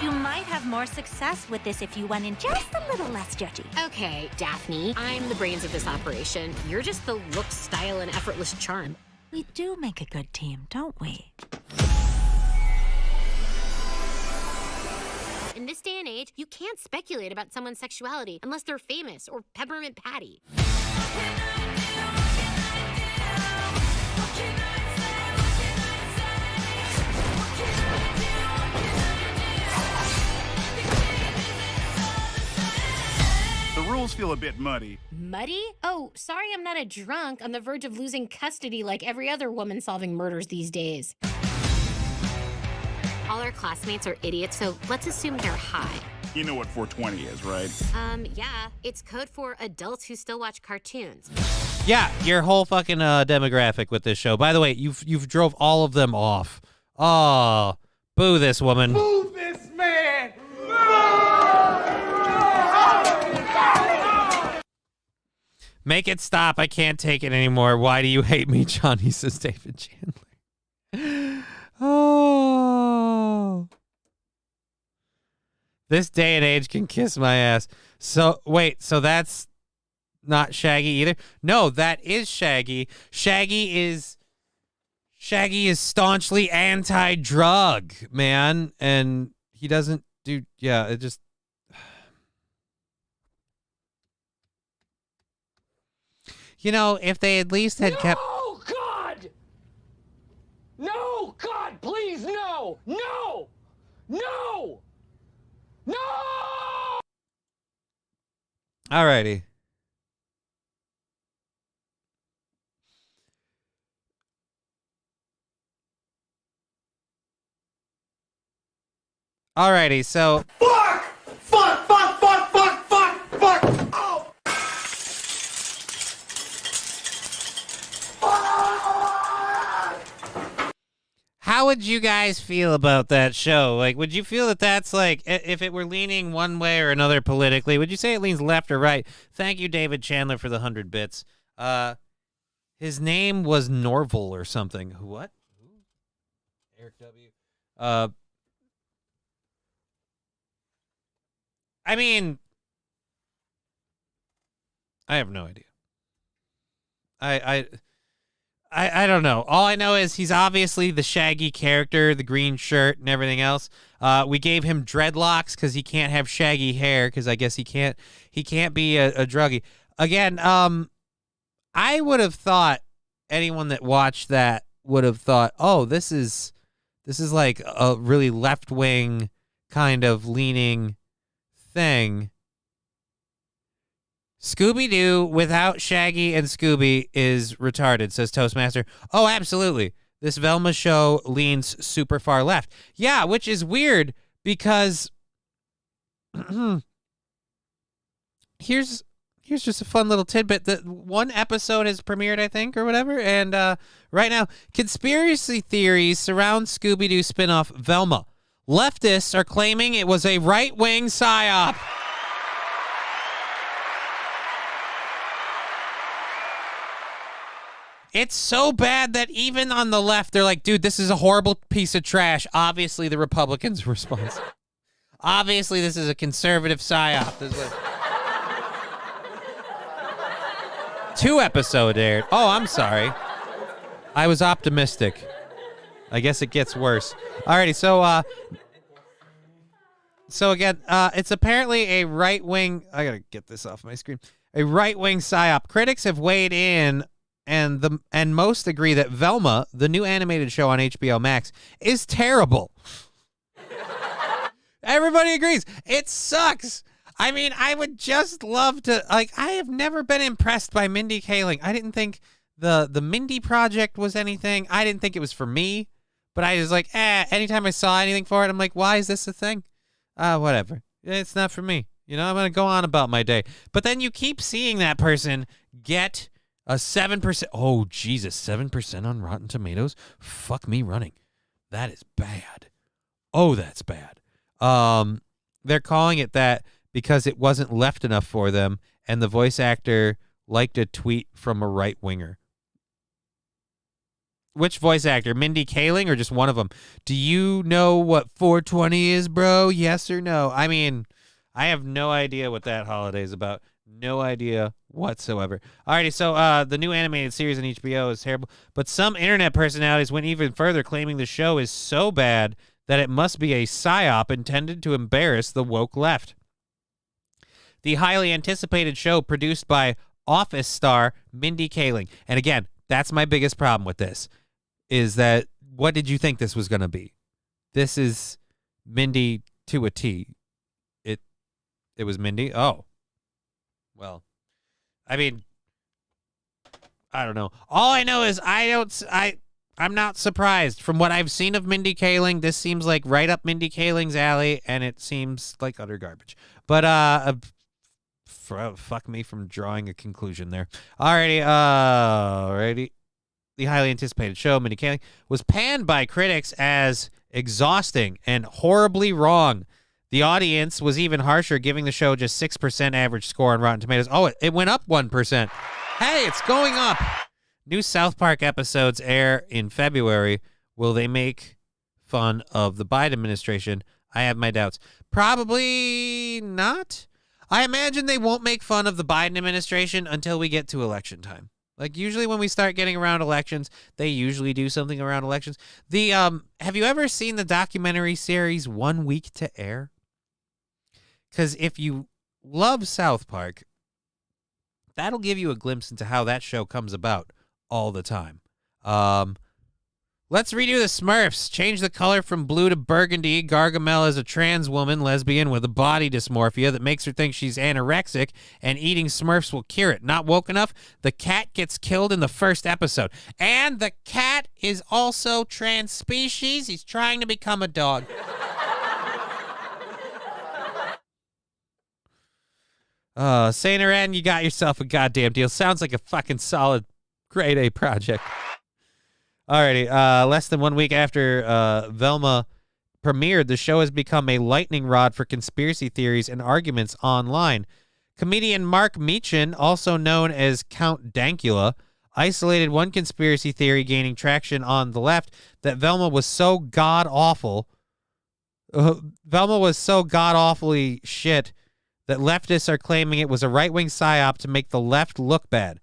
You might have more success with this if you went in just a little less judgy. Okay, Daphne, I'm the brains of this operation. You're just the look, style, and effortless charm. We do make a good team, don't we? In this day and age, you can't speculate about someone's sexuality unless they're famous or Peppermint Patty. The rules feel a bit muddy. Muddy? Oh, sorry I'm not a drunk on the verge of losing custody like every other woman solving murders these days. All our classmates are idiots, so let's assume they're high. You know what 420 is, right? Yeah, it's code for adults who still watch cartoons. Yeah, your whole fucking demographic with this show. By the way, you've drove all of them off. Oh, boo this woman. Move this man! Make it stop. I can't take it anymore. Why do you hate me, Johnny, says David Chandler. Oh. This day and age can kiss my ass. So, wait, so that's not Shaggy either? No, that is Shaggy. Shaggy is staunchly anti-drug, man. And he doesn't do, yeah, it just... You know, if they at least had kept... Oh, God! No, God, please, no! No! No! No! Alrighty. Alrighty, so... Fuck! Fuck, fuck, fuck, fuck, fuck, fuck! Oh! How would you guys feel about that show? Like, would you feel that that's like, if it were leaning one way or another politically, would you say it leans left or right? Thank you, David Chandler, for the 100 bits. His name was Norval or something. What? Eric W. I mean, I have no idea. I don't know. All I know is he's obviously the Shaggy character, the green shirt and everything else. We gave him dreadlocks because he can't have shaggy hair because I guess he can't be a druggie. Again, I would have thought anyone that watched that would have thought, oh, this is like a really left-wing kind of leaning thing. Scooby-Doo without Shaggy and Scooby is retarded, says Toastmaster. Oh, absolutely. This Velma show leans super far left. Yeah, which is weird because here's just a fun little tidbit. That one episode has premiered, I think, or whatever, and right now, conspiracy theories surround Scooby-Doo spinoff Velma. Leftists are claiming it was a right-wing psyop. It's so bad that even on the left, they're like, dude, this is a horrible piece of trash. Obviously, the Republicans' response. Obviously, this is a conservative psyop. 2 episode aired. Oh, I'm sorry. I was optimistic. I guess it gets worse. Alrighty, so again, it's apparently a right-wing... I gotta get this off my screen. A right-wing psyop. Critics have weighed in, and most agree that Velma, the new animated show on HBO Max, is terrible. Everybody agrees. It sucks. I mean, I would just love to... Like, I have never been impressed by Mindy Kaling. I didn't think the Mindy Project was anything. I didn't think it was for me. But I was like, anytime I saw anything for it, I'm like, why is this a thing? Whatever. It's not for me. You know, I'm going to go on about my day. But then you keep seeing that person get a 7%. Oh, Jesus, 7% on Rotten Tomatoes? Fuck me running. That is bad. Oh, that's bad. They're calling it that because it wasn't left enough for them, and the voice actor liked a tweet from a right-winger. Which voice actor? Mindy Kaling or just one of them? Do you know what 420 is, bro? Yes or no? I mean, I have no idea what that holiday is about. No idea whatsoever. Alrighty, so the new animated series on HBO is terrible, but some internet personalities went even further, claiming the show is so bad that it must be a psyop intended to embarrass the woke left. The highly anticipated show produced by Office star Mindy Kaling. And again, that's my biggest problem with this, is that what did you think this was going to be? This is Mindy to a T. It was Mindy? Oh. Well, I mean, I don't know. All I know is I'm not surprised. From what I've seen of Mindy Kaling, this seems like right up Mindy Kaling's alley, and it seems like utter garbage. But fuck me from drawing a conclusion there. Alrighty. The highly anticipated show, Mindy Kaling, was panned by critics as exhausting and horribly wrong. The audience was even harsher, giving the show just 6% average score on Rotten Tomatoes. Oh, it went up 1%. Hey, it's going up. New South Park episodes air in February. Will they make fun of the Biden administration? I have my doubts. Probably not. I imagine they won't make fun of the Biden administration until we get to election time. Like, usually when we start getting around elections, they usually do something around elections. Have you ever seen the documentary series 1 Week to Air? Because if you love South Park, that'll give you a glimpse into how that show comes about all the time. Let's redo the Smurfs. Change the color from blue to burgundy. Gargamel is a trans woman, lesbian, with a body dysmorphia that makes her think she's anorexic, and eating Smurfs will cure it. Not woke enough? The cat gets killed in the first episode. And the cat is also trans species. He's trying to become a dog. Saint Aaron, you got yourself a goddamn deal. Sounds like a fucking solid grade A project. Alrighty, less than 1 week after Velma premiered, the show has become a lightning rod for conspiracy theories and arguments online. Comedian Mark Meechan, also known as Count Dankula, isolated one conspiracy theory gaining traction on the left that Velma was so god-awful. Velma was so god-awfully shit that leftists are claiming it was a right-wing psyop to make the left look bad.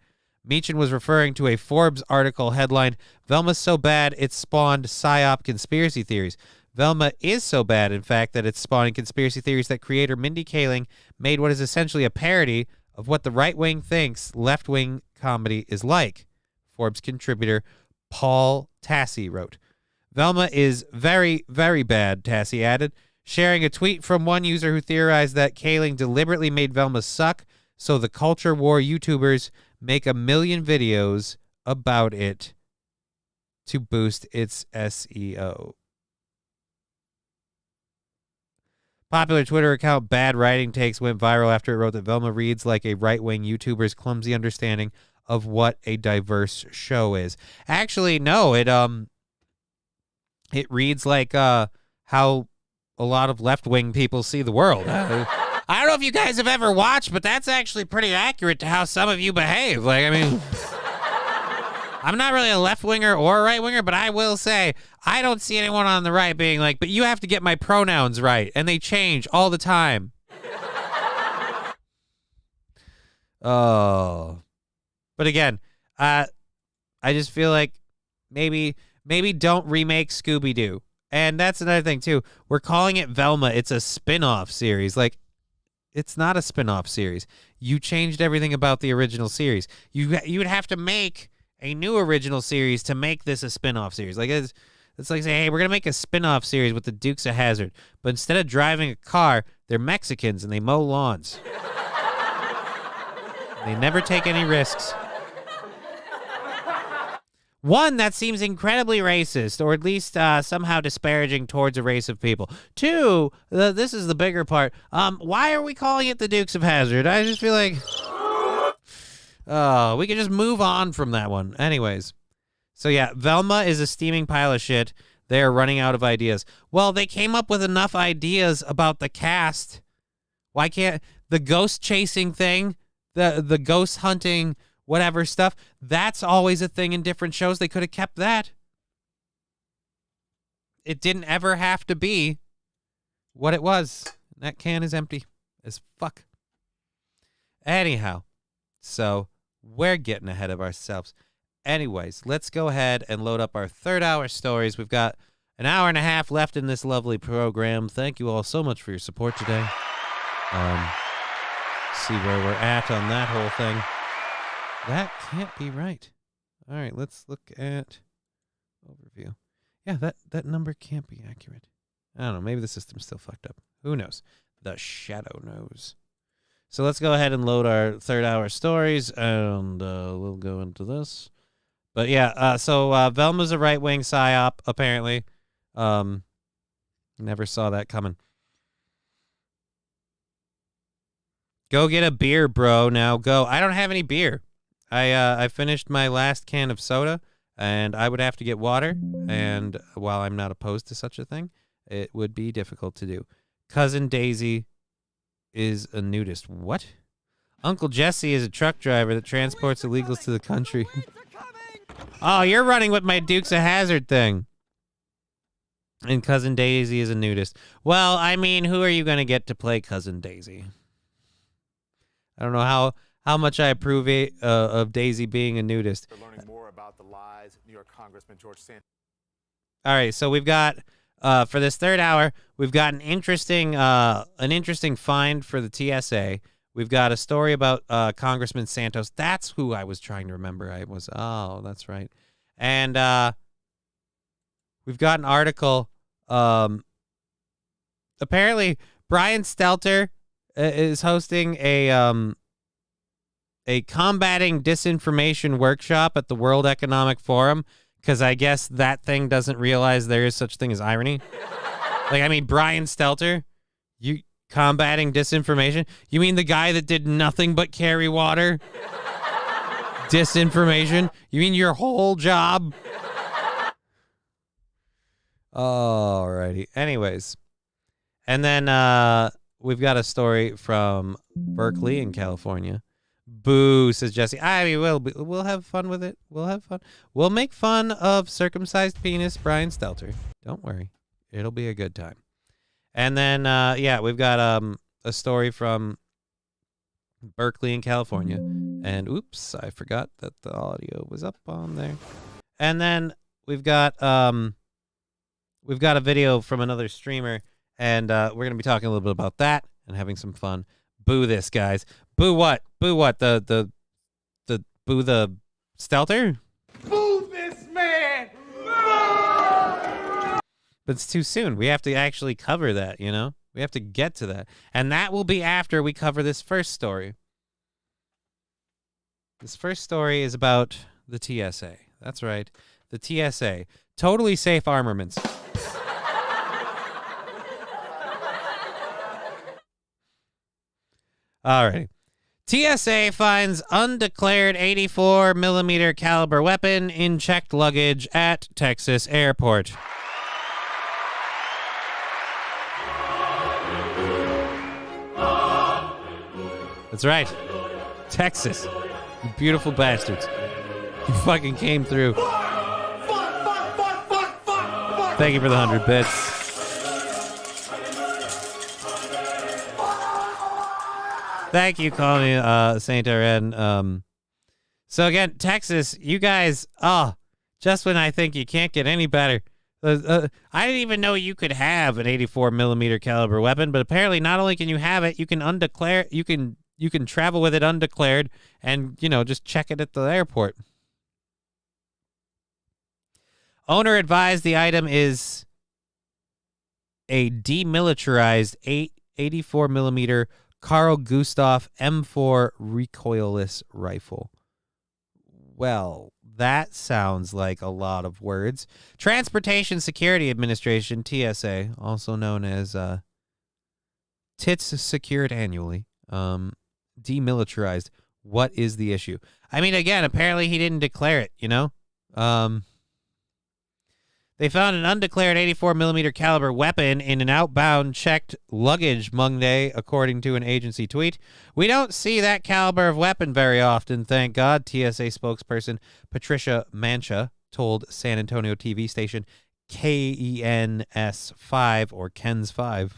Meechan was referring to a Forbes article headlined, "Velma's so bad it spawned psyop conspiracy theories." Velma is so bad, in fact, that it's spawning conspiracy theories that creator Mindy Kaling made what is essentially a parody of what the right wing thinks left wing comedy is like. Forbes contributor Paul Tassi wrote. Velma is very, very bad, Tassi added, sharing a tweet from one user who theorized that Kaling deliberately made Velma suck so the culture war YouTubers make 1 million videos about it to boost its SEO. Popular Twitter account Bad Writing Takes went viral after it wrote that Velma reads like a right-wing YouTuber's clumsy understanding of what a diverse show is. Actually, no, it reads like how a lot of left-wing people see the world. I don't know if you guys have ever watched, but that's actually pretty accurate to how some of you behave. Like, I mean, I'm not really a left-winger or a right-winger, but I will say I don't see anyone on the right being like, but you have to get my pronouns right, and they change all the time. Oh. But again, I just feel like maybe don't remake Scooby-Doo. And that's another thing, too. We're calling it Velma. It's a spin-off series. Like, it's not a spin-off series. You changed everything about the original series. You would have to make a new original series to make this a spin-off series. Like, it's like saying, hey, we're going to make a spin-off series with the Dukes of Hazzard. But instead of driving a car, they're Mexicans and they mow lawns. They never take any risks. One, that seems incredibly racist, or at least somehow disparaging towards a race of people. Two, this is the bigger part. Why are we calling it the Dukes of Hazzard? I just feel like we could just move on from that one. Anyways, so yeah, Velma is a steaming pile of shit. They are running out of ideas. Well, they came up with enough ideas about the cast. Why can't the ghost chasing thing, the ghost hunting, whatever stuff, that's always a thing in different shows. They could have kept that. It didn't ever have to be what it was. That can is empty as fuck. Anyhow, so we're getting ahead of ourselves. Anyways, let's go ahead and load up our third hour stories. We've got an hour and a half left in this lovely program. Thank you all so much for your support today. See where we're at on that whole thing. That can't be right. All right, let's look at overview. Yeah, that number can't be accurate. I don't know. Maybe the system's still fucked up. Who knows? The shadow knows. So let's go ahead and load our third hour stories, and we'll go into this. But yeah, so Velma's a right-wing psyop, apparently. Never saw that coming. Go get a beer, bro. Now go. I don't have any beer. I finished my last can of soda, and I would have to get water, and while I'm not opposed to such a thing, it would be difficult to do. Cousin Daisy is a nudist. What? Uncle Jesse is a truck driver that transports illegals to the country. Oh, you're running with my Dukes of Hazzard thing. And Cousin Daisy is a nudist. Well, I mean, who are you going to get to play Cousin Daisy? I don't know how much I approve of Daisy being a nudist. We're learning more about the lies New York Congressman George Santos. All right, so we've got for this third hour, we've got an interesting find for the TSA. We've got a story about Congressman Santos. That's who I was trying to remember. Oh, that's right. And we've got an article. Apparently, Brian Stelter is hosting a combating disinformation workshop at the World Economic Forum, because I guess that thing doesn't realize there is such thing as irony. Like, I mean, Brian Stelter, you combating disinformation? You mean the guy that did nothing but carry water? Disinformation? You mean your whole job? Alrighty. Anyways. And then we've got a story from Berkeley in California. Boo, says Jesse. I mean, we'll have fun with it. We'll have fun. We'll make fun of circumcised penis Brian Stelter. Don't worry. It'll be a good time. And then, yeah, we've got a story from Berkeley in California. And oops, I forgot that the audio was up on there. And then we've got a video from another streamer, and we're going to be talking a little bit about that and having some fun. Boo this, guys. Boo what? Boo what? The boo the Stelter? Boo this man! But it's too soon. We have to actually cover that, you know? We have to get to that. And that will be after we cover this first story. This first story is about the TSA. That's right. The TSA. Totally safe armaments. All right. TSA finds undeclared 84 millimeter caliber weapon in checked luggage at Texas airport. That's right. Texas. You beautiful bastards. You fucking came through. Thank you for the 100 bits. Thank you, Colony Saint Aaron. So again, Texas, you guys, just when I think you can't get any better. I didn't even know you could have an 84 millimeter caliber weapon, but apparently not only can you have it, you can you can travel with it undeclared and, just check it at the airport. Owner advised the item is a demilitarized 84 millimeter Carl Gustaf M4 recoilless rifle. Well, that sounds like a lot of words. Transportation Security Administration, TSA, also known as TITS secured annually, demilitarized. What is the issue? I mean, again, apparently he didn't declare it, They found an undeclared 84 millimeter caliber weapon in an outbound checked luggage Monday, according to an agency tweet. We don't see that caliber of weapon very often, thank God, TSA spokesperson Patricia Mancha told San Antonio TV station KENS5 or Ken's 5.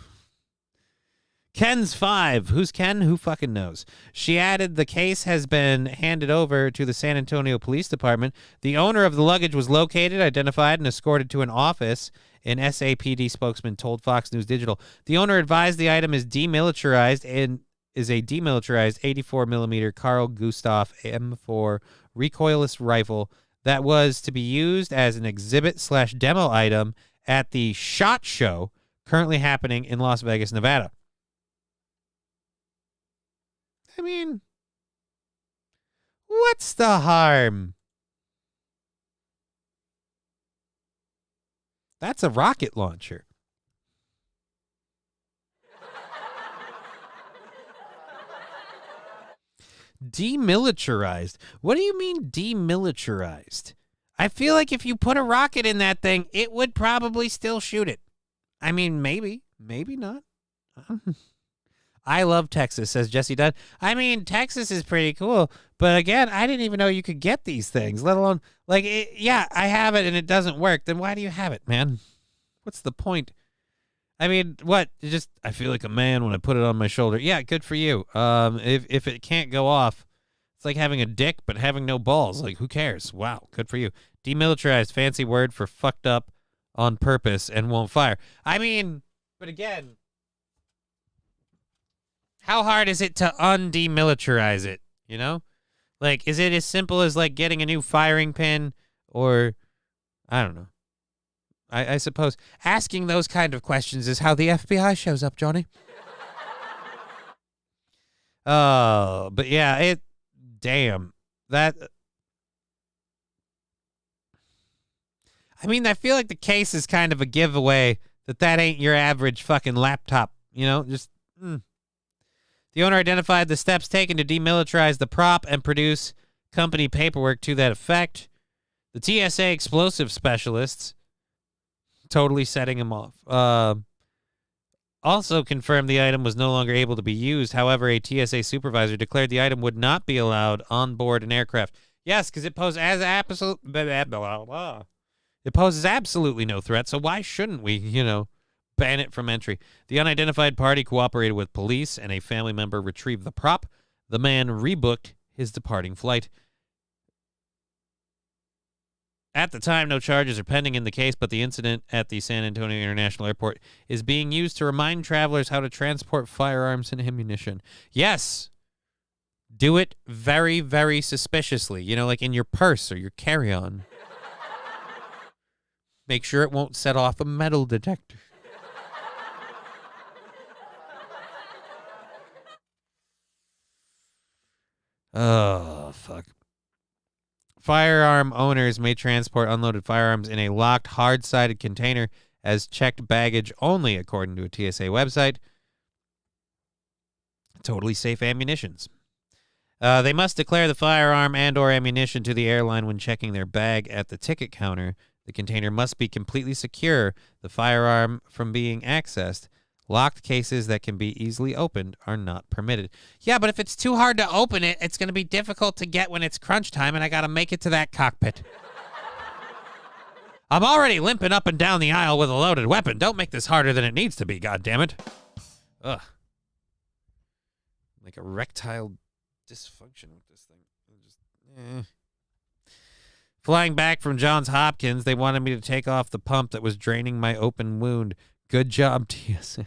Ken's 5. Who's Ken? Who fucking knows? She added the case has been handed over to the San Antonio Police Department. The owner of the luggage was located, identified, and escorted to an office, an SAPD spokesman told Fox News Digital. The owner advised the item is demilitarized and is a demilitarized 84 millimeter Carl Gustaf M4 recoilless rifle that was to be used as an exhibit/demo item at the SHOT Show currently happening in Las Vegas, Nevada. I mean, what's the harm? That's a rocket launcher. Demilitarized. What do you mean demilitarized? I feel like if you put a rocket in that thing, it would probably still shoot it. I mean, maybe not. I love Texas, says Jesse Dunn. I mean, Texas is pretty cool, but again, I didn't even know you could get these things, let alone, I have it and it doesn't work. Then why do you have it, man? What's the point? I mean, what? I feel like a man when I put it on my shoulder. Yeah, good for you. If it can't go off, it's like having a dick but having no balls. Like, who cares? Wow, good for you. Demilitarized, fancy word for fucked up on purpose and won't fire. I mean, but again, how hard is it to undemilitarize it, Like, is it as simple as, getting a new firing pin or, I don't know. I suppose asking those kind of questions is how the FBI shows up, Johnny. Oh, but yeah, damn. I mean, I feel like the case is kind of a giveaway that ain't your average fucking laptop, The owner identified the steps taken to demilitarize the prop and produce company paperwork to that effect. The TSA explosive specialists totally setting him off. Also confirmed the item was no longer able to be used. However, a TSA supervisor declared the item would not be allowed on board an aircraft. Yes, because it poses absolutely no threat. So why shouldn't we, ban it from entry? The unidentified party cooperated with police, and a family member retrieved the prop. The man rebooked his departing flight. At the time, no charges are pending in the case, but the incident at the San Antonio International Airport is being used to remind travelers how to transport firearms and ammunition. Yes. Do it very, very suspiciously, like in your purse or your carry-on. Make sure it won't set off a metal detector. Oh, fuck. Firearm owners may transport unloaded firearms in a locked, hard-sided container as checked baggage only, according to a TSA website. Totally safe ammunitions. They must declare the firearm and or ammunition to the airline when checking their bag at the ticket counter. The container must be completely secure, the firearm from being accessed. Locked cases that can be easily opened are not permitted. Yeah, but if it's too hard to open it, it's going to be difficult to get when it's crunch time, and I got to make it to that cockpit. I'm already limping up and down the aisle with a loaded weapon. Don't make this harder than it needs to be, goddammit. Ugh. Like erectile dysfunction with this thing. Flying back from Johns Hopkins, they wanted me to take off the pump that was draining my open wound. Good job, TSA.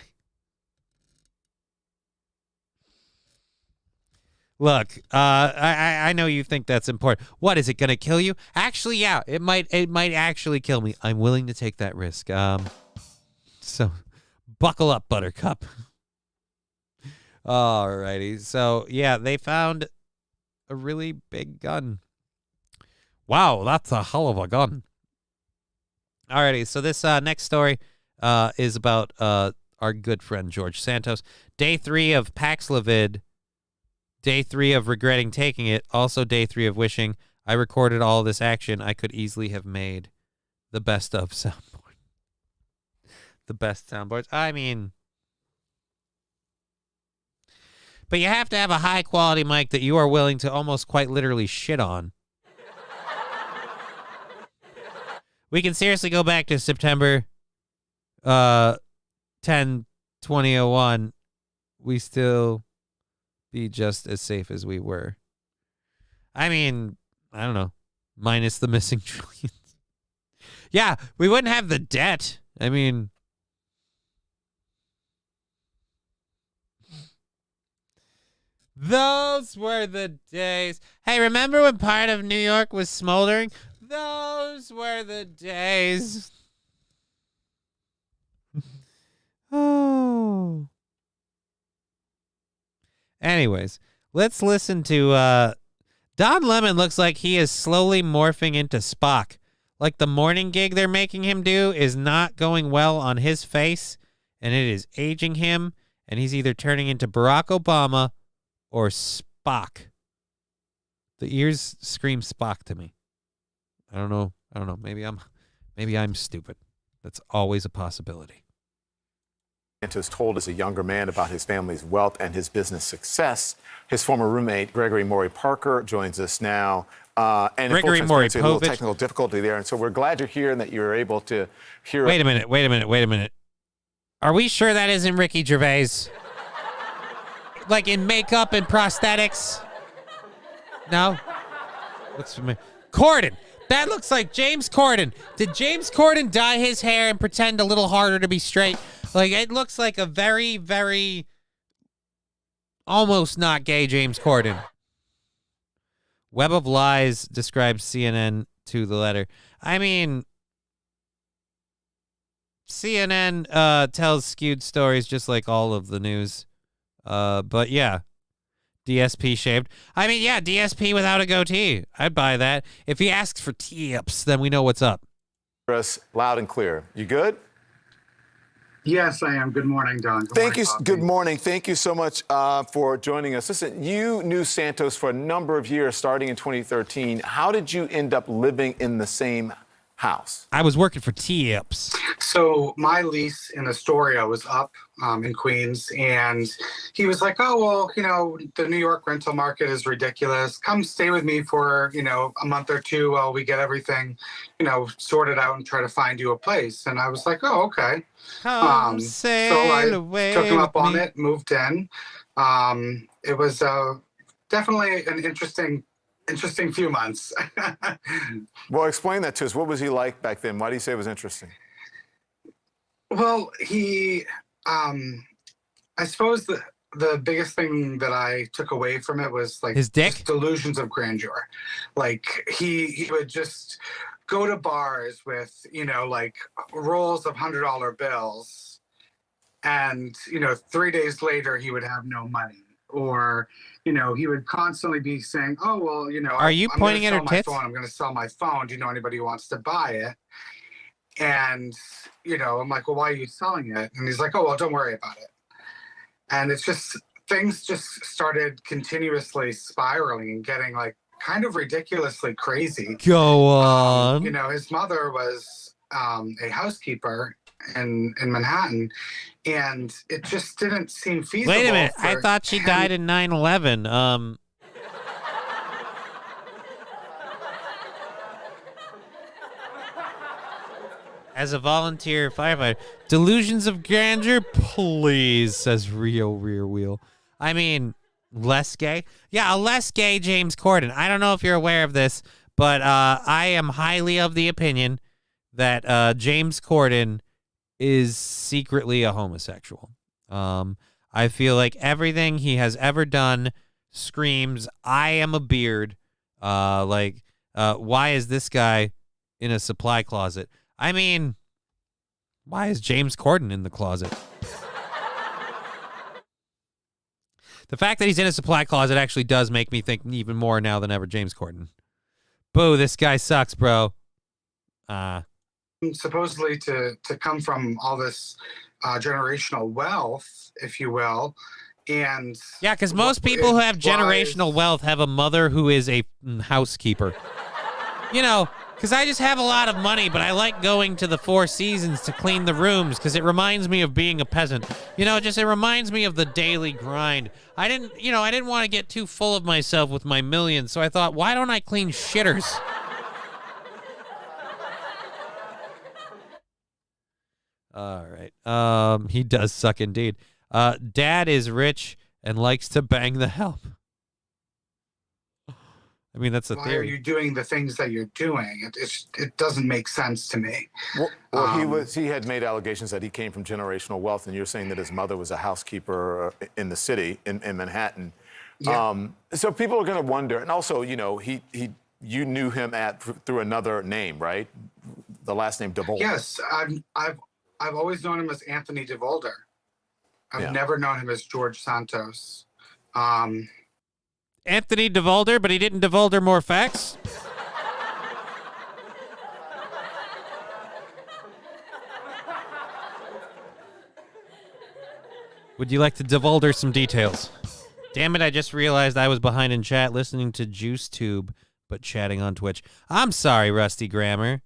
Look, I know you think that's important. What, is it going to kill you? Actually, yeah, it might actually kill me. I'm willing to take that risk. So buckle up, Buttercup. Alrighty. So, yeah, they found a really big gun. Wow, that's a hell of a gun. Alrighty, so this next story is about our good friend George Santos. Day 3 of Paxlovid. Day 3 of regretting taking it. Also day 3 of wishing I recorded all this action. I could easily have made the best of soundboard. The best soundboards. I mean, but you have to have a high quality mic that you are willing to almost quite literally shit on. We can seriously go back to September 10, 2001. We still be just as safe as we were. I mean, I don't know. Minus the missing trillions. Yeah, we wouldn't have the debt. I mean, those were the days. Hey, remember when part of New York was smoldering? Those were the days. Oh. Anyways, let's listen to Don Lemon. Looks like he is slowly morphing into Spock. Like the morning gig they're making him do is not going well on his face, and it is aging him, and he's either turning into Barack Obama or Spock. The ears scream Spock to me. I don't know. Maybe I'm stupid. That's always a possibility. Santos told as a younger man about his family's wealth and his business success. His former roommate, Gregory Maury Parker, joins us now. And Gregory Maury Povich. A little technical difficulty there, and so we're glad you're here and that you're able to hear. Wait a minute. Are we sure that isn't Ricky Gervais? Like in makeup and prosthetics? No? Looks familiar. Corden! That looks like James Corden. Did James Corden dye his hair and pretend a little harder to be straight? Like, it looks like a very, very almost not gay James Corden. Web of Lies describes CNN to the letter. I mean, CNN tells skewed stories just like all of the news. But yeah, DSP shaved. I mean, yeah, DSP without a goatee. I'd buy that. If he asks for tips, then we know what's up. Us loud and clear. You good? Yes, I am. Good morning, Don. Thank you. Good morning. Thank you so much for joining us. Listen, you knew Santos for a number of years, starting in 2013. How did you end up living in the same house? I was working for tips. So my lease in Astoria was up in Queens, and he was like, oh, well, the New York rental market is ridiculous. Come stay with me for, a month or two while we get everything, sorted out and try to find you a place. And I was like, oh, okay. So I took him up on it, moved in. It was definitely an interesting few months. Well, explain that to us. What was he like back then? Why do you say it was interesting? Well, he, I suppose the biggest thing that I took away from it was like his dick? Just delusions of grandeur. Like he would just go to bars with, like rolls of $100 bills. And, 3 days later he would have no money. Or, he would constantly be saying, oh, well, are you pointing at her tits? I'm going to sell my phone. Do you know anybody who wants to buy it? And, I'm like, well, why are you selling it? And he's like, oh, well, don't worry about it. And it's just, things just started continuously spiraling and getting like kind of ridiculously crazy. Go on. His mother was a housekeeper in Manhattan, and it just didn't seem feasible. Wait a minute. I thought she died in 9/11. As a volunteer firefighter. Delusions of grandeur, please, says Rio Rear Wheel. I mean, less gay. Yeah, a less gay James Corden. I don't know if you're aware of this, but I am highly of the opinion that James Corden is secretly a homosexual. I feel like everything he has ever done screams, I am a beard. Why is this guy in a supply closet? I mean, why is James Corden in the closet? The fact that he's in a supply closet actually does make me think even more now than ever James Corden. Boo, this guy sucks, bro. Supposedly to come from all this generational wealth, if you will. And yeah, because most people who have generational wealth have a mother who is a housekeeper. You know, because I just have a lot of money, but I like going to the Four Seasons to clean the rooms because it reminds me of being a peasant. You know, it reminds me of the daily grind. I didn't want to get too full of myself with my millions, so I thought, why don't I clean shitters? All right. He does suck indeed. Dad is rich and likes to bang the help. I mean, that's a theory. Why are you doing the things that you're doing? It doesn't make sense to me. Well, he had made allegations that he came from generational wealth, and you're saying that his mother was a housekeeper in the city, in Manhattan. Yeah. So people are going to wonder, and also, you know, you knew him through another name, right? The last name DeVolder. Yes, I've always known him as Anthony DeVolder. I've never known him as George Santos. Anthony DeVolder, but he didn't DeVolder more facts? Would you like to DeVolder some details? Damn it, I just realized I was behind in chat listening to JuiceTube, but chatting on Twitch. I'm sorry, Rusty Grammar.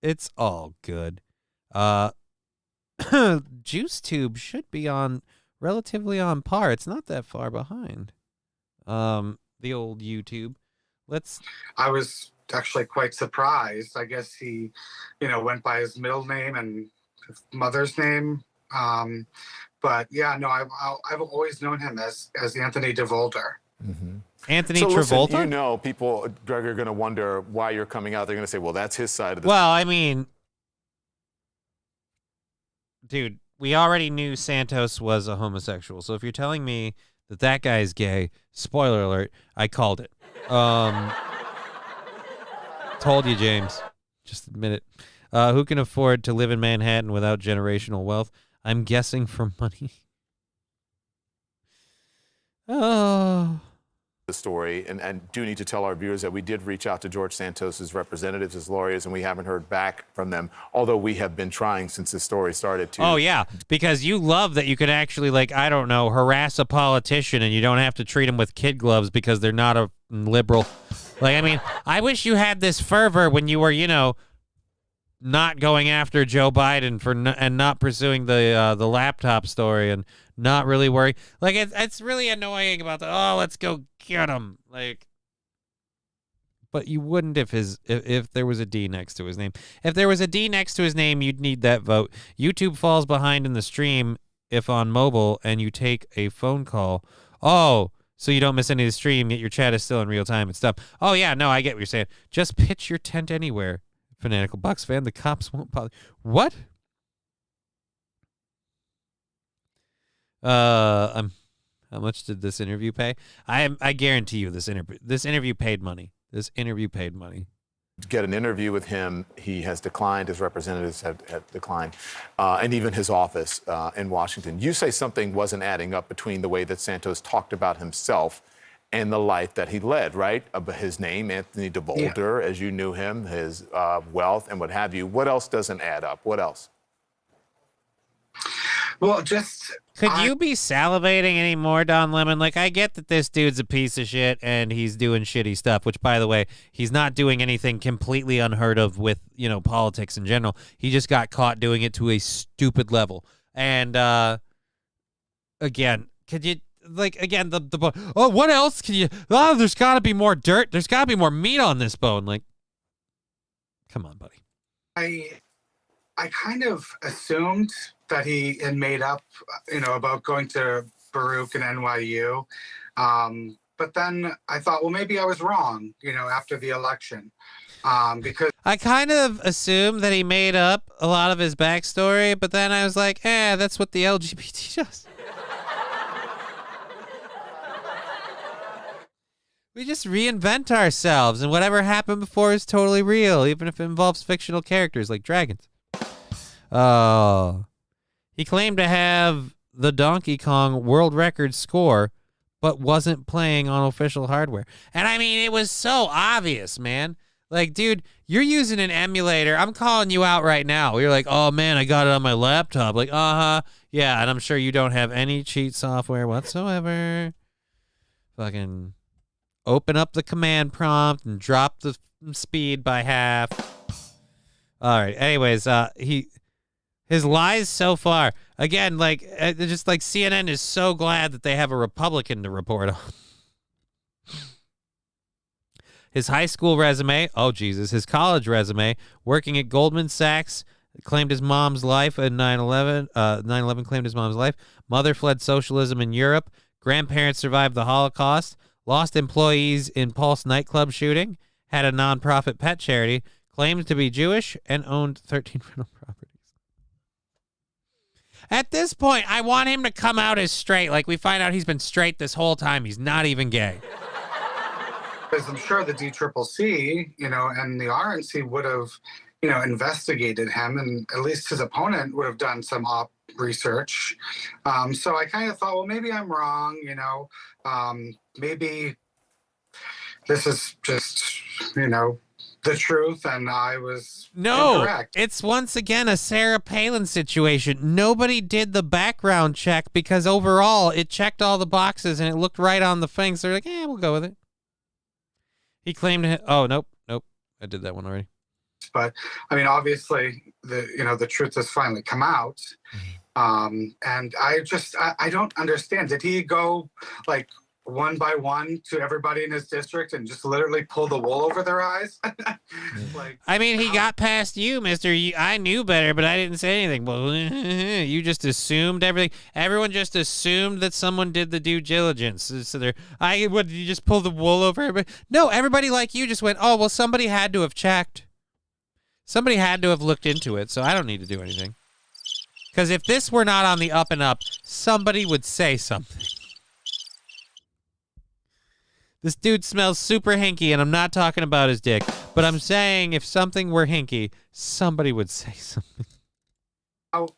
It's all good. JuiceTube should be relatively on par. It's not that far behind. The old YouTube. I was actually quite surprised. I guess he, went by his middle name and his mother's name. But yeah, no, I've always known him as Anthony DeVolder. Mm-hmm. Anthony Travolta? Travolta? You know, people, Greg, are going to wonder why you're coming out. They're going to say, well, that's his side of the... Well, I mean, dude, we already knew Santos was a homosexual. So if you're telling me that guy is gay, spoiler alert, I called it. Told you, James. Just admit it. Who can afford to live in Manhattan without generational wealth? I'm guessing for money. Oh. The story, and do need to tell our viewers that we did reach out to George Santos's representatives, his lawyers, and we haven't heard back from them, although we have been trying since this story started to. Oh, yeah, because you love that you could actually, harass a politician and you don't have to treat them with kid gloves because they're not a liberal. I wish you had this fervor when you were, not going after Joe Biden and not pursuing the laptop story and not really worrying. It's really annoying about let's go get him. But you wouldn't if there was a D next to his name. If there was a D next to his name, you'd need that vote. YouTube falls behind in the stream if on mobile and you take a phone call. Oh, so you don't miss any of the stream, yet your chat is still in real time and stuff. Oh, yeah, no, I get what you're saying. Just pitch your tent anywhere. Fanatical Bucks fan, the cops won't bother. What? How much did this interview pay? I guarantee you this interview paid money. This interview paid money. To get an interview with him, he has declined. His representatives have declined, and even his office in Washington. You say something wasn't adding up between the way that Santos talked about himself and the life that he led, right? His name, Anthony DeVolder, as you knew him, his wealth and what have you. What else doesn't add up? What else? Well, Could you be salivating anymore, Don Lemon? I get that this dude's a piece of shit and he's doing shitty stuff, which, by the way, he's not doing anything completely unheard of with, politics in general. He just got caught doing it to a stupid level. And, again, could you... what else can you... Oh, there's got to be more dirt. There's got to be more meat on this bone. Come on, buddy. I kind of assumed that he had made up, about going to Baruch and NYU. But then I thought, well, maybe I was wrong, after the election. Because I kind of assumed that he made up a lot of his backstory, but then I was like, that's what the LGBT does. We just reinvent ourselves, and whatever happened before is totally real, even if it involves fictional characters like dragons. Oh. He claimed to have the Donkey Kong world record score, but wasn't playing on official hardware. And I mean, it was so obvious, man. Like, dude, you're using an emulator. I'm calling you out right now. You're like, oh, man, I got it on my laptop. Like, yeah, and I'm sure you don't have any cheat software whatsoever. Fucking open up the command prompt and drop the speed by half. All right. Anyways, his lies so far. Again, just like CNN is so glad that they have a Republican to report on. His high school resume, oh Jesus, his college resume, working at Goldman Sachs, claimed his mom's life in 9/11. 9/11 claimed his mom's life. Mother fled socialism in Europe. Grandparents survived the Holocaust. Lost employees in Pulse nightclub shooting. Had a nonprofit pet charity. Claimed to be Jewish and owned 13 rental properties. At this point, I want him to come out as straight. Like, we find out he's been straight this whole time. He's not even gay. Because I'm sure the DCCC, and the RNC would have, investigated him, and at least his opponent would have done some research. So I kind of thought, well, maybe I'm wrong, maybe this is just, the truth, and I was incorrect. It's once again a Sarah Palin situation. Nobody did the background check because overall it checked all the boxes and it looked right on the thing. So they're like, we'll go with it. He claimed nope. I did that one already. But I mean, obviously the truth has finally come out. And I don't understand. Did he go like one by one to everybody in his district and just literally pull the wool over their eyes? I mean, he got past you, mister. I knew better, but I didn't say anything. Well, you just assumed everything. Everyone just assumed that someone did the due diligence. So did you just pull the wool over everybody? No, everybody like you just went, oh, well, somebody had to have checked. Somebody had to have looked into it, so I don't need to do anything. Because if this were not on the up and up, somebody would say something. This dude smells super hinky, and I'm not talking about his dick, but I'm saying if something were hinky, somebody would say something. Oh,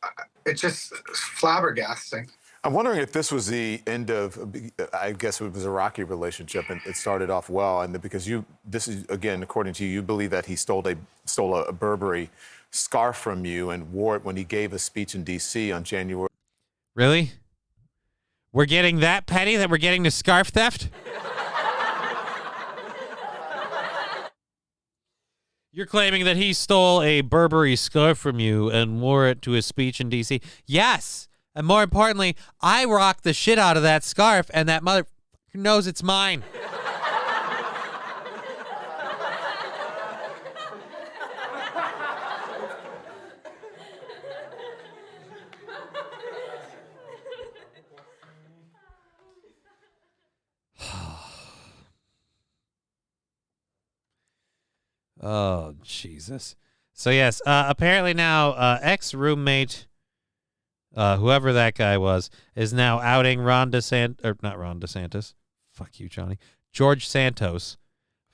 it's just flabbergasting. I'm wondering if this was the end of, I guess it was a rocky relationship, and it started off well, and because this is, again, according to you, you believe that he stole a Burberry scarf from you and wore it when he gave a speech in D.C. on January. Really? We're getting that petty that we're getting to scarf theft? You're claiming that he stole a Burberry scarf from you and wore it to his speech in D.C. Yes. And more importantly, I rocked the shit out of that scarf, and that mother knows it's mine. Oh, Jesus. So, yes, apparently now ex-roommate, whoever that guy was, is now outing not Ron DeSantis. Fuck you, Johnny. George Santos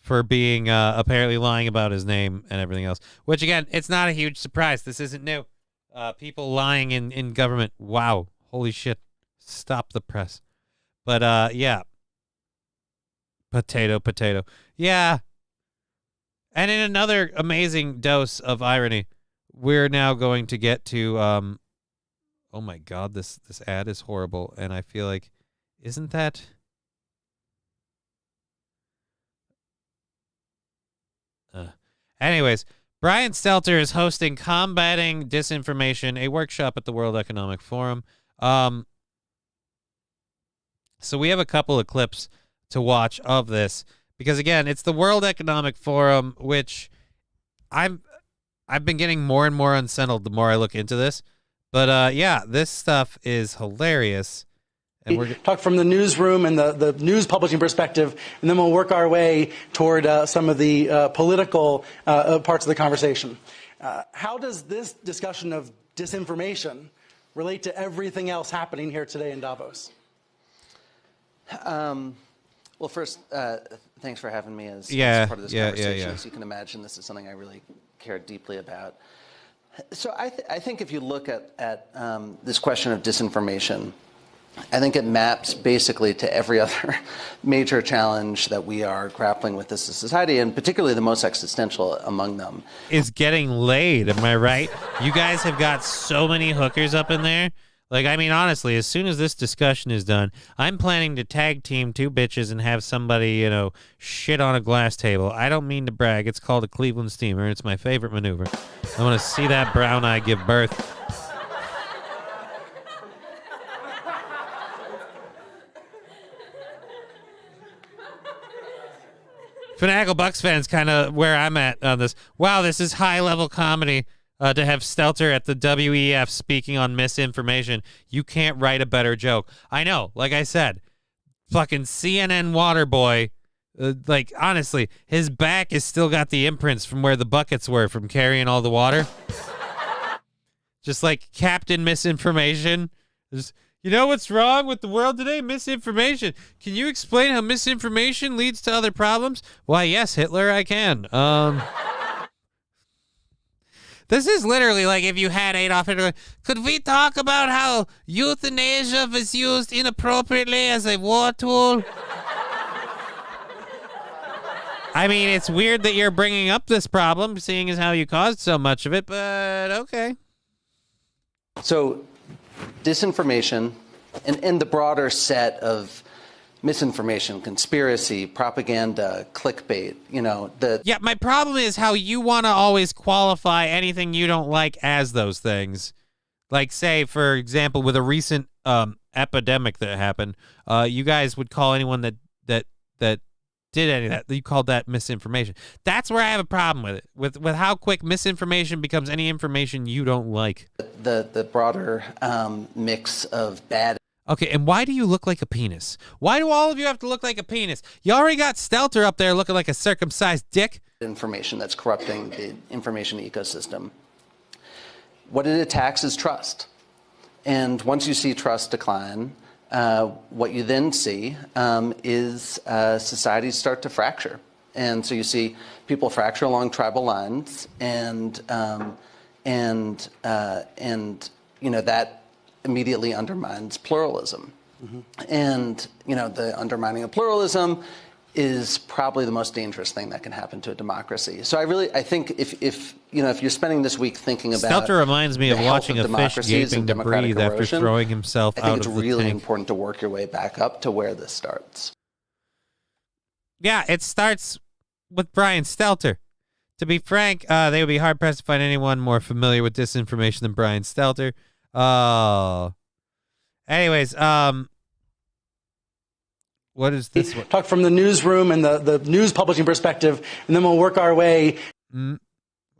for being apparently lying about his name and everything else. Which, again, it's not a huge surprise. This isn't new. People lying in government. Wow. Holy shit. Stop the press. But, yeah. Potato. Yeah. And in another amazing dose of irony, we're now going to get to, oh my God, this ad is horrible. And I feel like, isn't that? Anyways, Brian Stelter is hosting Combating Disinformation, a workshop at the World Economic Forum. So we have a couple of clips to watch of this. Because, again, it's the World Economic Forum, which I've been getting more and more unsettled the more I look into this. But, yeah, this stuff is hilarious. And we're talk from the newsroom and the news publishing perspective, and then we'll work our way toward some of the political parts of the conversation. How does this discussion of disinformation relate to everything else happening here today in Davos? Well, first, thanks for having me as part of this conversation. As you can imagine, this is something I really care deeply about. So I think if you look at this question of disinformation, I think it maps basically to every other major challenge that we are grappling with as a society, and particularly the most existential among them. Is getting laid, am I right? You guys have got so many hookers up in there. Like, I mean, honestly, as soon as this discussion is done, I'm planning to tag team two bitches and have somebody, shit on a glass table. I don't mean to brag. It's called a Cleveland steamer. It's my favorite maneuver. I want to see that brown eye give birth. Finagle Bucks fans kind of where I'm at on this. Wow, this is high-level comedy to have Stelter at the WEF speaking on misinformation. You can't write a better joke. I know, like I said, fucking CNN Waterboy, honestly, his back has still got the imprints from where the buckets were from carrying all the water. Just like Captain Misinformation. You know what's wrong with the world today? Misinformation. Can you explain how misinformation leads to other problems? Why, yes, Hitler, I can. This is literally like if you had Adolf Hitler. Could we talk about how euthanasia was used inappropriately as a war tool? I mean, it's weird that you're bringing up this problem, seeing as how you caused so much of it, but okay. So disinformation and the broader set of misinformation, conspiracy, propaganda, clickbait, Yeah, my problem is how you want to always qualify anything you don't like as those things. Like, say, for example, with a recent epidemic that happened, you guys would call anyone that did any of that, you called that misinformation. That's where I have a problem with it, with how quick misinformation becomes any information you don't like. The broader mix of bad. Okay, and why do you look like a penis? Why do all of you have to look like a penis? You already got Stelter up there looking like a circumcised dick. Information that's corrupting the information ecosystem. What it attacks is trust. And once you see trust decline, what you then see is societies start to fracture. And so you see people fracture along tribal lines, and that immediately undermines pluralism. Mm-hmm. And, the undermining of pluralism is probably the most dangerous thing that can happen to a democracy. So I think if you're spending this week thinking about Stelter reminds me of watching a fish gaping to breathe after throwing himself out of the tank. I think it's really important to work your way back up to where this starts. Yeah, it starts with Brian Stelter. To be frank, they would be hard-pressed to find anyone more familiar with disinformation than Brian Stelter. Oh. Anyways, what is this? Talk from the newsroom and the news publishing perspective, and then we'll work our way.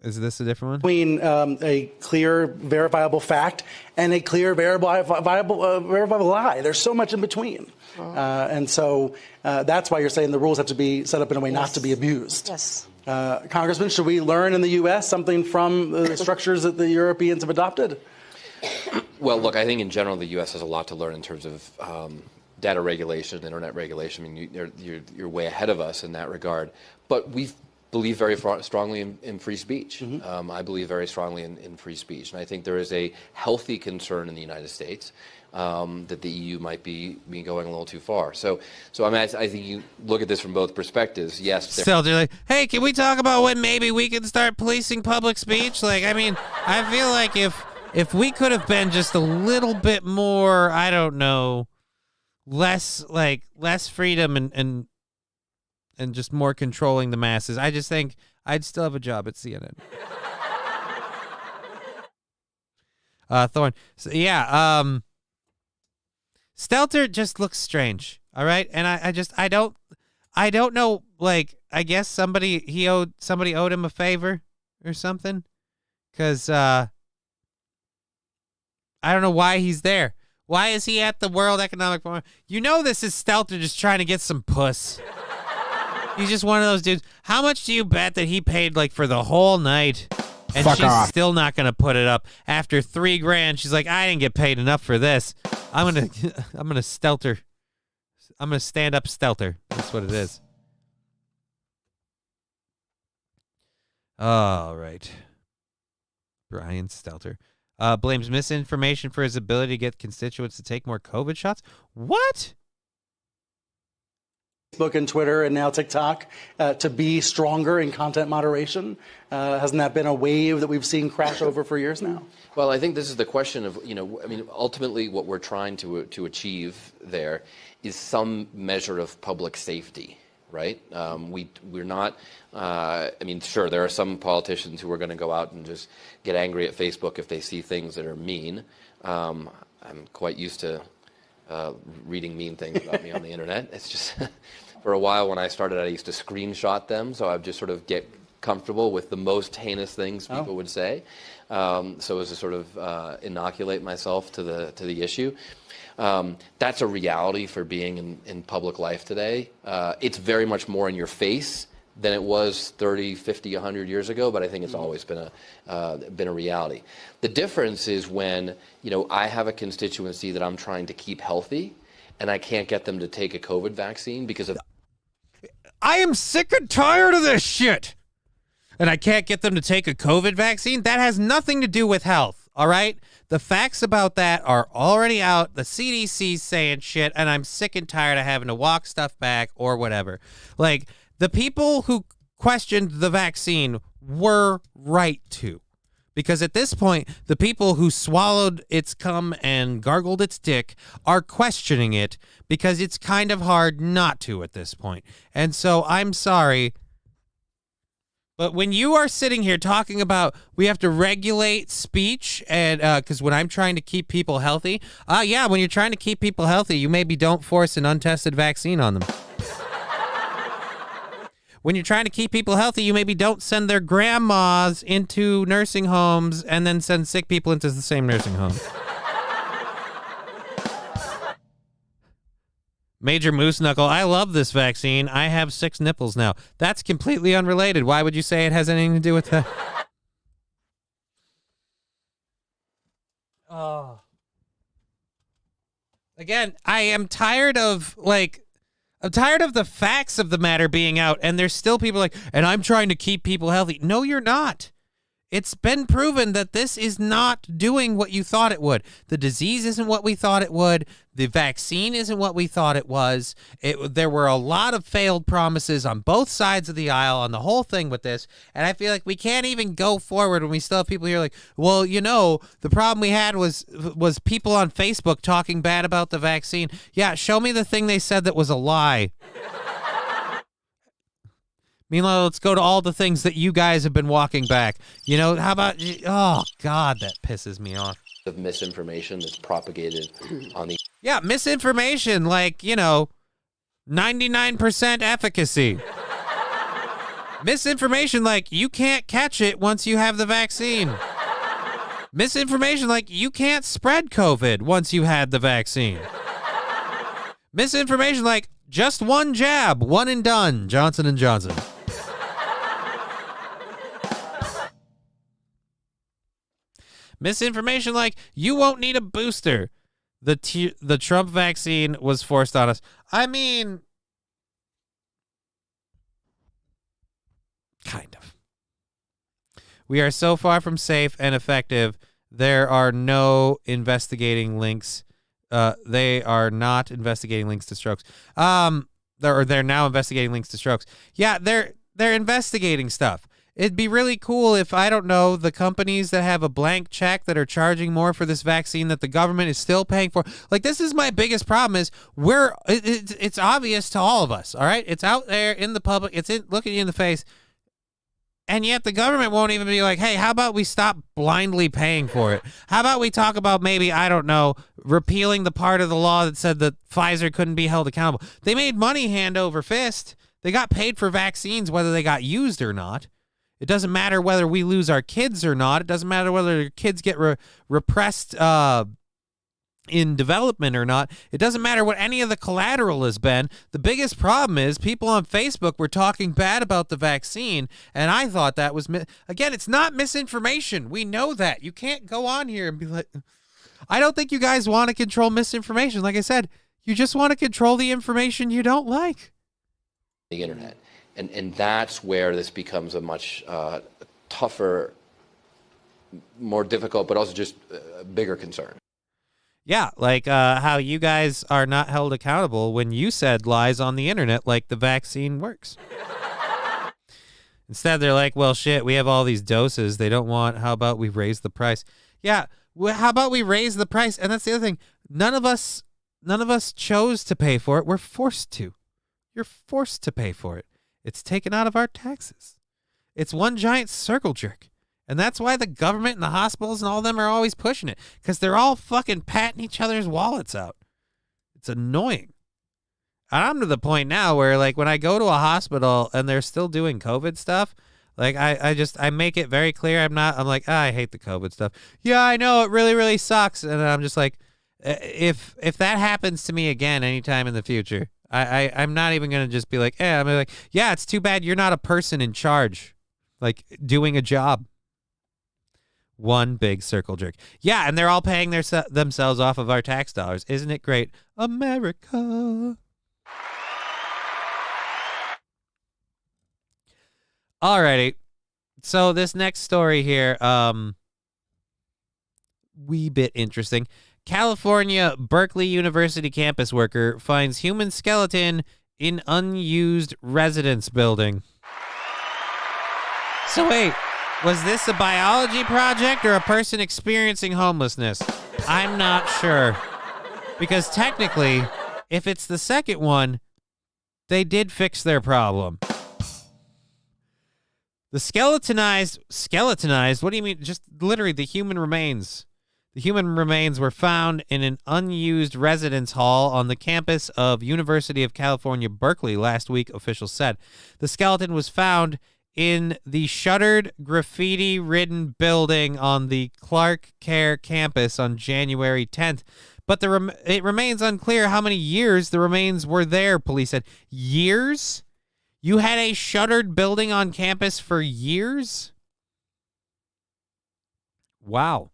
Is this a different one? Between a clear, verifiable fact and a clear, verifiable lie. There's so much in between. And so that's why you're saying the rules have to be set up in a way not to be abused. Yes. Congressman, should we learn in the U.S. something from the structures that the Europeans have adopted? Well, look, I think in general the U.S. has a lot to learn in terms of data regulation, internet regulation. I mean, you're way ahead of us in that regard. But we believe very strongly in free speech. Mm-hmm. I believe very strongly in free speech. And I think there is a healthy concern in the United States that the EU might be going a little too far. So I think you look at this from both perspectives. Yes. Still, they're like, hey, can we talk about when maybe we can start policing public speech? Like, I mean, I feel like if we could have been just a little bit more, I don't know, less freedom and just more controlling the masses, I just think I'd still have a job at CNN. Thorne. So, yeah, Stelter just looks strange. All right. And I don't know, like, I guess somebody owed him a favor or something. 'Cause, I don't know why he's there. Why is he at the World Economic Forum? You know this is Stelter just trying to get some puss. He's just one of those dudes. How much do you bet that he paid like for the whole night? And Fuck she's off. still not going to put it up. After $3,000, she's like, I didn't get paid enough for this. I'm gonna Stelter. I'm gonna stand up Stelter. That's what it is. All right. Brian Stelter blames misinformation for his ability to get constituents to take more COVID shots. What? Facebook and Twitter and now TikTok to be stronger in content moderation? Hasn't that been a wave that we've seen crash over for years now? Well, I think this is the question of, ultimately what we're trying to achieve there is some measure of public safety, right? We're not, sure, there are some politicians who are going to go out and just get angry at Facebook if they see things that are mean. I'm quite used to reading mean things about me on the internet. It's just, for a while when I started, I used to screenshot them, so I'd just sort of get comfortable with the most heinous things people would say, so as to sort of inoculate myself to the issue. That's a reality for being in public life today. It's very much more in your face than it was 30, 50, 100 years ago, but I think it's always been a reality. The difference is when, I have a constituency that I'm trying to keep healthy and I can't get them to take a COVID vaccine because of... I am sick and tired of this shit. And I can't get them to take a COVID vaccine. That has nothing to do with health, all right? The facts about that are already out. The CDC's saying shit, and I'm sick and tired of having to walk stuff back or whatever. Like, the people who questioned the vaccine were right to. Because at this point, the people who swallowed its cum and gargled its dick are questioning it because it's kind of hard not to at this point. And so I'm sorry, but when you are sitting here talking about we have to regulate speech and because when I'm trying to keep people healthy, when you're trying to keep people healthy, you maybe don't force an untested vaccine on them. When you're trying to keep people healthy, you maybe don't send their grandmas into nursing homes and then send sick people into the same nursing home. Major Moose Knuckle, I love this vaccine. I have 6 nipples now. That's completely unrelated. Why would you say it has anything to do with that? Oh. Again, I am tired of, I'm tired of the facts of the matter being out, and there's still people like, and I'm trying to keep people healthy. No, you're not. It's been proven that this is not doing what you thought it would. The disease isn't what we thought it would. The vaccine isn't what we thought it was. There were a lot of failed promises on both sides of the aisle on the whole thing with this, and I feel like we can't even go forward when we still have people here like, well, the problem we had was people on Facebook talking bad about the vaccine. Yeah, show me the thing they said that was a lie. Meanwhile, let's go to all the things that you guys have been walking back. How about... Oh, God, that pisses me off. Of misinformation that's propagated on the... Yeah, misinformation, 99% efficacy. Misinformation, you can't catch it once you have the vaccine. Misinformation, you can't spread COVID once you had the vaccine. Misinformation, just one jab, one and done, Johnson & Johnson. Misinformation you won't need a booster. The Trump vaccine was forced on us. I mean, kind of. We are so far from safe and effective. There are no investigating links. They are not investigating links to strokes. They're now investigating links to strokes. Yeah, they're investigating stuff. It'd be really cool if, I don't know, the companies that have a blank check that are charging more for this vaccine that the government is still paying for. This is my biggest problem is it's obvious to all of us, all right? It's out there in the public. It's looking you in the face. And yet the government won't even be like, hey, how about we stop blindly paying for it? How about we talk about maybe, I don't know, repealing the part of the law that said that Pfizer couldn't be held accountable? They made money hand over fist. They got paid for vaccines whether they got used or not. It doesn't matter whether we lose our kids or not. It doesn't matter whether kids get repressed in development or not. It doesn't matter what any of the collateral has been. The biggest problem is people on Facebook were talking bad about the vaccine, and I thought that was again, it's not misinformation. We know that. You can't go on here and be like, I don't think you guys want to control misinformation. Like I said, you just want to control the information you don't like. The internet. And that's where this becomes a much tougher, more difficult, but also just a bigger concern. Yeah, like how you guys are not held accountable when you said lies on the internet like the vaccine works. Instead, they're like, well, shit, we have all these doses. They don't want, how about we raise the price? Yeah, well, how about we raise the price? And that's the other thing. None of us chose to pay for it. We're forced to. You're forced to pay for it. It's taken out of our taxes. It's one giant circle jerk. And that's why the government and the hospitals and all of them are always pushing it, because they're all fucking patting each other's wallets out. It's annoying. And I'm to the point now where, like, when I go to a hospital and they're still doing COVID stuff, like, I make it very clear I'm like, I hate the COVID stuff. Yeah, I know, it really, really sucks. And I'm just like, if that happens to me again anytime in the future, I'm not even going to just be like, I'm like, yeah, it's too bad you're not a person in charge, like, doing a job. One big circle jerk. Yeah, and they're all paying themselves off of our tax dollars. Isn't it great? America. Alrighty. So this next story here, wee bit interesting. California Berkeley University campus worker finds human skeleton in unused residence building. So wait, was this a biology project or a person experiencing homelessness? I'm not sure. Because technically, if it's the second one, they did fix their problem. The skeletonized, what do you mean? Just literally the human remains. The human remains were found in an unused residence hall on the campus of University of California, Berkeley last week, officials said. The skeleton was found in the shuttered, graffiti-ridden building on the Clark Care campus on January 10th. But it remains unclear how many years the remains were there, police said. Years? You had a shuttered building on campus for years? Wow.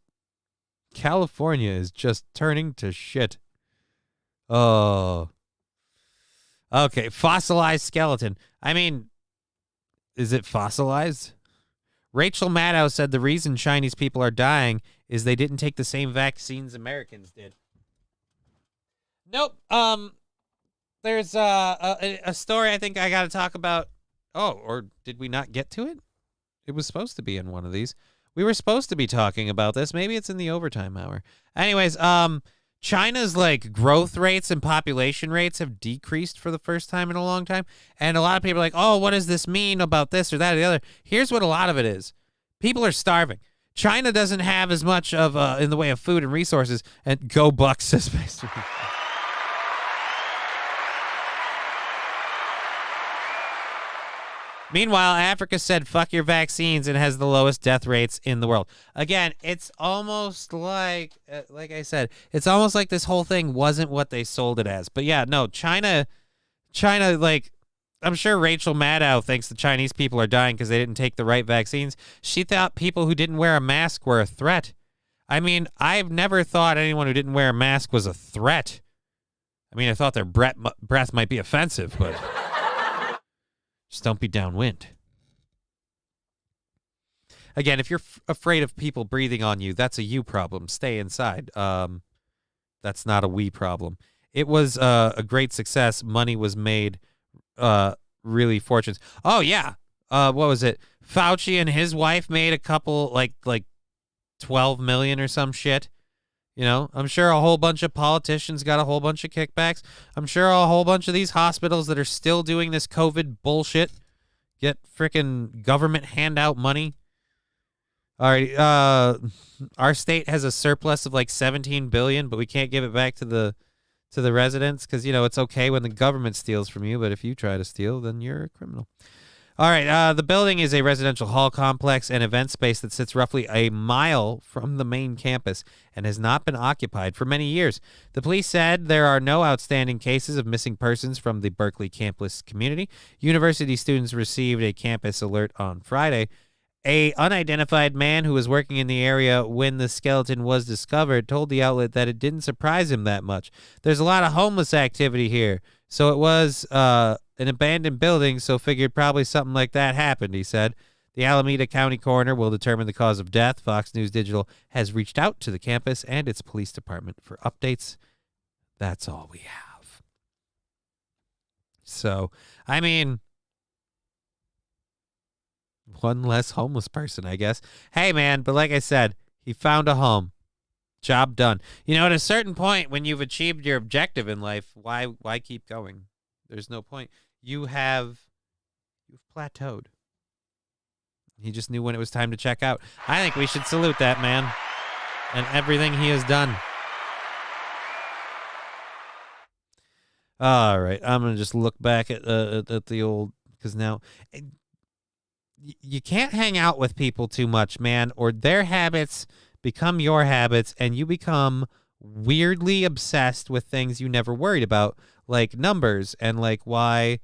California is just turning to shit. Oh. Okay, fossilized skeleton. I mean, is it fossilized? Rachel Maddow said the reason Chinese people are dying is they didn't take the same vaccines Americans did. Nope. There's a story I think I got to talk about. Oh, or did we not get to it? It was supposed to be in one of these. We were supposed to be talking about this. Maybe it's in the overtime hour. Anyways, China's like growth rates and population rates have decreased for the first time in a long time. And a lot of people are like, oh, what does this mean about this or that or the other? Here's what a lot of it is. People are starving. China doesn't have as much of in the way of food and resources. And go Bucks, says basically. Meanwhile, Africa said, fuck your vaccines, and has the lowest death rates in the world. Again, it's almost like I said, it's almost like this whole thing wasn't what they sold it as. But yeah, no, China, like, I'm sure Rachel Maddow thinks the Chinese people are dying because they didn't take the right vaccines. She thought people who didn't wear a mask were a threat. I mean, I've never thought anyone who didn't wear a mask was a threat. I mean, I thought their breath might be offensive, but... just don't be downwind. Again, if you're afraid of people breathing on you, that's a you problem. Stay inside. That's not a we problem. It was a great success. Money was made, really fortunes. Oh, yeah. What was it? Fauci and his wife made a couple, like 12 million or some shit. You know, I'm sure a whole bunch of politicians got a whole bunch of kickbacks. I'm sure a whole bunch of these hospitals that are still doing this COVID bullshit get freaking government handout money. All right, our state has a surplus of like 17 billion, but we can't give it back to the residents because, you know, it's okay when the government steals from you, but if you try to steal, then you're a criminal. All right, the building is a residential hall complex and event space that sits roughly a mile from the main campus and has not been occupied for many years. The police said there are no outstanding cases of missing persons from the Berkeley campus community. University students received a campus alert on Friday. A unidentified man who was working in the area when the skeleton was discovered told the outlet that it didn't surprise him that much. There's a lot of homeless activity here, so it was an abandoned building, so figured probably something like that happened, he said. The Alameda County coroner will determine the cause of death. Fox News Digital has reached out to the campus and its police department for updates. That's all we have. So, I mean, one less homeless person, I guess. Hey, man, but like I said, he found a home. Job done. You know, at a certain point, when you've achieved your objective in life, why keep going? There's no point. You've plateaued. He just knew when it was time to check out. I think we should salute that man and everything he has done. All right, I'm gonna just look back at the old, because now you can't hang out with people too much, man, or their habits become your habits, and you become weirdly obsessed with things you never worried about, like numbers and like why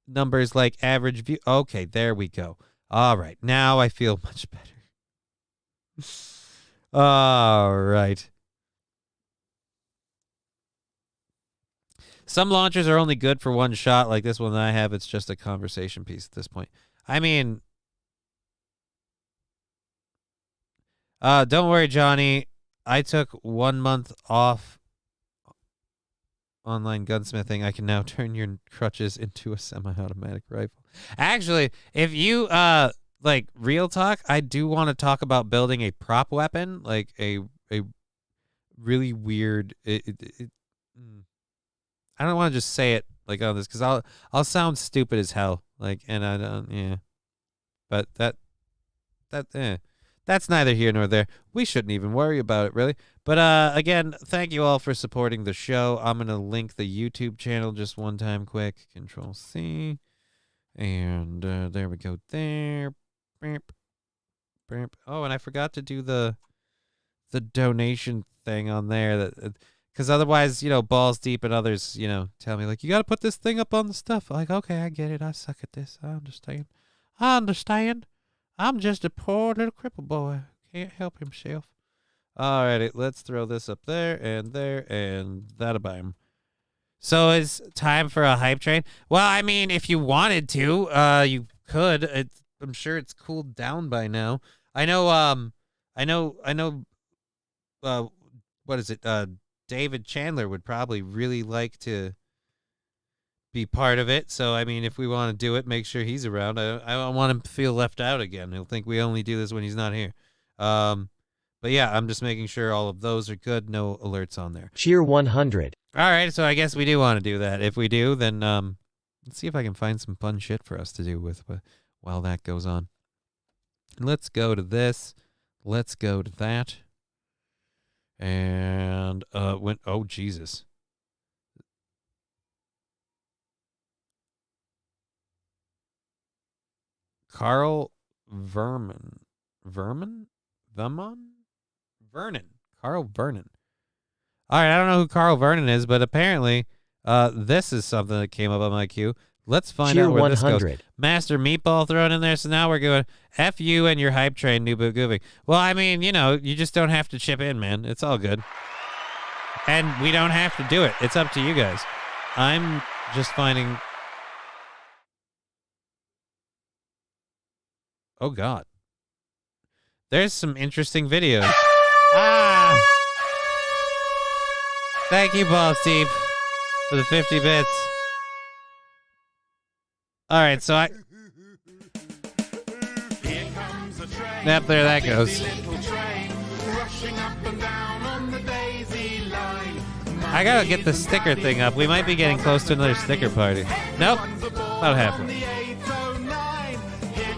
numbers like average view. Okay, there we go. All right, now I feel much better. All right. Some launchers are only good for one shot, like this one that I have. It's just a conversation piece at this point. I mean, don't worry, Johnny. I took 1 month off online gunsmithing. I can now turn your crutches into a semi-automatic rifle. Actually, if you like real talk, I do want to talk about building a prop weapon, like a really weird. I don't want to just say it like on this because I'll sound stupid as hell. Like, and I don't, yeah. But that's neither here nor there. We shouldn't even worry about it, really. But again, thank you all for supporting the show. I'm gonna link the YouTube channel just one time, quick. Control C, and there we go. There. Oh, and I forgot to do the donation thing on there that. Because otherwise, you know, balls deep and others, you know, tell me, like, you got to put this thing up on the stuff. I'm like, okay, I get it. I suck at this. I understand. I'm just a poor little cripple boy. Can't help himself. All righty, let's throw this up there, and that about him. So it's time for a hype train? Well, I mean, if you wanted to, you could. I'm sure it's cooled down by now. I know, what is it, David Chandler would probably really like to be part of it. So, I mean, if we want to do it, make sure he's around. I don't want him to feel left out again. He'll think we only do this when he's not here. But yeah, I'm just making sure all of those are good. No alerts on there. Cheer 100. All right, so I guess we do want to do that. If we do, then let's see if I can find some fun shit for us to do with while that goes on. Let's go to this. Let's go to that. And oh Jesus. Carl Vernon. Carl Vernon. All right, I don't know who Carl Vernon is, but apparently this is something that came up on my queue. Let's find out where 100. This goes. Master Meatball thrown in there, so now we're going F you and your hype train, New Boot Goofy. Well, I mean, you know, you just don't have to chip in, man. It's all good. And we don't have to do it. It's up to you guys. I'm just finding... Oh, God. There's some interesting videos. Ah! Thank you, Bob Steve, for the 50 bits. All right, so I... Yep, there that goes. I gotta get the sticker thing up. We might be getting close to another sticker party. Nope, not happening. Here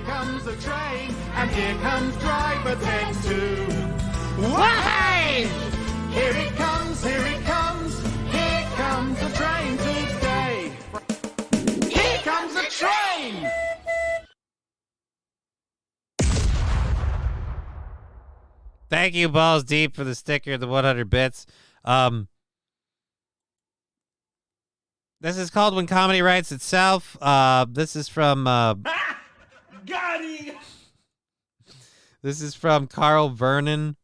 comes a train, and here comes driver 10-2. Why? Here it comes, here it comes. Here comes a train today. Here comes a train! Thank you, Balls Deep, for the sticker, the 100 bits. This is called When Comedy Writes Itself. This is from... Got him! This is from Carl Vernon.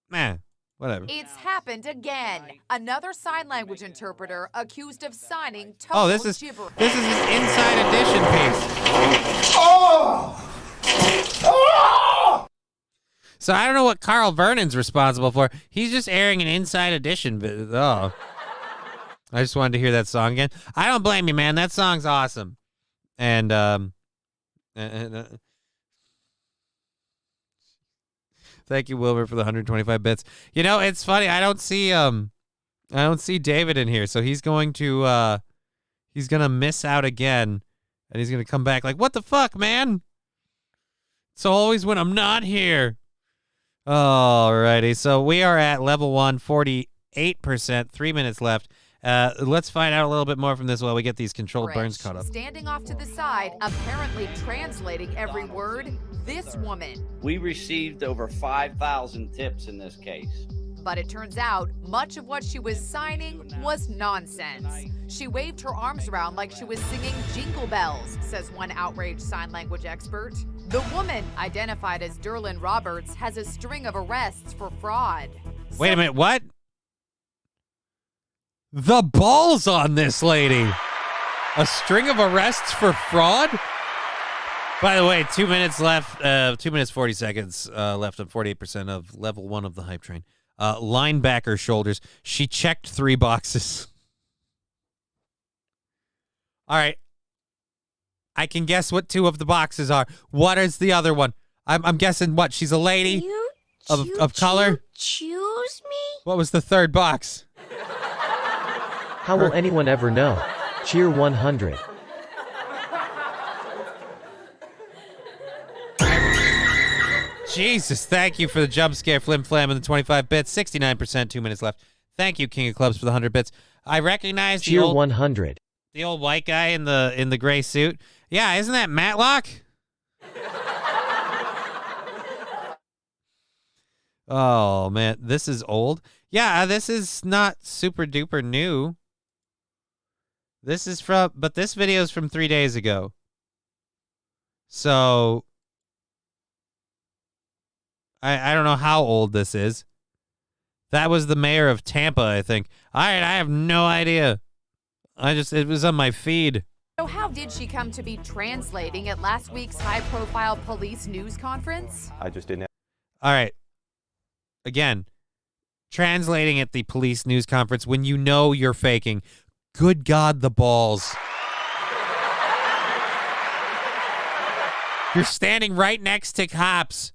Man, whatever. It's happened again. Another sign language interpreter accused of signing total gibberish. This is an Inside Edition piece. Oh! Oh! So I don't know what Carl Vernon's responsible for. He's just airing an Inside Edition. Oh. I just wanted to hear that song again. I don't blame you, man. That song's awesome. And thank you, Wilbur, for the 125 bits. You know, it's funny. I don't see David in here, so he's going to miss out again, and he's gonna come back like, what the fuck, man? It's always when I'm not here. Alrighty, so we are at level 1, 48%, 3 minutes left. Let's find out a little bit more from this while we get these controlled burns caught up. Standing off to the side, apparently translating every word, this woman. We received over 5,000 tips in this case. But it turns out much of what she was signing was nonsense. She waved her arms around like she was singing Jingle Bells, says one outraged sign language expert. The woman, identified as Derlin Roberts, has a string of arrests for fraud. Wait a minute, what? The balls on this lady. A string of arrests for fraud? By the way, 2 minutes left, 2 minutes, 40 seconds left on 48% of level 1 of the hype train. Linebacker shoulders. She checked 3 boxes. All right. I can guess what 2 of the boxes are. What is the other one? I'm guessing what? She's a lady of color? Choose me? What was the 3rd box? How will anyone ever know? Cheer 100. Jesus, thank you for the jump scare, Flim Flam, and the 25 bits. 69%, 2 minutes left. Thank you, King of Clubs, for the 100 bits. I recognize Cheer 100. The old white guy in the gray suit. Yeah, isn't that Matlock? Oh man, this is old. Yeah, this is not super duper new. This is but this video is from 3 days ago. So I don't know how old this is. That was the mayor of Tampa, I think. All right, I have no idea. It was on my feed. So how did she come to be translating at last week's high-profile police news conference? I just didn't. All right. Again, translating at the police news conference when you know you're faking. Good God, the balls. You're standing right next to cops.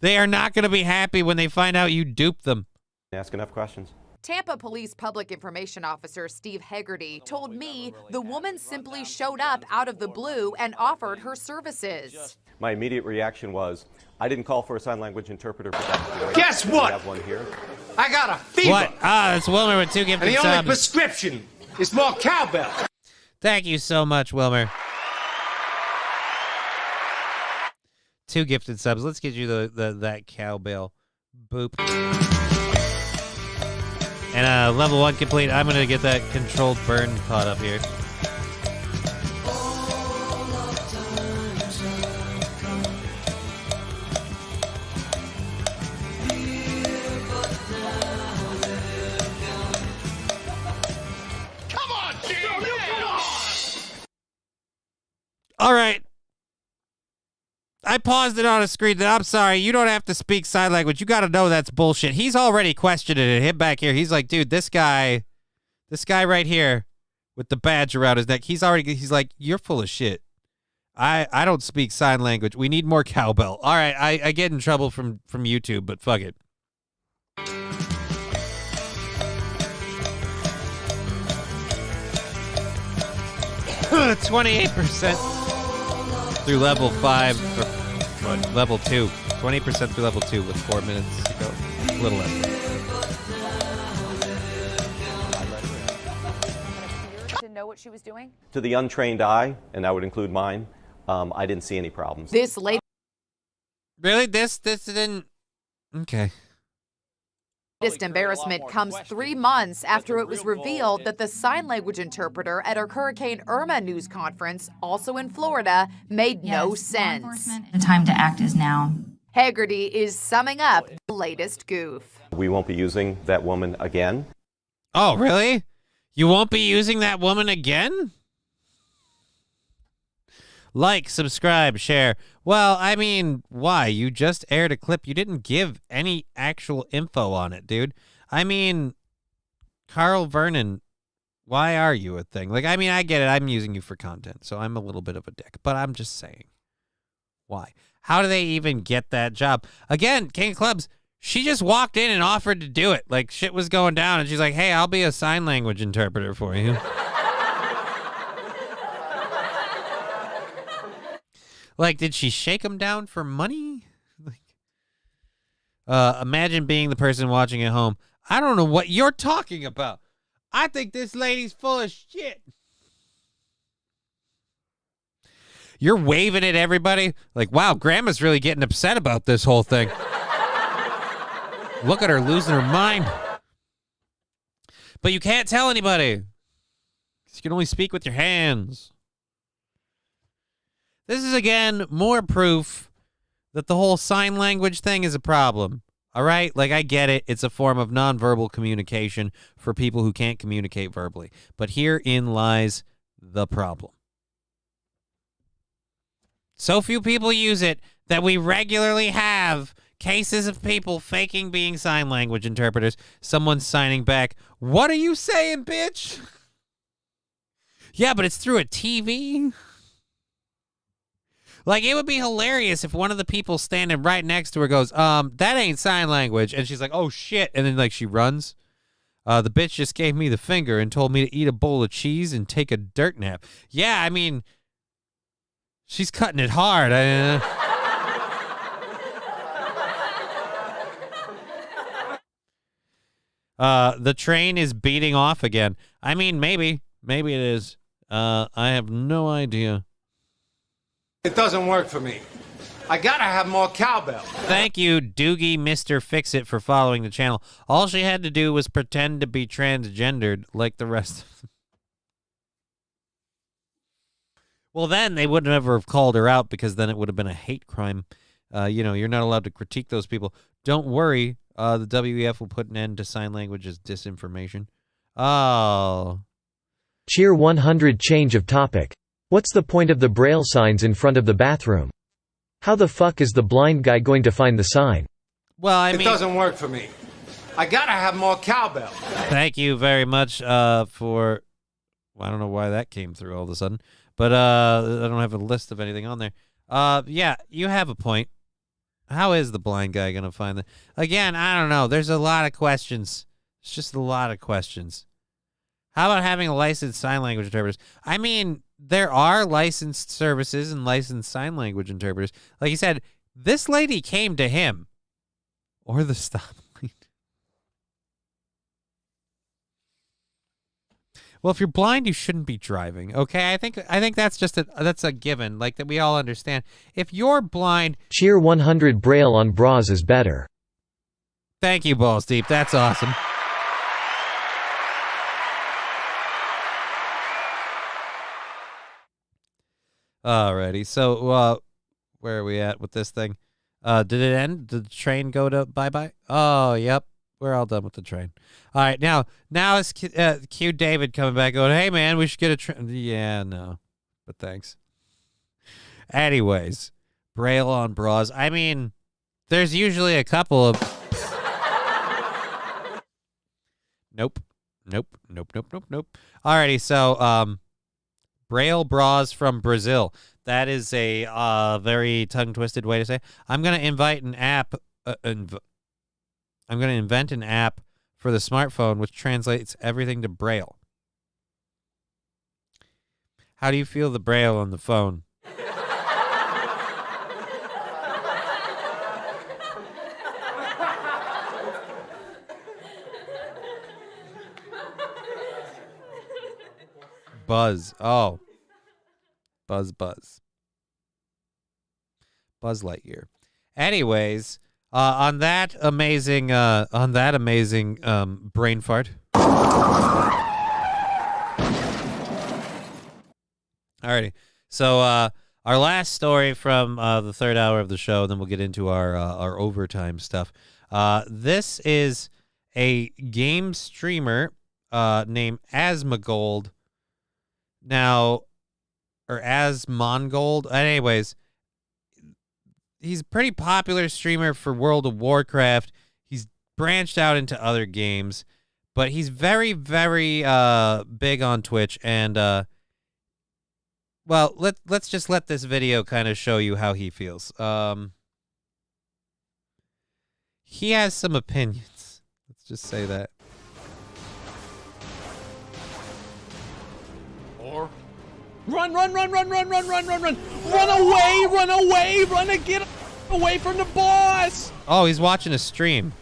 They are not going to be happy when they find out you duped them. Ask enough questions. Tampa Police Public Information Officer Steve Hegarty told me the woman simply showed up out of the blue and offered her services. My immediate reaction was, I didn't call for a sign language interpreter for that. Guess what? We have one here. I got a fever. What? That's Wilmer with 2 gifted and the subs. only prescription is more cowbell. Thank you so much, Wilmer. 2 gifted subs. Let's get you that cowbell. Boop. And level 1 complete. I'm going to get that controlled burn caught up here. Come on, Jim! Come on! All right. I paused it on a screen. I'm sorry. You don't have to speak sign language. You got to know that's bullshit. He's already questioned it. Him back here. He's like, dude, this guy right here with the badge around his neck. He's like, you're full of shit. I don't speak sign language. We need more cowbell. All right. I get in trouble from YouTube, but fuck it. %. Through level 5, or level 2. 20% through level 2 with 4 minutes to go. A little less. To know what she was doing? To the untrained eye, and that would include mine, I didn't see any problems. This lady. Really? This didn't... Okay. This embarrassment comes 3 months after it was revealed that the sign language interpreter at a Hurricane Irma news conference, also in Florida, made no sense. The time to act is now. Haggerty is summing up the latest goof. We won't be using that woman again. Oh, really? You won't be using that woman again? Like, subscribe, share. Well, I mean, why? You just aired a clip. You didn't give any actual info on it, dude. I mean, Carl Vernon, why are you a thing? Like, I mean, I get it. I'm using you for content, so I'm a little bit of a dick. But I'm just saying, why? How do they even get that job? Again, King of Clubs, she just walked in and offered to do it. Like, shit was going down, and she's like, hey, I'll be a sign language interpreter for you. Like, did she shake him down for money? Like, imagine being the person watching at home. I don't know what you're talking about. I think this lady's full of shit. You're waving at everybody. Like, wow, Grandma's really getting upset about this whole thing. Look at her losing her mind. But you can't tell anybody. You can only speak with your hands. This is, again, more proof that the whole sign language thing is a problem. All right? Like, I get it. It's a form of nonverbal communication for people who can't communicate verbally. But herein lies the problem. So few people use it that we regularly have cases of people faking being sign language interpreters. Someone signing back, what are you saying, bitch? Yeah, but it's through a TV. Like, it would be hilarious if one of the people standing right next to her goes, that ain't sign language. And she's like, oh, shit. And then, like, she runs. The bitch just gave me the finger and told me to eat a bowl of cheese and take a dirt nap. Yeah, I mean, she's cutting it hard. The train is beating off again. I mean, maybe. Maybe it is. I have no idea. It doesn't work for me. I gotta have more cowbell. Thank you, Doogie Mr. Fix-It, for following the channel. All she had to do was pretend to be transgendered like the rest of them. Well, then they wouldn't ever have called her out because then it would have been a hate crime. You know, you're not allowed to critique those people. Don't worry. The WEF will put an end to sign language as disinformation. Oh. Cheer 100 change of topic. What's the point of the braille signs in front of the bathroom? How the fuck is the blind guy going to find the sign? Well, I mean, it doesn't work for me. I gotta have more cowbell. Thank you very much for... Well, I don't know why that came through all of a sudden. But I don't have a list of anything on there. Yeah, you have a point. How is the blind guy going to find the... Again, I don't know. There's a lot of questions. It's just a lot of questions. How about having a licensed sign language interpreter? I mean, there are licensed services and licensed sign language interpreters. Like you said, this lady came to him. Or the stoplight. Well, if you're blind, you shouldn't be driving. Okay, I think that's just that's a given. Like that, we all understand. If you're blind, cheer 100 braille on bras is better. Thank you, Balls Deep. That's awesome. Alrighty, so where are we at with this thing? Did it end? Did the train go to bye-bye? Oh, yep. We're all done with the train. All right, now it's Q David coming back going, hey, man, we should get a train. Yeah, no, but thanks. Anyways, braille on bras. I mean, there's usually a couple of... Nope. Alrighty, so, braille bras from Brazil. That is a very tongue-twisted way to say it. I'm going to invite an app... I'm going to invent an app for the smartphone which translates everything to braille. How do you feel the braille on the phone? Buzz. Oh. Buzz. Buzz Lightyear. Anyways, on that amazing brain fart. Alrighty. So our last story from the third hour of the show, then we'll get into our overtime stuff. This is a game streamer named Asmongold. Now, or Asmongold. Anyways, he's a pretty popular streamer for World of Warcraft. He's branched out into other games, but he's very, very big on Twitch. And well, let's just let this video kind of show you how he feels. He has some opinions. Let's just say that. Or run away, get away from the boss. Oh, he's watching a stream.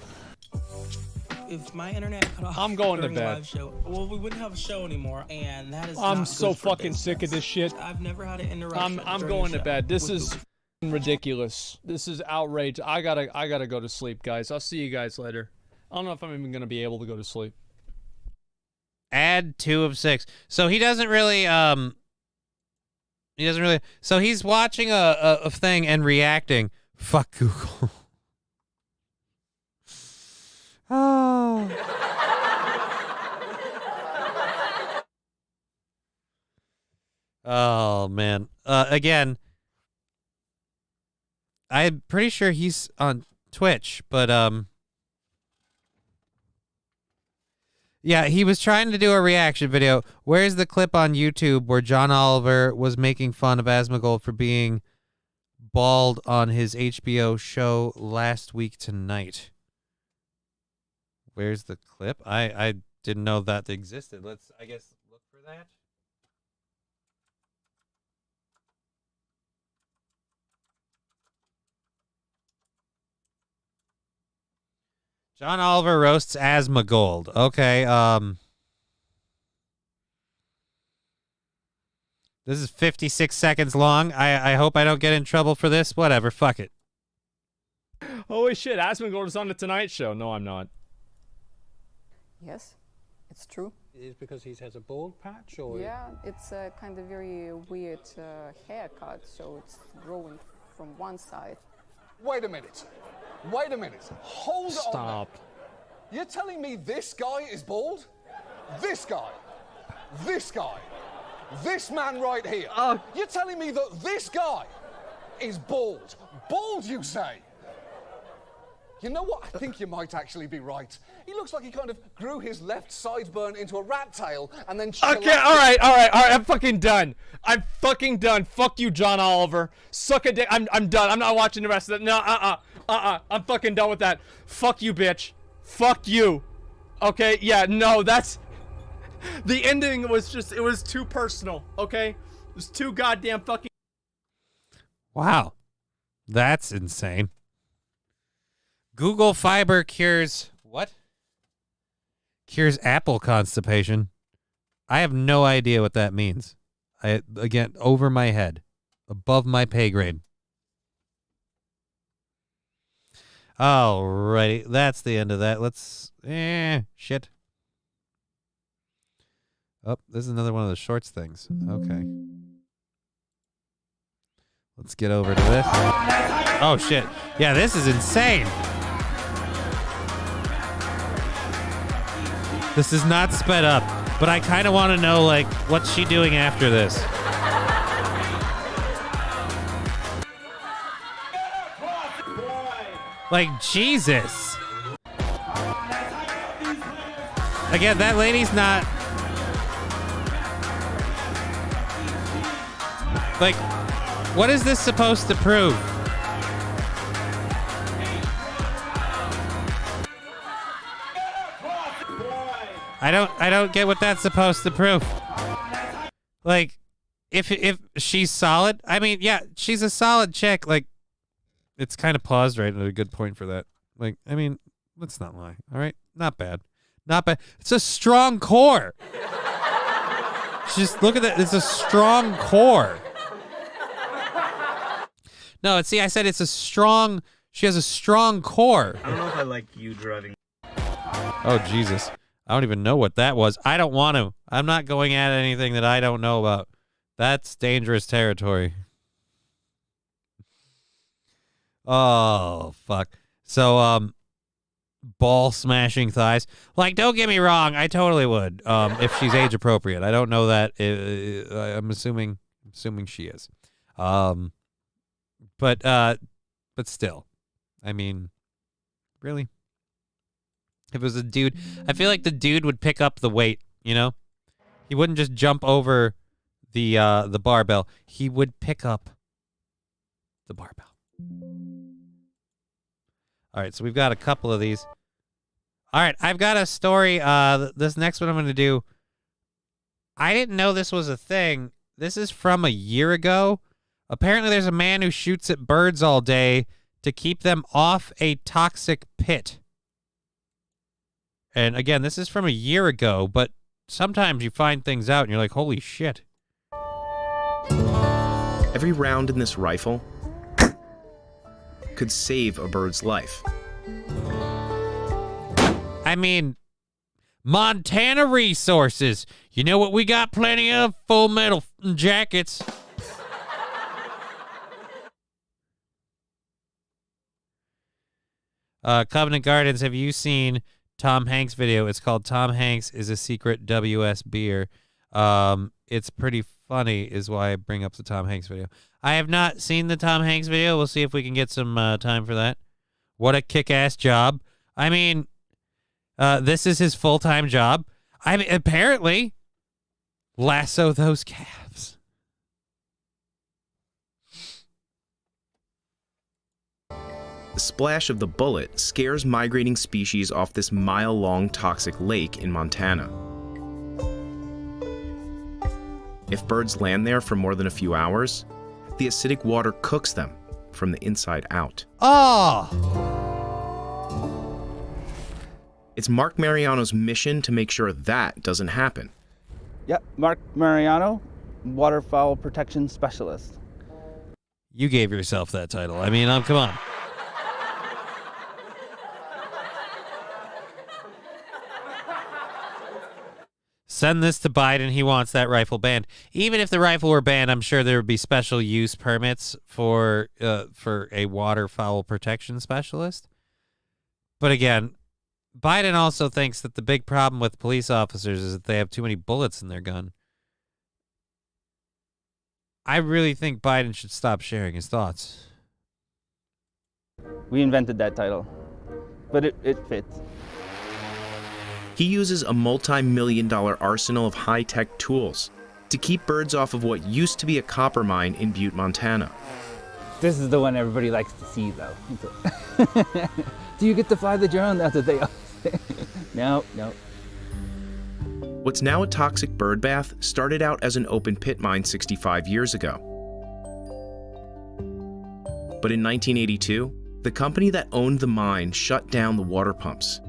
If my internet cut off, I'm going to during a bed. live show, well, we wouldn't have a show anymore, and that is. I'm not so good for fucking business. sick of this shit. I've never had an interruption. I'm during going the to show bed. This with is the- ridiculous. This is outrage. I gotta go to sleep, guys. I'll see you guys later. I don't know if I'm even gonna be able to go to sleep. Add 2 of 6. So he doesn't really so he's watching a thing and reacting. Fuck Google. Oh. Oh man. Again, I'm pretty sure he's on Twitch, but yeah, he was trying to do a reaction video. Where's the clip on YouTube where John Oliver was making fun of Asmongold for being bald on his HBO show last week tonight? Where's the clip? I didn't know that existed. Let's, I guess, look for that. John Oliver roasts Asmongold. Okay, this is 56 seconds long. I hope I don't get in trouble for this. Whatever, fuck it. Holy shit, Asmongold is on the Tonight Show. No, I'm not. Yes, it's true. Is it because he has a bald patch, or? Yeah, it's a kind of very weird haircut, so it's growing from one side. Wait a minute. Wait a minute. Hold on. Stop. You're telling me this guy is bald? This guy? This guy? This man right here? You're telling me that this guy is bald? Bald, you say? You know what? I think you might actually be right. He looks like he kind of grew his left sideburn into a rat tail and then... Okay, all right. I'm fucking done. I'm fucking done. Fuck you, John Oliver. Suck a dick. I'm done. I'm not watching the rest of it. No, I'm fucking done with that. Fuck you, bitch. Fuck you. Okay, yeah, no, that's... The ending was just, it was too personal, okay? It was too goddamn fucking... Wow. That's insane. Google Fiber cures what? Cures apple constipation. I have no idea what that means. Again, over my head. Above my pay grade. Alrighty, that's the end of that. Let's... shit. Oh, this is another one of the shorts things. Okay. Let's get over to this. Oh, shit. Yeah, this is insane. This is not sped up, but I kind of want to know, like, what's she doing after this? Like, Jesus. Again, that lady's not... Like, what is this supposed to prove? I don't get what that's supposed to prove. Like, if she's solid, I mean, yeah, she's a solid chick. Like, it's kind of paused right at a good point for that. Like, I mean, let's not lie. All right, not bad, not bad. It's a strong core. Just look at that. It's a strong core. No, see, I said it's a strong She has a strong core. I don't know if I like you driving. Oh, Jesus. I don't even know what that was. I don't want to. I'm not going at anything that I don't know about. That's dangerous territory. Oh, fuck. So, ball smashing thighs. Like, don't get me wrong. I totally would. If she's age appropriate. I don't know that. I'm assuming she is. But still. I mean, really? If it was a dude, I feel like the dude would pick up the weight, you know? He wouldn't just jump over the barbell. He would pick up the barbell. All right, so we've got a couple of these. All right, I've got a story. This next one I'm going to do. I didn't know this was a thing. This is from a year ago. Apparently, there's a man who shoots at birds all day to keep them off a toxic pit. And again, this is from a year ago, but sometimes you find things out and you're like, holy shit. Every round in this rifle could save a bird's life. I mean, Montana resources. You know what we got plenty of? Full metal jackets. Covenant Gardens, have you seen Tom Hanks video? It's called Tom Hanks is a Secret WS Beer. It's pretty funny is why I bring up the Tom Hanks video. I have not seen the Tom Hanks video. We'll see if we can get some time for that. What a kick-ass job. I mean, this is his full-time job. I mean, apparently, lasso those calves. The splash of the bullet scares migrating species off this mile-long toxic lake in Montana. If birds land there for more than a few hours, the acidic water cooks them from the inside out. Oh! It's Mark Mariano's mission to make sure that doesn't happen. Yep, Mark Mariano, Waterfowl Protection Specialist. You gave yourself that title. I mean, come on. Send this to Biden. He wants that rifle banned. Even if the rifle were banned, I'm sure there would be special use permits for a waterfowl protection specialist. But again, Biden also thinks that the big problem with police officers is that they have too many bullets in their gun. I really think Biden should stop sharing his thoughts. We invented that title, but it fits. He uses a multi-million-dollar arsenal of high-tech tools to keep birds off of what used to be a copper mine in Butte, Montana. This is the one everybody likes to see, though. Do you get to fly the drone? That's what they always say. No. What's now a toxic bird bath started out as an open pit mine 65 years ago. But in 1982, the company that owned the mine shut down the water pumps.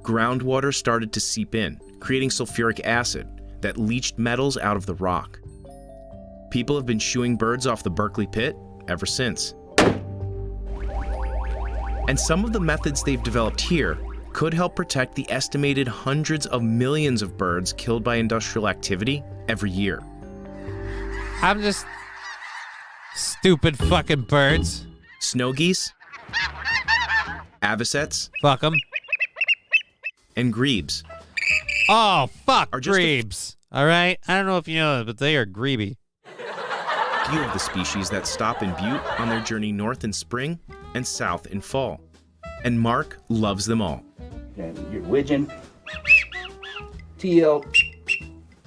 Groundwater started to seep in, creating sulfuric acid that leached metals out of the rock. People have been shooing birds off the Berkeley pit ever since. And some of the methods they've developed here could help protect the estimated hundreds of millions of birds killed by industrial activity every year. I'm just stupid fucking birds. Snow geese, avocets, fuck them, and grebes. Oh, fuck grebes. All right? I don't know if you know, but they are greeby. Few of the species that stop in Butte on their journey north in spring and south in fall. And Mark loves them all. And your widgeon, teal.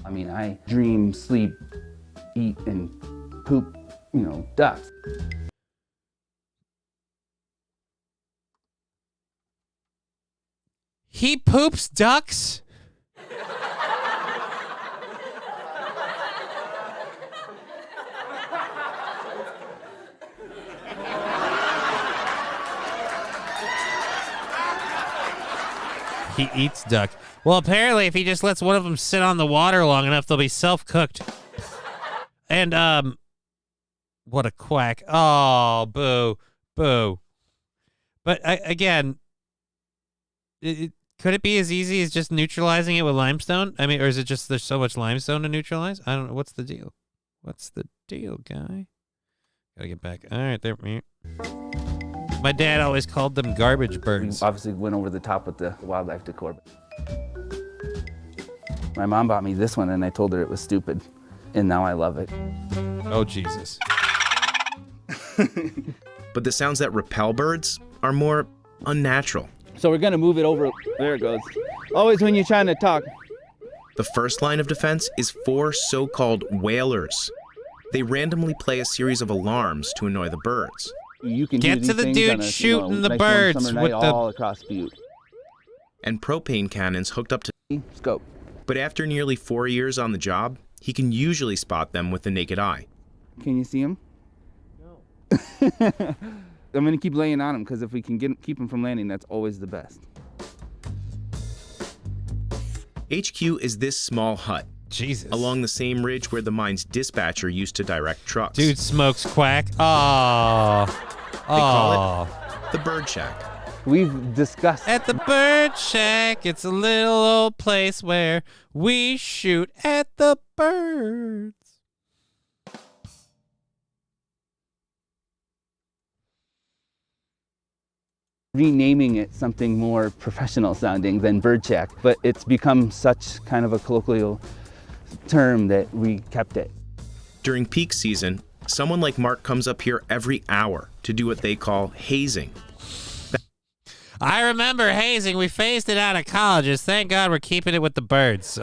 I mean, I dream, sleep, eat, and poop, ducks. He poops ducks? He eats duck. Well, apparently, if he just lets one of them sit on the water long enough, they'll be self-cooked. And, what a quack. Oh, boo. Boo. But again, could it be as easy as just neutralizing it with limestone? I mean, or is it just there's so much limestone to neutralize? I don't know. What's the deal? What's the deal, guy? Gotta get back. All right, there. My dad always called them garbage birds. We obviously went over the top with the wildlife decor. My mom bought me this one, and I told her it was stupid, and now I love it. Oh, Jesus. But the sounds that repel birds are more unnatural. So we're gonna move it over. There it goes. Always when you're trying to talk. The first line of defense is 4 so-called wailers. They randomly play a series of alarms to annoy the birds. You can get to the dude shooting the birds with the all across Butte. And propane cannons hooked up to scope. But after nearly 4 years on the job, he can usually spot them with the naked eye. Can you see them? No. I'm gonna keep laying on them because if we can keep them from landing, that's always the best. HQ is this small hut. Jesus. Along the same ridge where the mine's dispatcher used to direct trucks. Dude smokes quack. Oh. They call it the Bird Shack. We've discussed. At the Bird Shack, it's a little old place where we shoot at the birds. Renaming it something more professional sounding than Bird Shack, but it's become such kind of a colloquial term that we kept it. During peak season, someone like Mark comes up here every hour to do what they call hazing. I remember hazing. We phased it out of colleges. Thank God we're keeping it with the birds.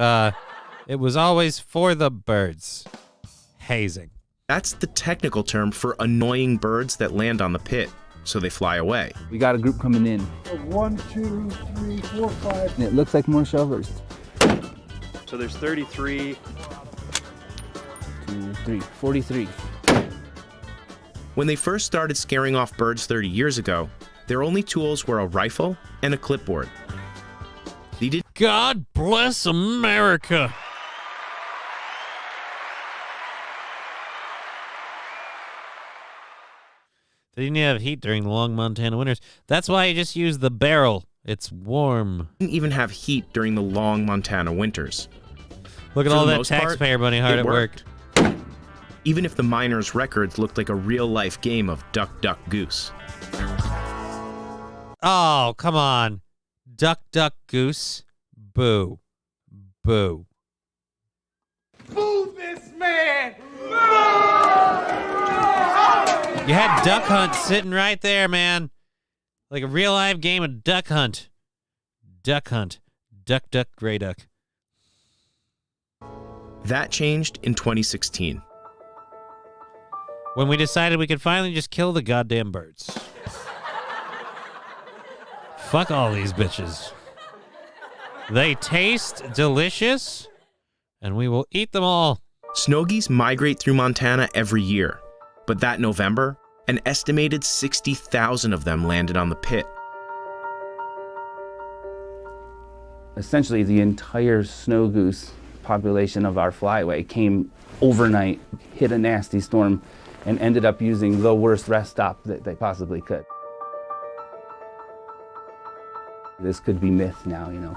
It was always for the birds. Hazing. That's the technical term for annoying birds that land on the pit, so they fly away. We got a group coming in. 1, 2, 3, 4, 5. And it looks like more shovers. So there's 33. 2, 3, 43. When they first started scaring off birds 30 years ago, their only tools were a rifle and a clipboard. They did. God bless America. They didn't have heat during the long Montana winters. That's why you just use the barrel. It's warm. Didn't even have heat during the long Montana winters. Look at all that taxpayer money hard at work. Even if the miners' records looked like a real-life game of duck, duck, goose. Oh, come on. Duck, duck, goose. Boo. Boo. Boo this man! You had Duck Hunt sitting right there, man. Like a real live game of Duck Hunt. Duck Hunt. Duck, duck, gray duck. That changed in 2016. When we decided we could finally just kill the goddamn birds. Fuck all these bitches. They taste delicious, and we will eat them all. Snow geese migrate through Montana every year, but that November, an estimated 60,000 of them landed on the pit. Essentially, the entire snow goose population of our flyway came overnight, hit a nasty storm, and ended up using the worst rest stop that they possibly could. This could be myth now, you know,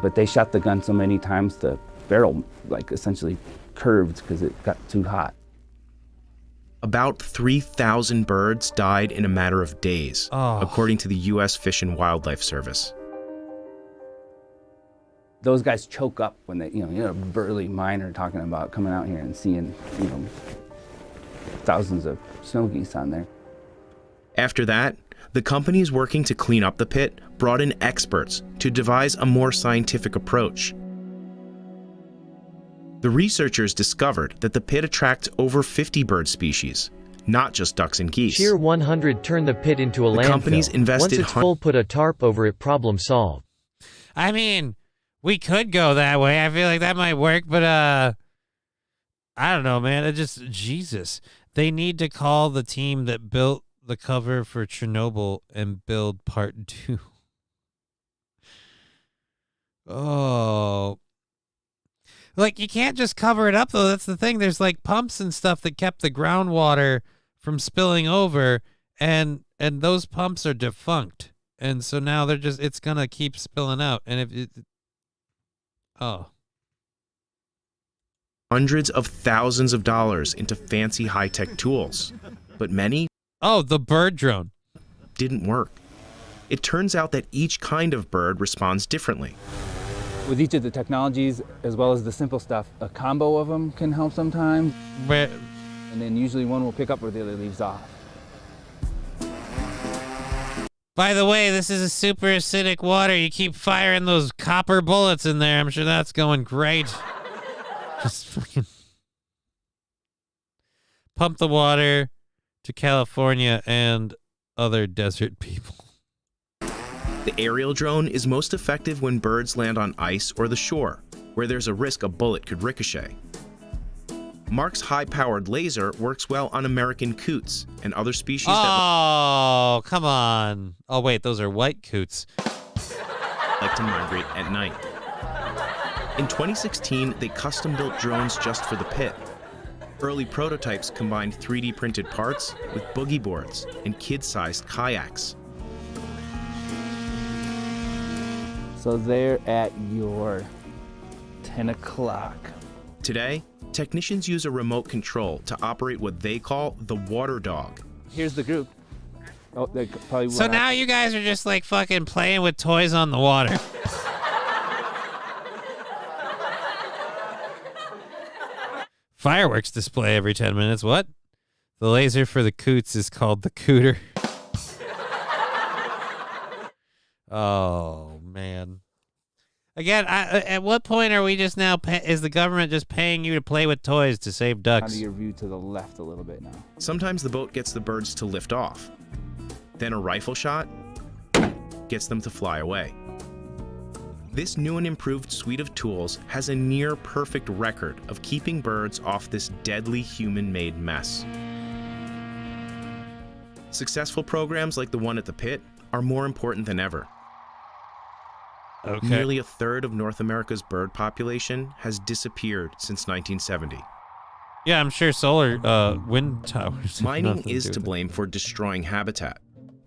but they shot the gun so many times the barrel like essentially curved because it got too hot. About 3,000 birds died in a matter of days, according to the U.S. Fish and Wildlife Service. Those guys choke up when they, you're a burly miner talking about coming out here and seeing, thousands of snow geese on there. After that, the companies working to clean up the pit brought in experts to devise a more scientific approach. The researchers discovered that the pit attracts over 50 bird species, not just ducks and geese. Tier 100 turn the pit into a landfill. Companies invested. Once it's full, put a tarp over it, problem solved. I mean, we could go that way. I feel like that might work, but I don't know, man. It just, Jesus. They need to call the team that built the cover for Chernobyl and build part 2. Oh. Like, you can't just cover it up, though. That's the thing. There's, like, pumps and stuff that kept the groundwater from spilling over. And and those pumps are defunct. And so now it's going to keep spilling out. And if it, hundreds of thousands of dollars into fancy high-tech tools, but many the bird drone didn't work. It turns out that each kind of bird responds differently. With each of the technologies, as well as the simple stuff, a combo of them can help sometimes. And then usually one will pick up where the other leaves off. By the way, this is a super acidic water. You keep firing those copper bullets in there. I'm sure that's going great. Just fucking pump the water to California and other desert people. The aerial drone is most effective when birds land on ice or the shore, where there's a risk a bullet could ricochet. Mark's high-powered laser works well on American coots and other species that... come on. Oh, wait, those are white coots. Like to migrate at night. In 2016, they custom-built drones just for the pit. Early prototypes combined 3D printed parts with boogie boards and kid-sized kayaks. So they're at your 10 o'clock. Today, technicians use a remote control to operate what they call the water dog. Here's the group. Oh, they probably so now you guys are just like fucking playing with toys on the water. Fireworks display every 10 minutes. What? The laser for the coots is called the cooter. Oh, man. Again, at what point are we just now, is the government just paying you to play with toys to save ducks? Kind of your view to the left a little bit now. Sometimes the boat gets the birds to lift off. Then a rifle shot gets them to fly away. This new and improved suite of tools has a near-perfect record of keeping birds off this deadly human-made mess. Successful programs like the one at the pit are more important than ever. Okay. Nearly a third of North America's bird population has disappeared since 1970. Yeah, I'm sure solar wind towers. Mining is to blame for destroying habitat,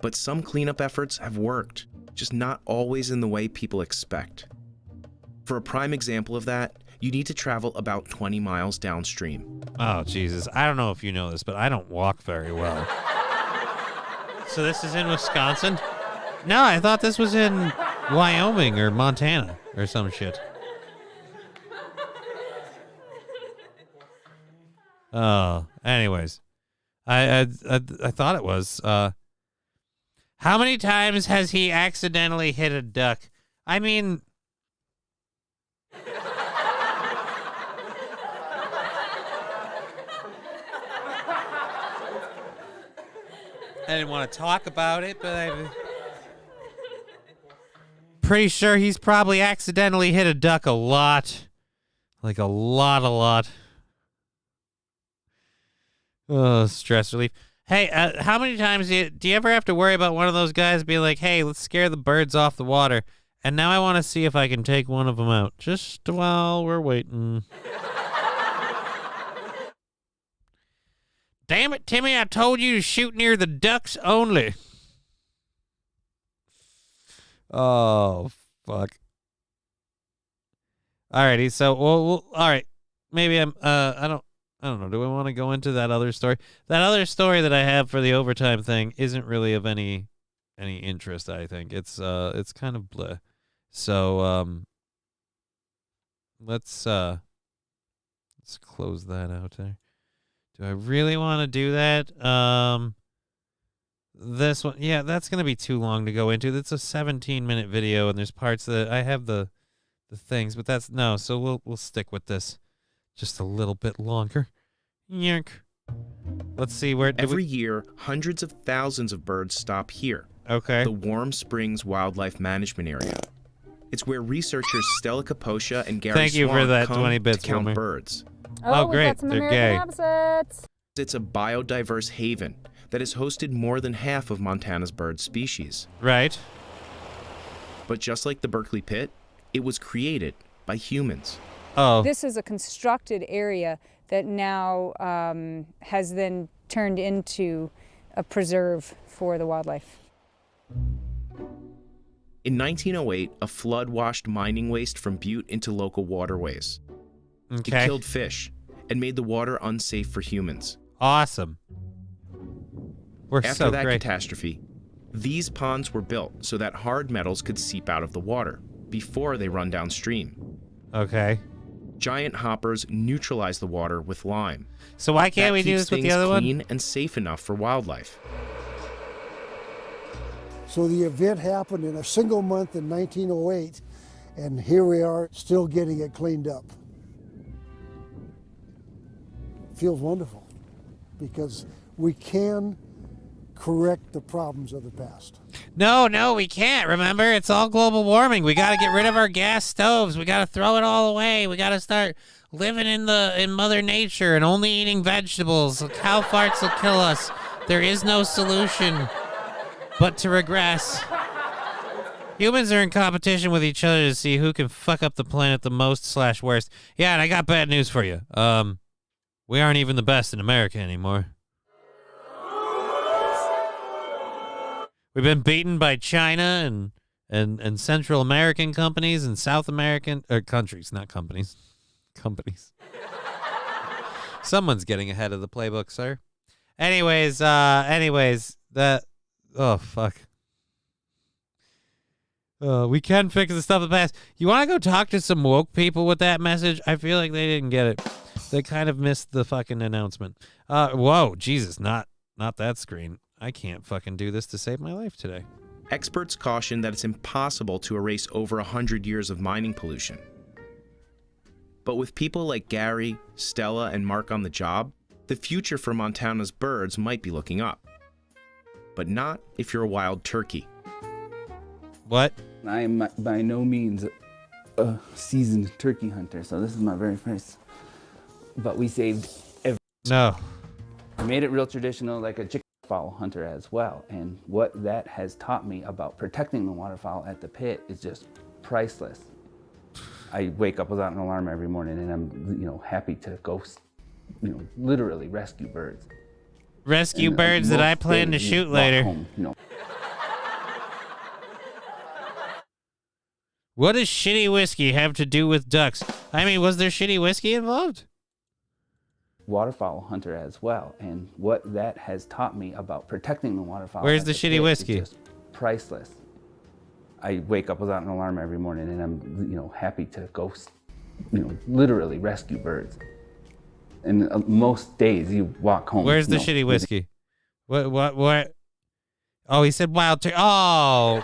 but some cleanup efforts have worked, just not always in the way people expect. For a prime example of that, you need to travel about 20 miles downstream. Oh, Jesus. I don't know if you know this, but I don't walk very well. So this is in Wisconsin? No, I thought this was in Wyoming or Montana or some shit. Oh, anyways. I thought it was. How many times has he accidentally hit a duck? I mean... I didn't want to talk about it, but I'm pretty sure he's probably accidentally hit a duck a lot. Like a lot. Oh, stress relief. Hey, how many times do you ever have to worry about one of those guys being like, hey, let's scare the birds off the water, and now I want to see if I can take one of them out, just while we're waiting. Damn it, Timmy, I told you to shoot near the ducks only. Oh, fuck. Alrighty, so, well, alright. Maybe I don't know. Do we want to go into that other story? That other story that I have for the overtime thing isn't really of any interest, I think. It's kind of bleh. So, let's close that out there. Do I really want to do that? This one, yeah, that's going to be too long to go into. That's a 17-minute video, and there's parts that I have the things, but that's no. So we'll stick with this just a little bit longer. Yank. Let's see where. Every year, hundreds of thousands of birds stop here. Okay. The Warm Springs Wildlife Management Area. It's where researchers Stella Kaposha and Gary Thank you Swan for that come 20 bits, to count Wilmer. birds. Oh, great. We got some They're American gay. opposites. It's a biodiverse haven that has hosted more than half of Montana's bird species. Right. But just like the Berkeley Pit, it was created by humans. Oh. This is a constructed area that now has then turned into a preserve for the wildlife. In 1908, a flood washed mining waste from Butte into local waterways. Okay. It killed fish and made the water unsafe for humans. Awesome. We're After so that great. catastrophe, these ponds were built so that hard metals could seep out of the water before they run downstream. Okay. Giant hoppers neutralize the water with lime. So why can't we do keeps this with the things other one? clean and safe enough for wildlife. So the event happened in a single month in 1908, and here we are still getting it cleaned up. Feels wonderful because we can correct the problems of the past. No, we can't. Remember, it's all global warming. We got to get rid of our gas stoves. We got to throw it all away. We got to start living in Mother Nature and only eating vegetables. Cow farts will kill us. There is no solution but to regress. Humans are in competition with each other to see who can fuck up the planet the most/worst. Yeah, and I got bad news for you. We aren't even the best in America anymore. We've been beaten by China and Central American companies and South American countries, not companies. Companies. Someone's getting ahead of the playbook, sir. Anyways, oh fuck. We can fix the stuff of the past. You want to go talk to some woke people with that message? I feel like they didn't get it. They kind of missed the fucking announcement. Whoa, Jesus, not that screen. I can't fucking do this to save my life today. Experts caution that it's impossible to erase over 100 years of mining pollution. But with people like Gary, Stella, and Mark on the job, the future for Montana's birds might be looking up. But not if you're a wild turkey. What? I am by no means a seasoned turkey hunter, so this is my very first. But we saved every... No. We made it real traditional, like a chicken waterfowl hunter as well. And what that has taught me about protecting the waterfowl at the pit is just priceless. I wake up without an alarm every morning, and I'm, happy to go, literally rescue birds. Rescue birds that I plan to shoot later. Home, What does shitty whiskey have to do with ducks? I mean, was there shitty whiskey involved? Waterfowl hunter as well, and what that has taught me about protecting the waterfowl. Where's the shitty whiskey? Is just priceless. I wake up without an alarm every morning, and I'm, happy to go, literally rescue birds. And most days you walk home. Where's the shitty whiskey? What? Oh, he said wild turkey. Oh.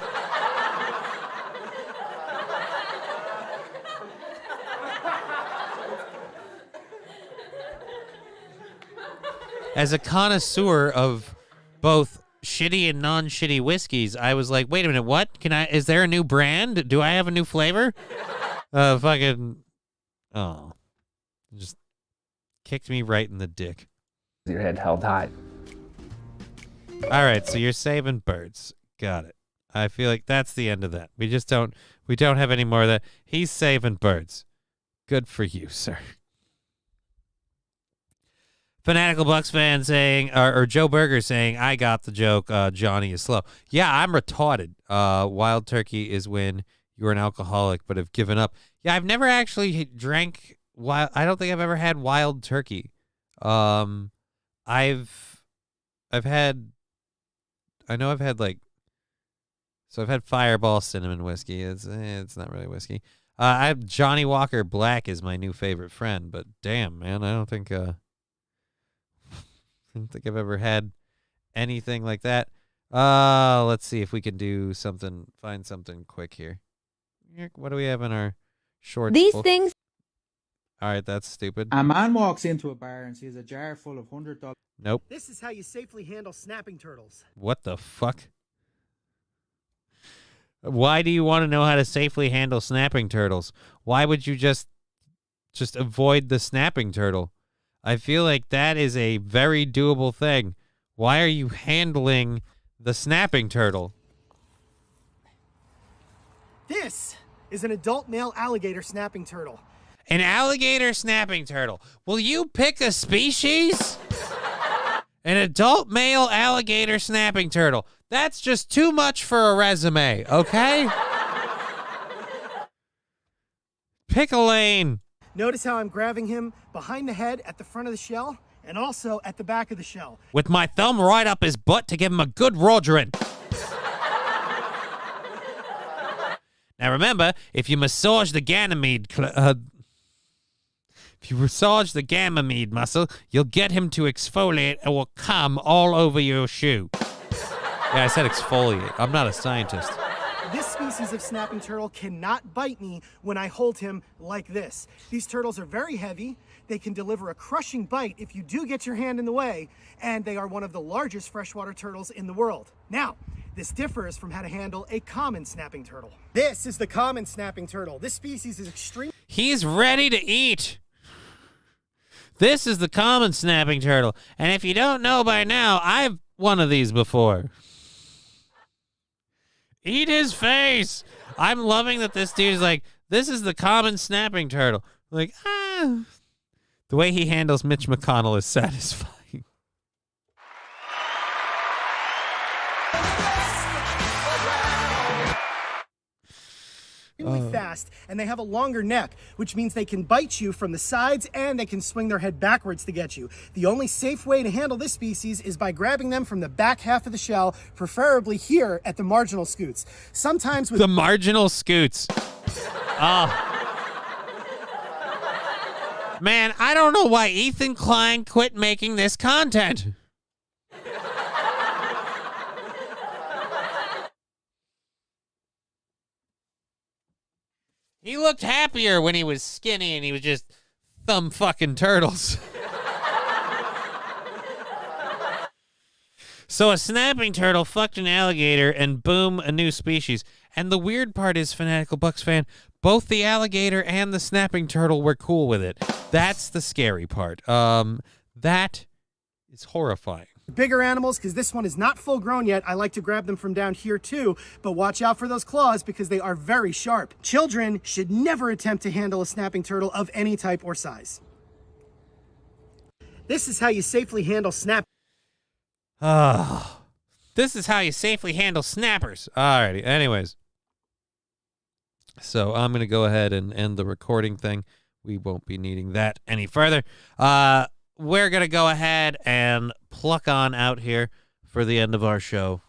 As a connoisseur of both shitty and non-shitty whiskeys, I was like, wait a minute, what? Is there a new brand? Do I have a new flavor? Just kicked me right in the dick. Your head held high. All right, so you're saving birds. Got it. I feel like that's the end of that. We don't have any more of that. He's saving birds. Good for you, sir. Fanatical Bucks fan saying, or Joe Berger saying, I got the joke, Johnny is slow. Yeah, I'm retarded. Wild turkey is when you're an alcoholic but have given up. Yeah, I've never actually drank wild. I don't think I've ever had wild turkey. I've had Fireball cinnamon whiskey. It's not really whiskey. Johnny Walker Black is my new favorite friend, but damn, man, I don't think I've ever had anything like that. Let's see if we can find something quick here. What do we have in our short? These things. All right, that's stupid. A man walks into a bar and sees a jar full of $100. Nope. This is how you safely handle snapping turtles. What the fuck? Why do you want to know how to safely handle snapping turtles? Why would you just avoid the snapping turtle? I feel like that is a very doable thing. Why are you handling the snapping turtle? This is an adult male alligator snapping turtle. An alligator snapping turtle. Will you pick a species? An adult male alligator snapping turtle. That's just too much for a resume, okay? Pick a lane. Notice how I'm grabbing him behind the head at the front of the shell and also at the back of the shell. With my thumb right up his butt to give him a good rodering. Now remember, if you massage the Ganymede muscle, you'll get him to exfoliate and will come all over your shoe. Yeah, I said exfoliate. I'm not a scientist. This species of snapping turtle cannot bite me when I hold him like this. These turtles are very heavy. They can deliver a crushing bite if you do get your hand in the way, and they are one of the largest freshwater turtles in the world. Now, this differs from how to handle a common snapping turtle. This is the common snapping turtle. This species is extreme. He's ready to eat. This is the common snapping turtle. And if you don't know by now, I've one of these before. Eat his face. I'm loving that this dude's like, this is the common snapping turtle. Like, ah. The way he handles Mitch McConnell is satisfying. Extremely fast, and they have a longer neck, which means they can bite you from the sides and they can swing their head backwards to get you. The only safe way to handle this species is by grabbing them from the back half of the shell, preferably here at the marginal scutes. Sometimes with the marginal scutes. Oh. Man, I don't know why Ethan Klein quit making this content. He looked happier when he was skinny and he was just thumb fucking turtles. So a snapping turtle fucked an alligator and boom, a new species. And the weird part is, Fanatical Bucks fan, both the alligator and the snapping turtle were cool with it. That's the scary part. That is horrifying. Bigger animals, because this one is not full grown yet, I like to grab them from down here too, but watch out for those claws because they are very sharp. Children should never attempt to handle a snapping turtle of any type or size. This is how you safely handle snap. This is how you safely handle snappers. Alrighty, anyways. So I'm going to go ahead and end the recording thing. We won't be needing that any further. We're going to go ahead and pluck on out here for the end of our show.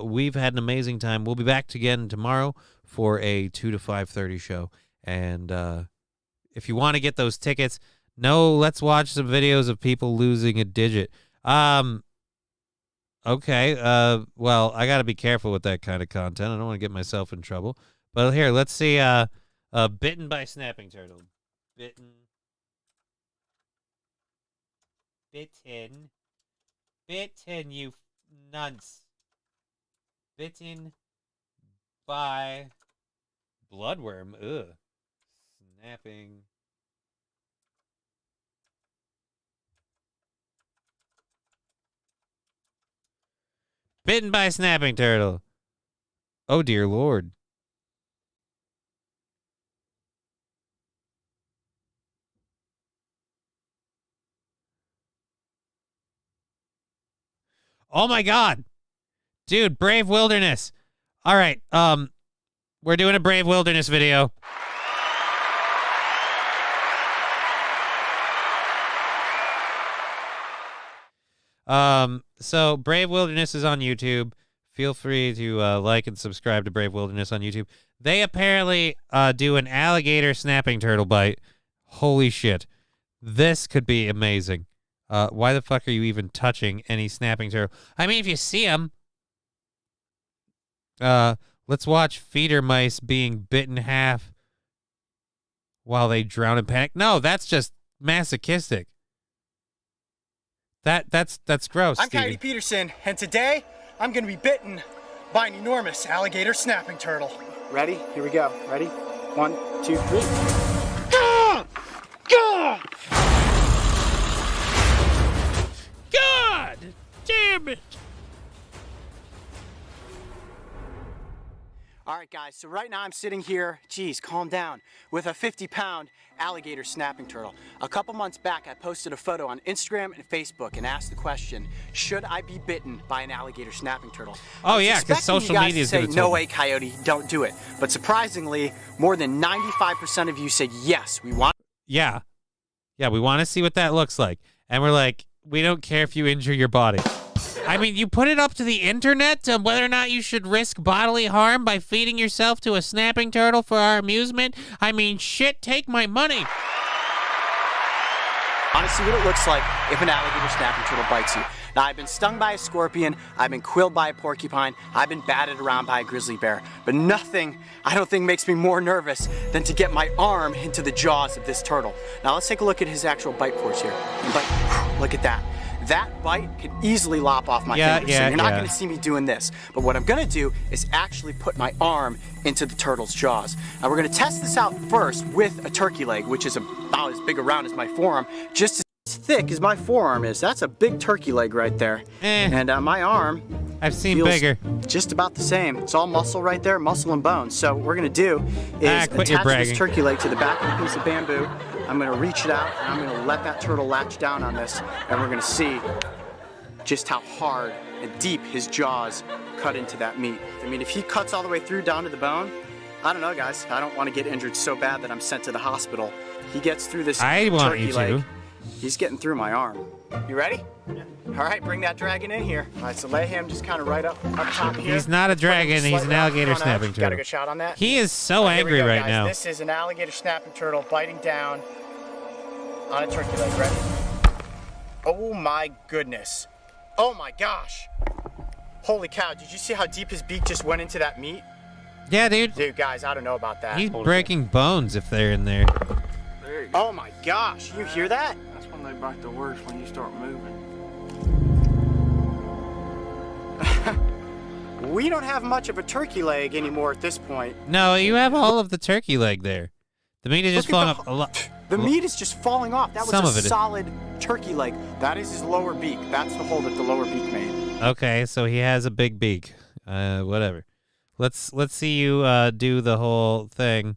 We've had an amazing time. We'll be back again tomorrow for a 2 to 5:30 show. And if you want to get those tickets, let's watch some videos of people losing a digit. Okay, well, I got to be careful with that kind of content. I don't want to get myself in trouble. But here, let's see, bitten by snapping turtle. Bitten, you nuns. Bitten by bloodworm, ugh. Snapping. Bitten by snapping turtle. Oh, dear Lord. Oh my God. Dude, Brave Wilderness. All right. We're doing a Brave Wilderness video. So Brave Wilderness is on YouTube. Feel free to like and subscribe to Brave Wilderness on YouTube. They apparently do an alligator snapping turtle bite. Holy shit. This could be amazing. Why the fuck are you even touching any snapping turtle? I mean, if you see them, let's watch feeder mice being bitten in half while they drown in panic. No, that's just masochistic. That's gross. I'm Steven. Coyote Peterson, and today I'm going to be bitten by an enormous alligator snapping turtle. Ready? Here we go. Ready? 1, 2, 3. Gah! Gah! God damn it! All right. right, guys, so right now I'm sitting here, geez, calm down, with a 50-pound alligator snapping turtle. A couple months back, I posted a photo on Instagram and Facebook and asked the question, should I be bitten by an alligator snapping turtle? Oh, yeah, because social media is going going to say, no way, Coyote, don't do it. But surprisingly, more than 95% of you said, yes, we want. Yeah. Yeah, we want to see what that looks like. And we're like, we don't care if you injure your body. I mean, you put it up to the internet to whether or not you should risk bodily harm by feeding yourself to a snapping turtle for our amusement? I mean, shit, take my money. Honestly, what it looks like if an alligator snapping turtle bites you. Now, I've been stung by a scorpion, I've been quilled by a porcupine, I've been batted around by a grizzly bear, but nothing, I don't think, makes me more nervous than to get my arm into the jaws of this turtle. Now, let's take a look at his actual bite course here. Look at that. That bite could easily lop off my fingers, so you're not going to see me doing this. But what I'm going to do is actually put my arm into the turtle's jaws. Now, we're going to test this out first with a turkey leg, which is about as big around as my forearm, just as thick as my forearm is. That's a big turkey leg right there. And my arm, I've seen feels bigger. Just about the same. It's all muscle right there, muscle and bone. So what we're going to do is attach this turkey leg to the back of a piece of bamboo. I'm going to reach it out, and I'm going to let that turtle latch down on this, and we're going to see just how hard and deep his jaws cut into that meat. I mean, if he cuts all the way through down to the bone, I don't know, guys. I don't want to get injured so bad that I'm sent to the hospital. He gets through this turkey leg. He's getting through my arm. You ready? Yeah. All right, bring that dragon in here. All right, so lay him just kind of right up top here. He's not a dragon, he's an alligator snapping turtle. Got a good shot on that? He is so angry right now. This is an alligator snapping turtle biting down on a turkey leg, ready? Oh my goodness. Oh my gosh. Holy cow, did you see how deep his beak just went into that meat? Yeah, dude. Dude, guys, I don't know about that. He's breaking bones if they're in there. There you go. Oh my gosh, you hear that? That's when they bite the worst, when you start moving. We don't have much of a turkey leg anymore at this point. No, you have all of the turkey leg there. The meat is just falling off a lot. The meat is just falling off. That Some was of a it solid turkey leg. That is his lower beak. That's the hole that the lower beak made. Okay, so he has a big beak. Whatever. Let's see you do the whole thing.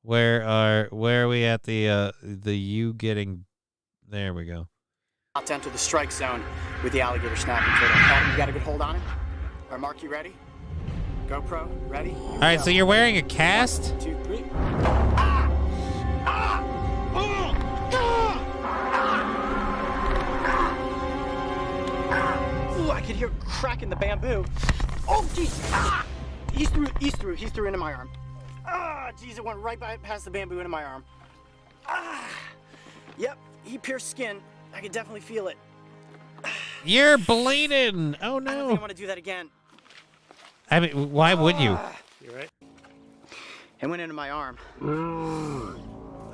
Where are we at the you getting? There we go. About to enter the strike zone with the alligator snapping turtle. Adam, you got a good hold on him? All right, Mark, you ready? GoPro, ready? All right, so you're wearing a cast? 1, 2, 3. Ooh, I could hear cracking the bamboo. Oh, jeez. Ah! He's through into my arm. Ah, jeez, it went right past the bamboo into my arm. Ah, yep, he pierced skin. I can definitely feel it. You're bleeding. Oh, no. I don't think I want to do that again. I mean, why would you? You're right. It went into my arm.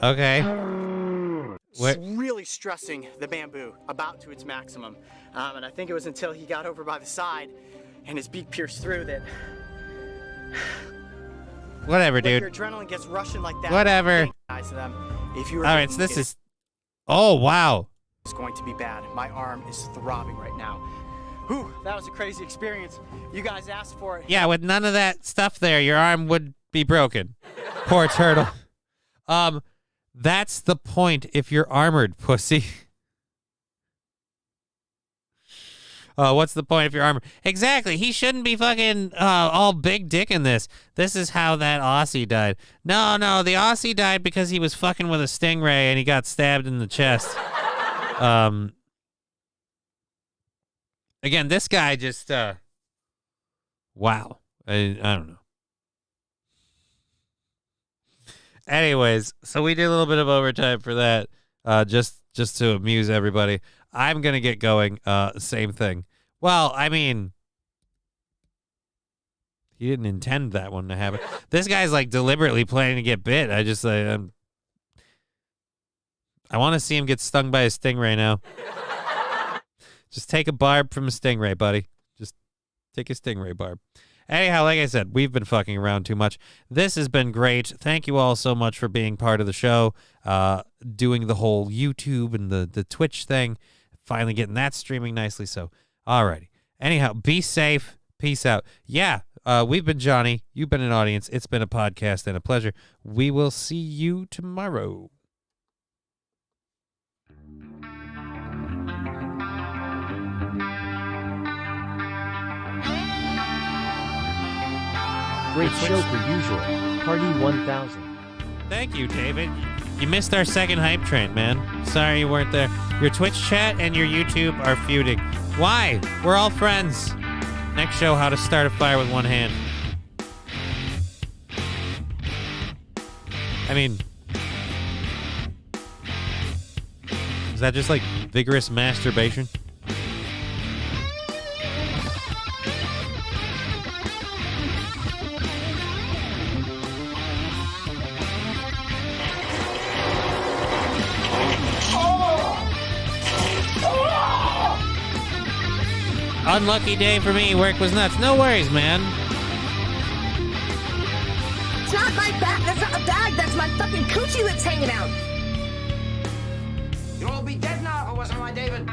Okay. It's really stressing the bamboo about to its maximum. And I think it was until he got over by the side and his beak pierced through that. Whatever, dude. Your adrenaline gets rushing like that. Whatever. If you were all right, so this is. Oh, wow. It's going to be bad. My arm is throbbing right now. Whew, that was a crazy experience. You guys asked for it. Yeah, with none of that stuff there, your arm would be broken. Poor turtle. That's the point if you're armored, pussy. What's the point if you're armored? Exactly. He shouldn't be fucking all big dick in this. This is how that Aussie died. No, the Aussie died because he was fucking with a stingray and he got stabbed in the chest. Again, this guy just, wow. I don't know. Anyways, so we did a little bit of overtime for that, just to amuse everybody. I'm going to get going. Same thing. Well, I mean, he didn't intend that one to happen. This guy's like deliberately planning to get bit. I just, I want to see him get stung by a stingray now. Just take a barb from a stingray, buddy. Just take a stingray barb. Anyhow, like I said, we've been fucking around too much. This has been great. Thank you all so much for being part of the show, doing the whole YouTube and the Twitch thing, finally getting that streaming nicely. So, alrighty. Anyhow, be safe. Peace out. Yeah, We've been Johnny. You've been an audience. It's been a podcast and a pleasure. We will see you tomorrow. Great show per usual. Party 1000. Thank you, David. You missed our second hype train, man. Sorry you weren't there. Your Twitch chat and your YouTube are feuding. Why? We're all friends. Next show, how to start a fire with one hand. I mean, is that just like vigorous masturbation? Unlucky day for me. Work was nuts. No worries, man. It's not my bag. That's not a bag. That's my fucking coochie that's hanging out. You'll all be dead now if it wasn't my David.